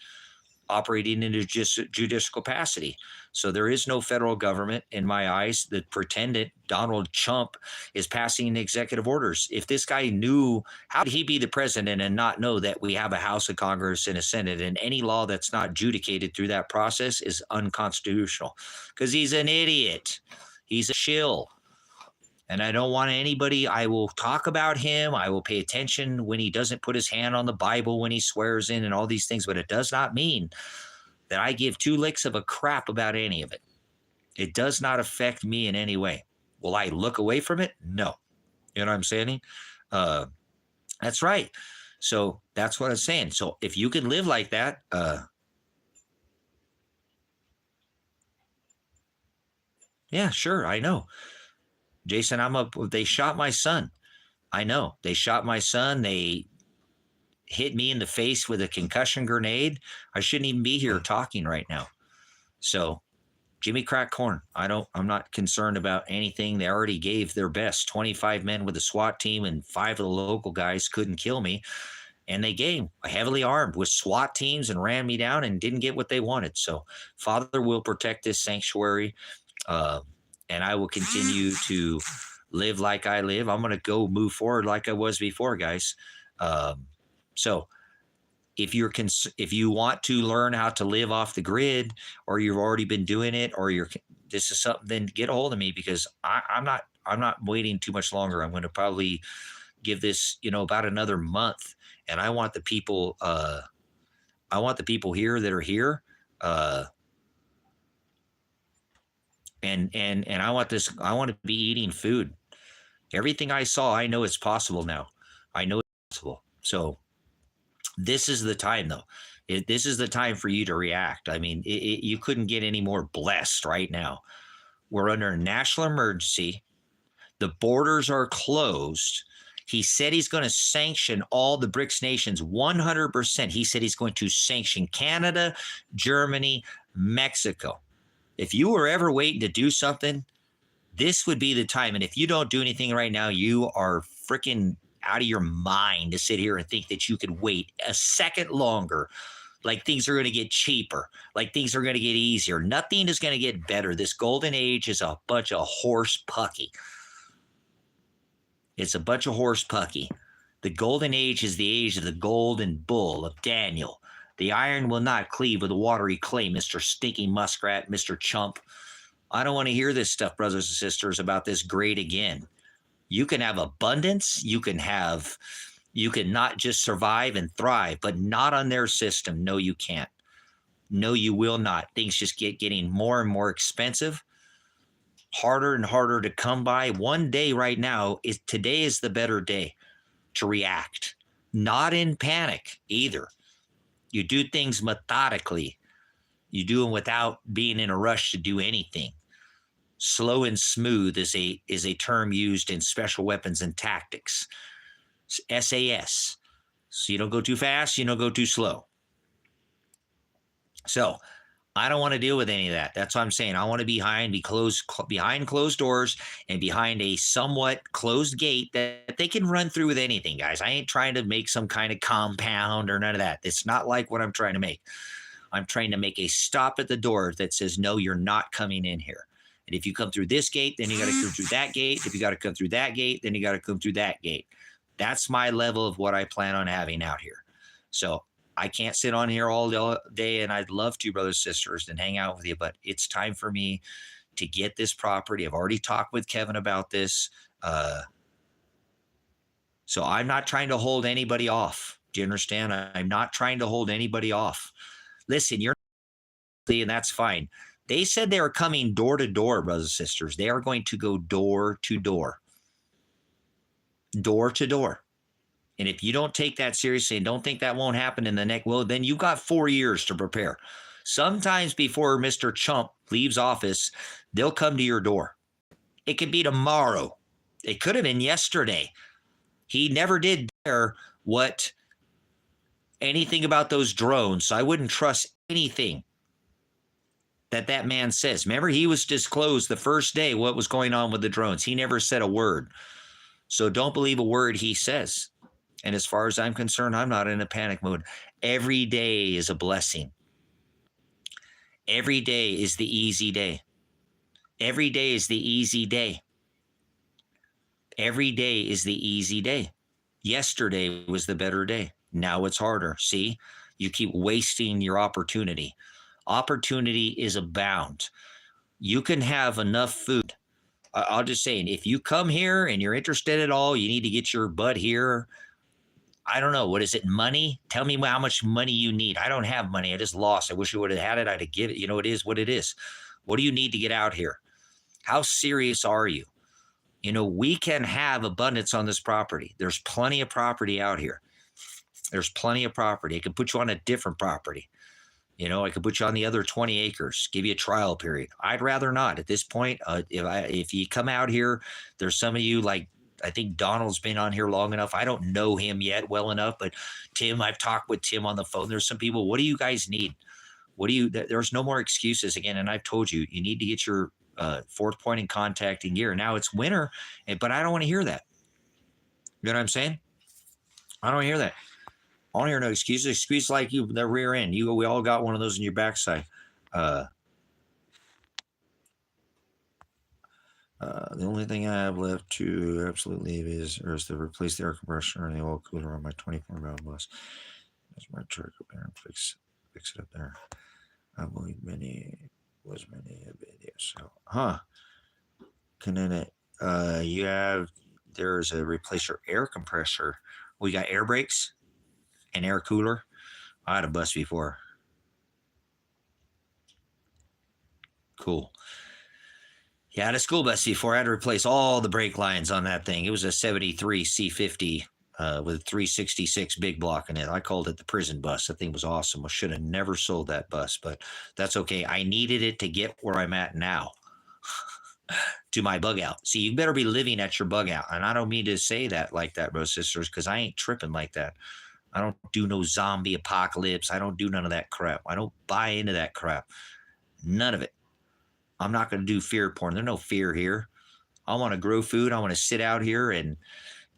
A: operating in a judicial capacity. So there is no federal government in my eyes. The pretendant Donald Trump is passing executive orders. If this guy knew, how would he be the president and not know that we have a House of Congress and a Senate, and any law that's not adjudicated through that process is unconstitutional? Because he's an idiot. He's a shill. And I don't want anybody, I will talk about him. I will pay attention when he doesn't put his hand on the Bible, when he swears in and all these things. But it does not mean that I give two licks of a crap about any of it. It does not affect me in any way. Will I look away from it? No. You know what I'm saying? That's right. So that's what I'm saying. So if you can live like that, yeah, sure. I know. Jason, they shot my son. I know. They shot my son. They hit me in the face with a concussion grenade. I shouldn't even be here talking right now. So Jimmy crack corn. I'm not concerned about anything. They already gave their best. 25 men with a SWAT team and 5 of the local guys couldn't kill me. And they came heavily armed with SWAT teams and ran me down and didn't get what they wanted. So Father will protect this sanctuary. And I will continue to live like I live. I'm going to go move forward like I was before, guys. So if you want to learn how to live off the grid, or you've already been doing it, or this is something, then get a hold of me, because I'm not waiting too much longer. I'm going to probably give this, about another month. And I want the people, here that are here, and I want to be eating food. Everything I saw, I know it's possible now. I know it's possible. So this is the time, though. This is the time for you to react. I mean, you couldn't get any more blessed right now. We're under a national emergency. The borders are closed. He said he's going to sanction all the BRICS nations 100%. He said he's going to sanction Canada, Germany, Mexico. If you were ever waiting to do something, this would be the time. And if you don't do anything right now, you are freaking out of your mind to sit here and think that you could wait a second longer. Like things are going to get cheaper, like things are going to get easier. Nothing is going to get better. This golden age is a bunch of horse pucky. It's a bunch of horse pucky. The golden age is the age of the golden bull of Daniel. The iron will not cleave with the watery clay, Mr. Stinky Muskrat, Mr. Chump. I don't want to hear this stuff, brothers and sisters, about this great again. You can have abundance. You can not just survive and thrive, but not on their system. No, you can't. No, you will not. Things just getting more and more expensive, harder and harder to come by. One day right now today is the better day to react, not in panic either. You do things methodically. You do them without being in a rush to do anything. Slow and smooth is a term used in special weapons and tactics. SAS. So you don't go too fast, you don't go too slow. So I don't want to deal with any of that. That's what I'm saying. I want to be behind closed doors and behind a somewhat closed gate that they can run through with anything, guys. I ain't trying to make some kind of compound or none of that. It's not like what I'm trying to make. I'm trying to make a stop at the door that says, no, you're not coming in here. And if you come through this gate, then you got to come through that gate. If you got to come through that gate, then you got to come through that gate. That's my level of what I plan on having out here. So I can't sit on here all day, and I'd love to, brothers and sisters, and hang out with you, but it's time for me to get this property. I've already talked with Kevin about this. So I'm not trying to hold anybody off. Do you understand? I'm not trying to hold anybody off. Listen, you're not, and that's fine. They said they are coming door to door, brothers and sisters. They are going to go door to door. Door to door. And if you don't take that seriously and don't think that won't happen in the next, well, then you've got 4 years to prepare. Sometimes before Mr. Chump leaves office, they'll come to your door. It could be tomorrow. It could have been yesterday. He never did dare anything about those drones. So I wouldn't trust anything that man says. Remember, he was disclosed the first day what was going on with the drones. He never said a word. So don't believe a word he says. And as far as I'm concerned, I'm not in a panic mode. Every day is a blessing. Every day is the easy day. Every day is the easy day. Every day is the easy day. Yesterday was the better day. Now it's harder. See, you keep wasting your opportunity. Opportunity is abound. You can have enough food. I'll just say, if you come here and you're interested at all, you need to get your butt here. I don't know. What is it? Money? Tell me how much money you need. I don't have money. I just lost. I wish I would have had it. I'd have given it. You know, it is what it is. What do you need to get out here? How serious are you? You know, we can have abundance on this property. There's plenty of property out here. There's plenty of property. I could put you on a different property. You know, I could put you on the other 20 acres, give you a trial period. I'd rather not at this point. If you come out here, there's some of you like, I think Donald's been on here long enough. I don't know him yet well enough, but Tim, I've talked with Tim on the phone. There's some people, what do you guys need? There's no more excuses again. And I've told you, you need to get your fourth point in contact in gear. Now it's winter, but I don't want to hear that. You know what I'm saying? I don't want to hear that. I don't hear no excuses. Excuse like you, the rear end. We all got one of those in your backside. The only thing I have left to absolutely leave is to replace the air compressor and the oil cooler on my 24-pound bus. That's my truck up there and fix it up there. I believe many a video. So, there's a replace your air compressor. We got air brakes and air cooler. I had a bus before. Cool. Yeah, I had a school bus before. I had to replace all the brake lines on that thing. It was a 73 C50 with a 366 big block in it. I called it the prison bus. That thing was awesome. I should have never sold that bus, but that's okay. I needed it to get where I'm at now to my bug out. See, you better be living at your bug out. And I don't mean to say that like that, bro, sisters, because I ain't tripping like that. I don't do no zombie apocalypse. I don't do none of that crap. I don't buy into that crap. None of it. I'm not going to do fear porn. There's no fear here. I want to grow food. I want to sit out here and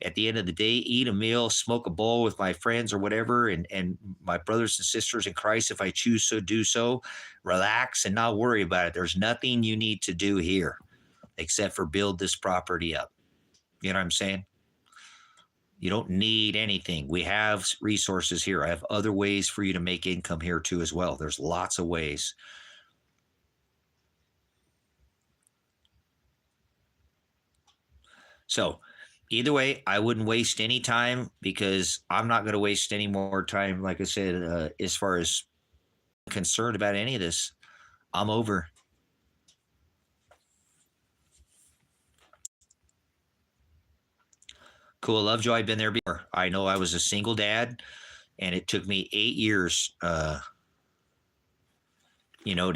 A: at the end of the day, eat a meal, smoke a bowl with my friends or whatever, and my brothers and sisters in Christ, if I choose to do so, relax and not worry about it. There's nothing you need to do here except for build this property up. You know what I'm saying? You don't need anything. We have resources here. I have other ways for you to make income here too as well. There's lots of ways. So either way, I wouldn't waste any time because I'm not going to waste any more time. Like I said, as far as concerned about any of this, I'm over. Cool. Lovejoy, I've been there before. I know I was a single dad and it took me 8 years, to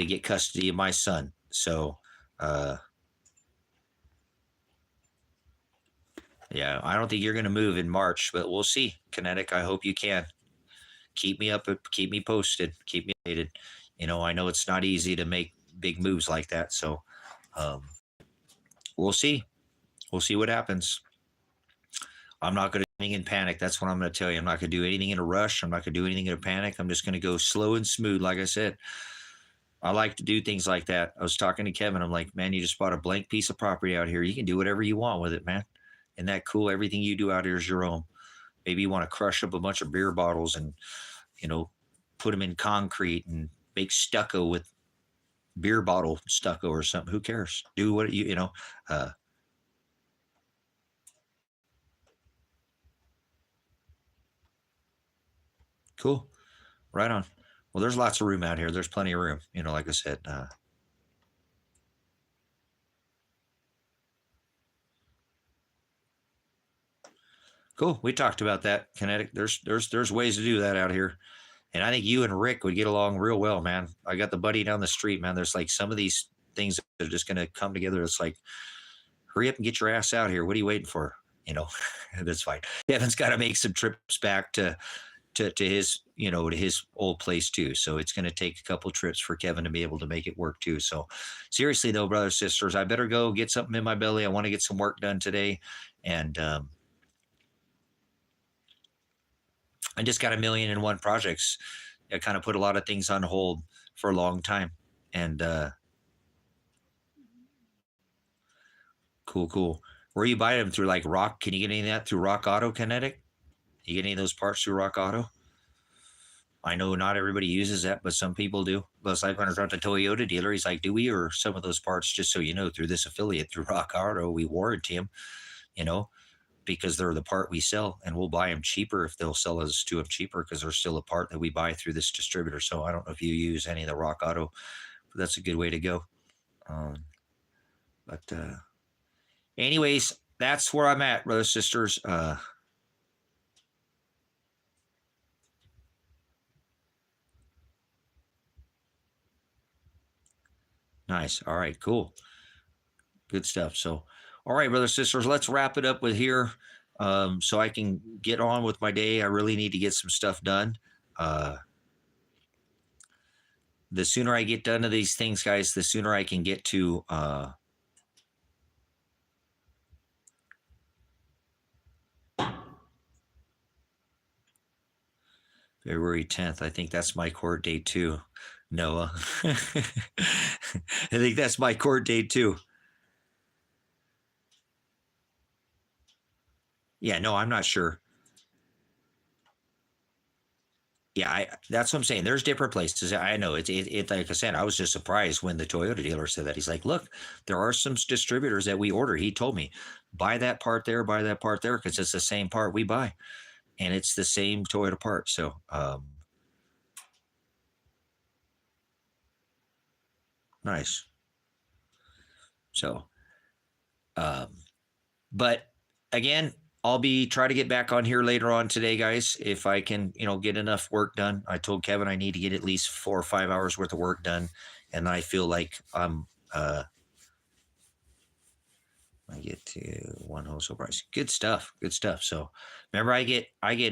A: get custody of my son. So, yeah, I don't think you're going to move in March, but we'll see. Kinetic, I hope you can. Keep me up, keep me posted, keep me updated. I know it's not easy to make big moves like that. So, we'll see. We'll see what happens. I'm not going to do anything in panic. That's what I'm going to tell you. I'm not going to do anything in a rush. I'm not going to do anything in a panic. I'm just going to go slow and smooth. Like I said, I like to do things like that. I was talking to Kevin. I'm like, man, you just bought a blank piece of property out here. You can do whatever you want with it, man. Isn't that cool? Everything you do out here is your own. Maybe you want to crush up a bunch of beer bottles and, put them in concrete and make stucco with beer bottle stucco or something. Who cares? Do what cool. Right on. Well, there's lots of room out here. There's plenty of room. Like I said, cool. We talked about that, Kinetic. There's ways to do that out here. And I think you and Rick would get along real well, man. I got the buddy down the street, man. There's like some of these things that are just going to come together. It's like, hurry up and get your ass out here. What are you waiting for? That's fine. Kevin's got to make some trips back to his, to his old place too. So it's going to take a couple trips for Kevin to be able to make it work too. So seriously though, brothers, sisters, I better go get something in my belly. I want to get some work done today. And, I just got 1,000,001 projects. I kind of put a lot of things on hold for a long time. And cool. Where you buy them through like Rock? Can you get any of that through Rock Auto, Kinetic? You get any of those parts through Rock Auto? I know not everybody uses that, but some people do. Plus, like when I was at the Toyota dealer, he's like, "Do we?" Or some of those parts, just so you know, through this affiliate through Rock Auto, we warranty them. Because they're the part we sell, and we'll buy them cheaper if they'll sell us to them cheaper because they're still a part that we buy through this distributor. So I don't know if you use any of the Rock Auto, but that's a good way to go. Anyways, that's where I'm at, brothers, sisters. Nice. All right, cool. Good stuff. So, all right, brothers, sisters, let's wrap it up with here so I can get on with my day. I really need to get some stuff done. The sooner I get done to these things, guys, the sooner I can get to February 10th. I think that's my court date too, Noah. I think that's my court date too. Yeah, no, I'm not sure. Yeah, that's what I'm saying. There's different places. I know it. Like I said, I was just surprised when the Toyota dealer said that. He's like, "Look, there are some distributors that we order." He told me, "Buy that part there, buy that part there, because it's the same part we buy, and it's the same Toyota part." So, nice. So, but again, I'll be try to get back on here later on today, guys, if I can, get enough work done. I told Kevin I need to get at least 4 or 5 hours worth of work done, and I feel like I'm. I get to one wholesale price. Good stuff. So remember, I get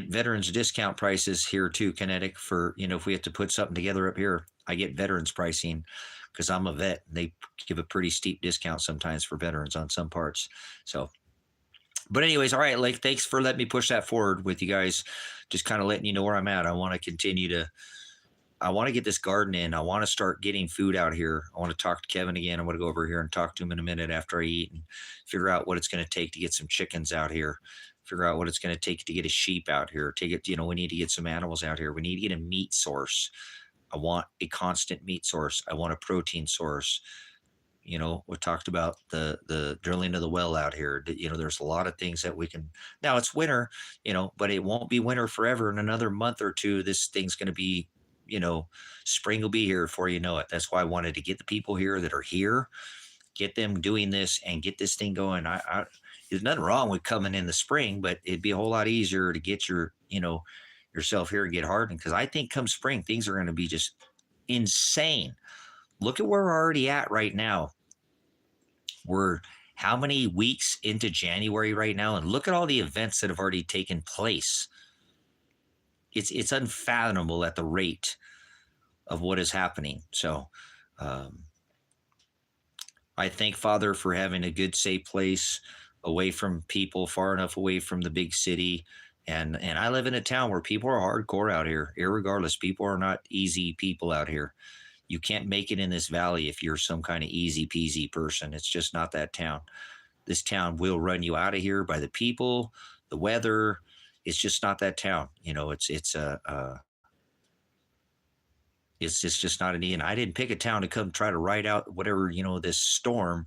A: veterans discount prices here too, Kinetic, for if we have to put something together up here, I get veterans pricing because I'm a vet. They give a pretty steep discount sometimes for veterans on some parts. So. But anyways, all right, like, thanks for letting me push that forward with you guys. Just kind of letting you know where I'm at. I want to continue to, I want to get this garden in. I want to start getting food out here. I want to talk to Kevin again. I'm going to go over here and talk to him in a minute after I eat and figure out what it's going to take to get some chickens out here. figure out what it's going to take to get a sheep out here. Take it, we need to get some animals out here. We need to get a meat source. I want a constant meat source. I want a protein source. We talked about the drilling of the well out here. There's a lot of things that we can. Now it's winter, but it won't be winter forever. In another month or two, this thing's going to be, spring will be here before you know it. That's why I wanted to get the people here that are here, get them doing this, and get this thing going. There's nothing wrong with coming in the spring, but it'd be a whole lot easier to get yourself here and get hardened, because I think come spring things are going to be just insane. Look at where we're already at right now. We're how many weeks into January right now, and look at all the events that have already taken place. It's unfathomable at the rate of what is happening. So I thank Father for having a good, safe place away from people, far enough away from the big city. And I live in a town where people are hardcore out here. Irregardless, people are not easy people out here. You can't make it in this valley if you're some kind of easy peasy person. It's just not that town. This town will run you out of here by the people, the weather. It's just not that town. It's just not an E. And I didn't pick a town to come try to ride out whatever, this storm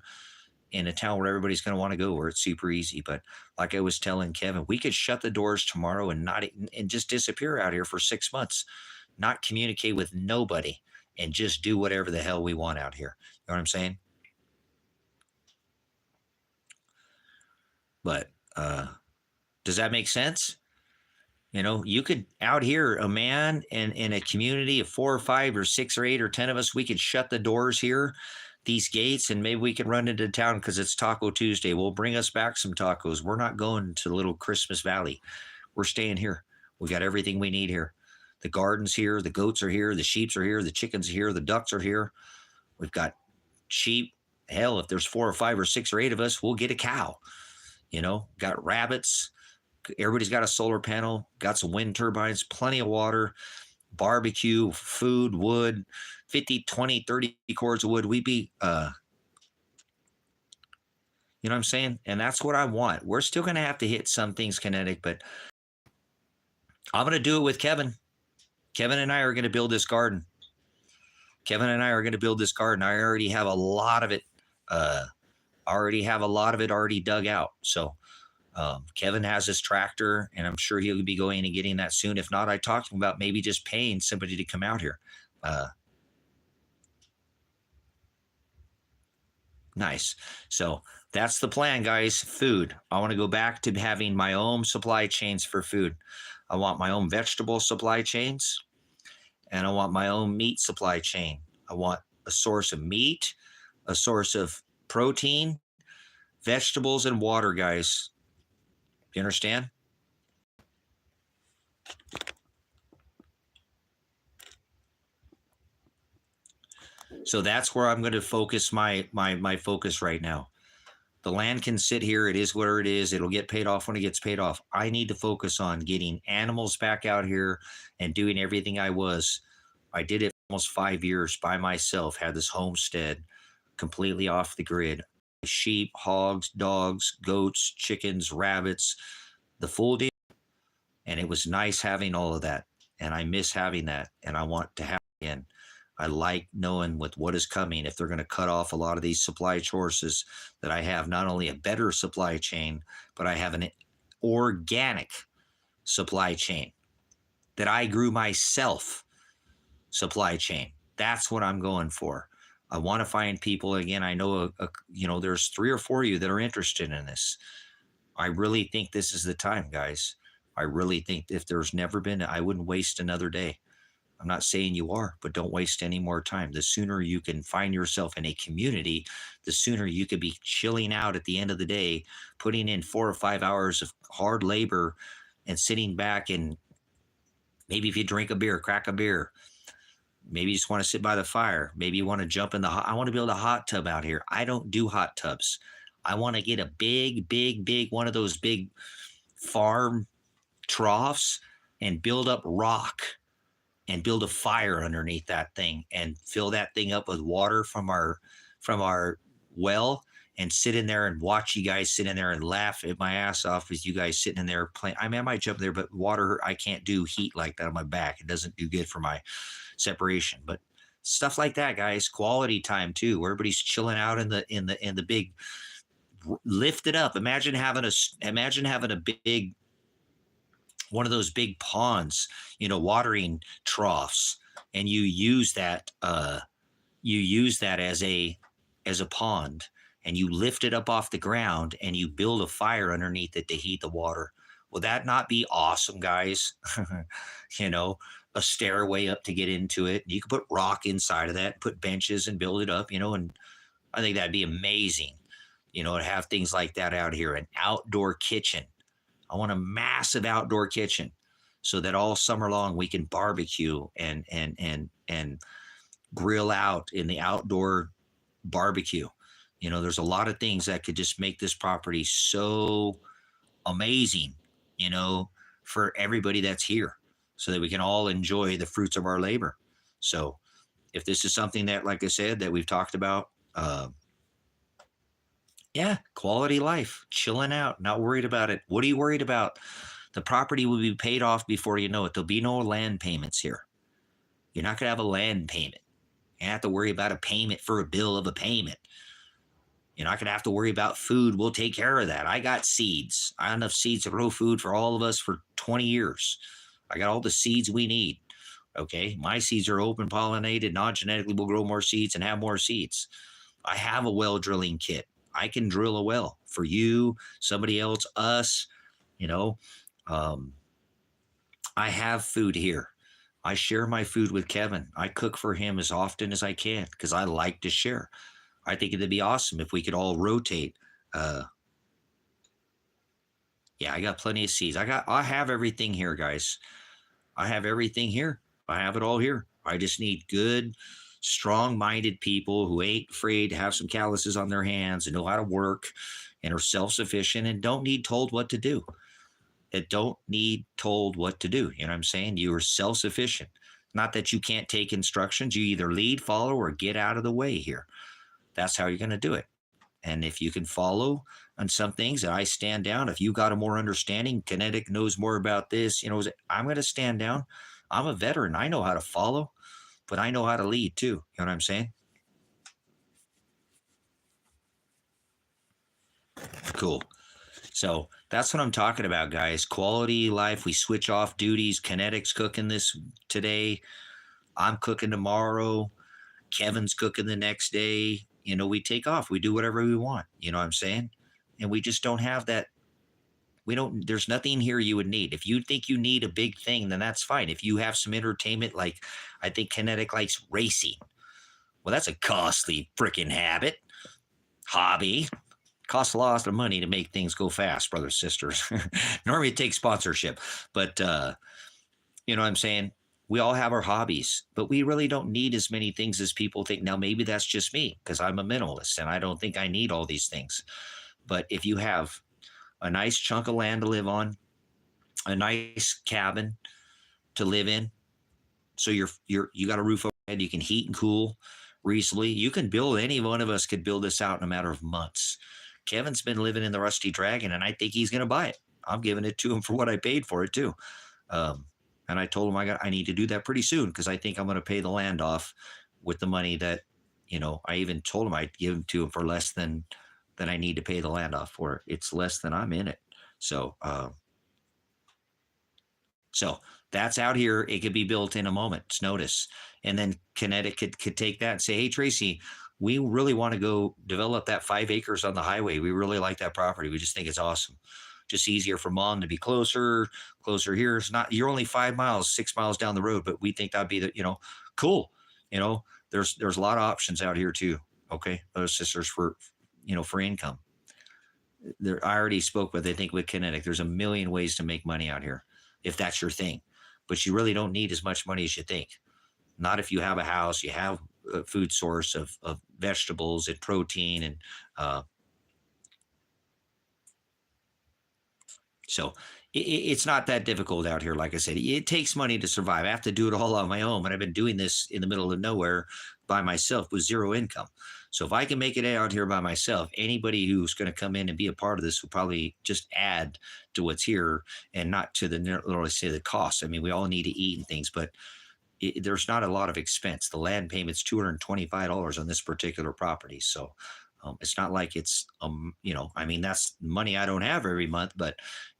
A: in a town where everybody's going to want to go, where it's super easy. But like I was telling Kevin, we could shut the doors tomorrow and just disappear out here for 6 months, not communicate with nobody, and just do whatever the hell we want out here. You know what I'm saying? But does that make sense? You could out here, a man in a community of 4 or 5 or 6 or 8 or 10 of us, we could shut the doors here, these gates, and maybe we can run into town because it's Taco Tuesday. We'll bring us back some tacos. We're not going to little Christmas Valley. We're staying here. We got everything we need here. The garden's here. The goats are here. The sheep are here. The chickens are here. The ducks are here. We've got sheep. Hell, if there's 4 or 5 or 6 or 8 of us, we'll get a cow. Got rabbits. Everybody's got a solar panel, got some wind turbines, plenty of water, barbecue, food, wood, 50, 20, 30 cords of wood. We'd be, you know what I'm saying? And that's what I want. We're still going to have to hit some things kinetic, but I'm going to do it with Kevin. Kevin and I are going to build this garden. I already have a lot of it. Already dug out. So Kevin has his tractor, and I'm sure he'll be going and getting that soon. If not, I talked to him about maybe just paying somebody to come out here. Nice. So that's the plan, guys. Food. I want to go back to having my own supply chains for food. I want my own vegetable supply chains, and I want my own meat supply chain. I want a source of meat, a source of protein, vegetables, and water, guys. You understand? So that's where I'm going to focus my focus right now. The land can sit here. It is where it is. It'll get paid off when it gets paid off. I need to focus on getting animals back out here and doing everything I was. I did it for almost 5 years by myself, had this homestead completely off the grid. Sheep, hogs, dogs, goats, chickens, rabbits, the full deal. And it was nice having all of that. And I miss having that. And I want to have it again. I like knowing with what is coming, if they're going to cut off a lot of these supply sources, that I have not only a better supply chain, but I have an organic supply chain that I grew myself supply chain. That's what I'm going for. I want to find people. Again, I know, there's 3 or 4 of you that are interested in this. I really think this is the time, guys. I really think if there's never been, I wouldn't waste another day. I'm not saying you are, but don't waste any more time. The sooner you can find yourself in a community, the sooner you could be chilling out at the end of the day, putting in 4 or 5 hours of hard labor and sitting back, and maybe if you drink a beer, crack a beer. Maybe you just want to sit by the fire. Maybe you want to jump in I want to build a hot tub out here. I don't do hot tubs. I want to get a big, one of those big farm troughs and build up rock and build a fire underneath that thing and fill that thing up with water from our well and sit in there and watch you guys sit in there and laugh at my ass off with you guys sitting in there playing. I mean, I might jump there, but water, I can't do heat like that on my back. It doesn't do good for my separation. But stuff like that, guys, quality time too, where everybody's chilling out in the big, lift it up. Imagine having a big, one of those big ponds, watering troughs, and you use that as a pond, and you lift it up off the ground and you build a fire underneath it to heat the water. Will that not be awesome, guys? A stairway up to get into it. You could put rock inside of that, put benches and build it up, and I think that'd be amazing, to have things like that out here. An outdoor kitchen. I want a massive outdoor kitchen so that all summer long we can barbecue and grill out in the outdoor barbecue. There's a lot of things that could just make this property so amazing, for everybody that's here, so that we can all enjoy the fruits of our labor. So if this is something that, like I said, that we've talked about, yeah, quality life, chilling out, not worried about it. What are you worried about? The property will be paid off before you know it. There'll be no land payments here. You're not going to have a land payment. You don't have to worry about a payment for a bill of a payment. You're not going to have to worry about food. We'll take care of that. I got seeds. I have enough seeds to grow food for all of us for 20 years. I got all the seeds we need. Okay. My seeds are open pollinated, non-genetically. We'll grow more seeds and have more seeds. I have a well drilling kit. I can drill a well for you, somebody else, us, I have food here. I share my food with Kevin. I cook for him as often as I can because I like to share. I think it'd be awesome if we could all rotate. Yeah, I got plenty of seeds. I have everything here, guys. I have everything here. I have it all here. I just need good, strong-minded people who ain't afraid to have some calluses on their hands and know how to work and are self-sufficient and don't need told what to do. That don't need told what to do. You know what I'm saying? You are self-sufficient. Not that you can't take instructions. You either lead, follow, or get out of the way here. That's how you're going to do it. And if you can follow on some things, and I stand down, if you got a more understanding, Kinetic knows more about this, I'm going to stand down. I'm a veteran. I know how to follow, but I know how to lead too. You know what I'm saying? Cool. So that's what I'm talking about, guys. Quality life. We switch off duties. Kinetic's cooking this today. I'm cooking tomorrow. Kevin's cooking the next day. We take off. We do whatever we want. You know what I'm saying? And we just don't have that. There's nothing here you would need. If you think you need a big thing, then that's fine. If you have some entertainment, like I think Kinetic likes racing. Well, that's a costly freaking hobby. Costs a lot of money to make things go fast, brothers, sisters. Normally it takes sponsorship, but you know what I'm saying? We all have our hobbies, but we really don't need as many things as people think. Now, maybe that's just me because I'm a minimalist and I don't think I need all these things. But if you have a nice chunk of land to live on, a nice cabin to live in, so you got a roof overhead, you can heat and cool reasonably. You can build. Any one of us could build this out in a matter of months. Kevin's been living in the Rusty Dragon, and I think he's going to buy it. I'm giving it to him for what I paid for it too. And I told him I need to do that pretty soon because I think I'm going to pay the land off with the money that, I even told him I'd give him to him for less than I need to pay the land off for. It's less than I'm in it. So that's out here. It could be built in a moment's notice. And then Connecticut could take that and say, hey, Tracy, we really want to go develop that 5 acres on the highway. We really like that property. We just think it's awesome. Just easier for mom to be closer here. It's not, you're only 5 miles, 6 miles down the road, but we think that'd be cool. There's a lot of options out here too. Okay. Those sisters for income. I already spoke with Kinetic. There's a million ways to make money out here if that's your thing, but you really don't need as much money as you think. Not if you have a house, you have a food source of vegetables and protein and, so it's not that difficult out here. Like I said, it takes money to survive. I have to do it all on my own, but I've been doing this in the middle of nowhere by myself with zero income. So if I can make it out here by myself, anybody who's going to come in and be a part of this will probably just add to what's here and not to the literally say the cost. I mean, we all need to eat and things, but there's not a lot of expense. The land payment's $225 on this particular property. So it's not like it's, you know, I mean, that's money I don't have every month, but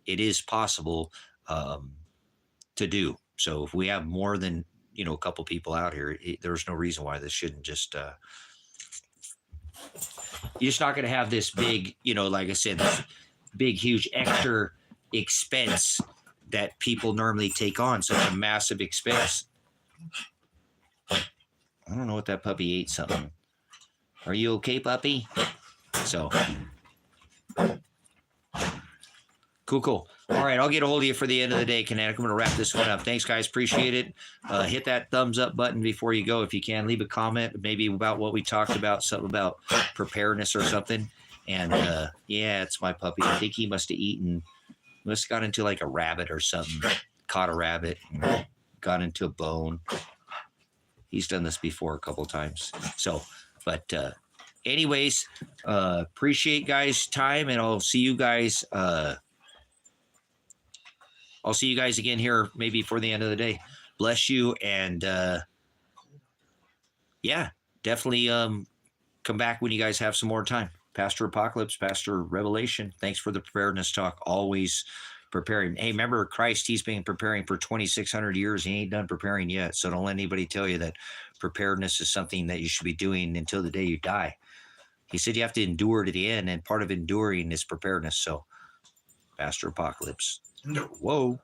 A: it is possible to do. So if we have more than, you know, a couple people out here, there's no reason why this shouldn't just, you're just not going to have this big, you know, like I said, this big, huge extra expense that people normally take on, such a massive expense. I don't know what that puppy ate something. Are you okay, puppy? So cool. All right, I'll get a hold of you for the end of the day, Kinetic. I'm going to wrap this one up. Thanks, guys. Appreciate it. Hit that thumbs up button before you go if you can. Leave a comment maybe about what we talked about, something about preparedness or something. And yeah, it's my puppy. I think he must have got into like a rabbit or something. Caught a rabbit, got into a bone. He's done this before a couple of times. So, but anyways, appreciate guys' time, and I'll see you guys. I'll see you guys again here maybe for the end of the day. Bless you, and yeah, definitely come back when you guys have some more time. Pastor Apocalypse, Pastor Revelation, thanks for the preparedness talk. Always preparing. Hey, remember Christ, he's been preparing for 2,600 years. He ain't done preparing yet. So don't let anybody tell you that preparedness is something that you should be doing until the day you die. He said you have to endure to the end, and part of enduring is preparedness. So, Pastor Apocalypse.
B: No.
A: Whoa.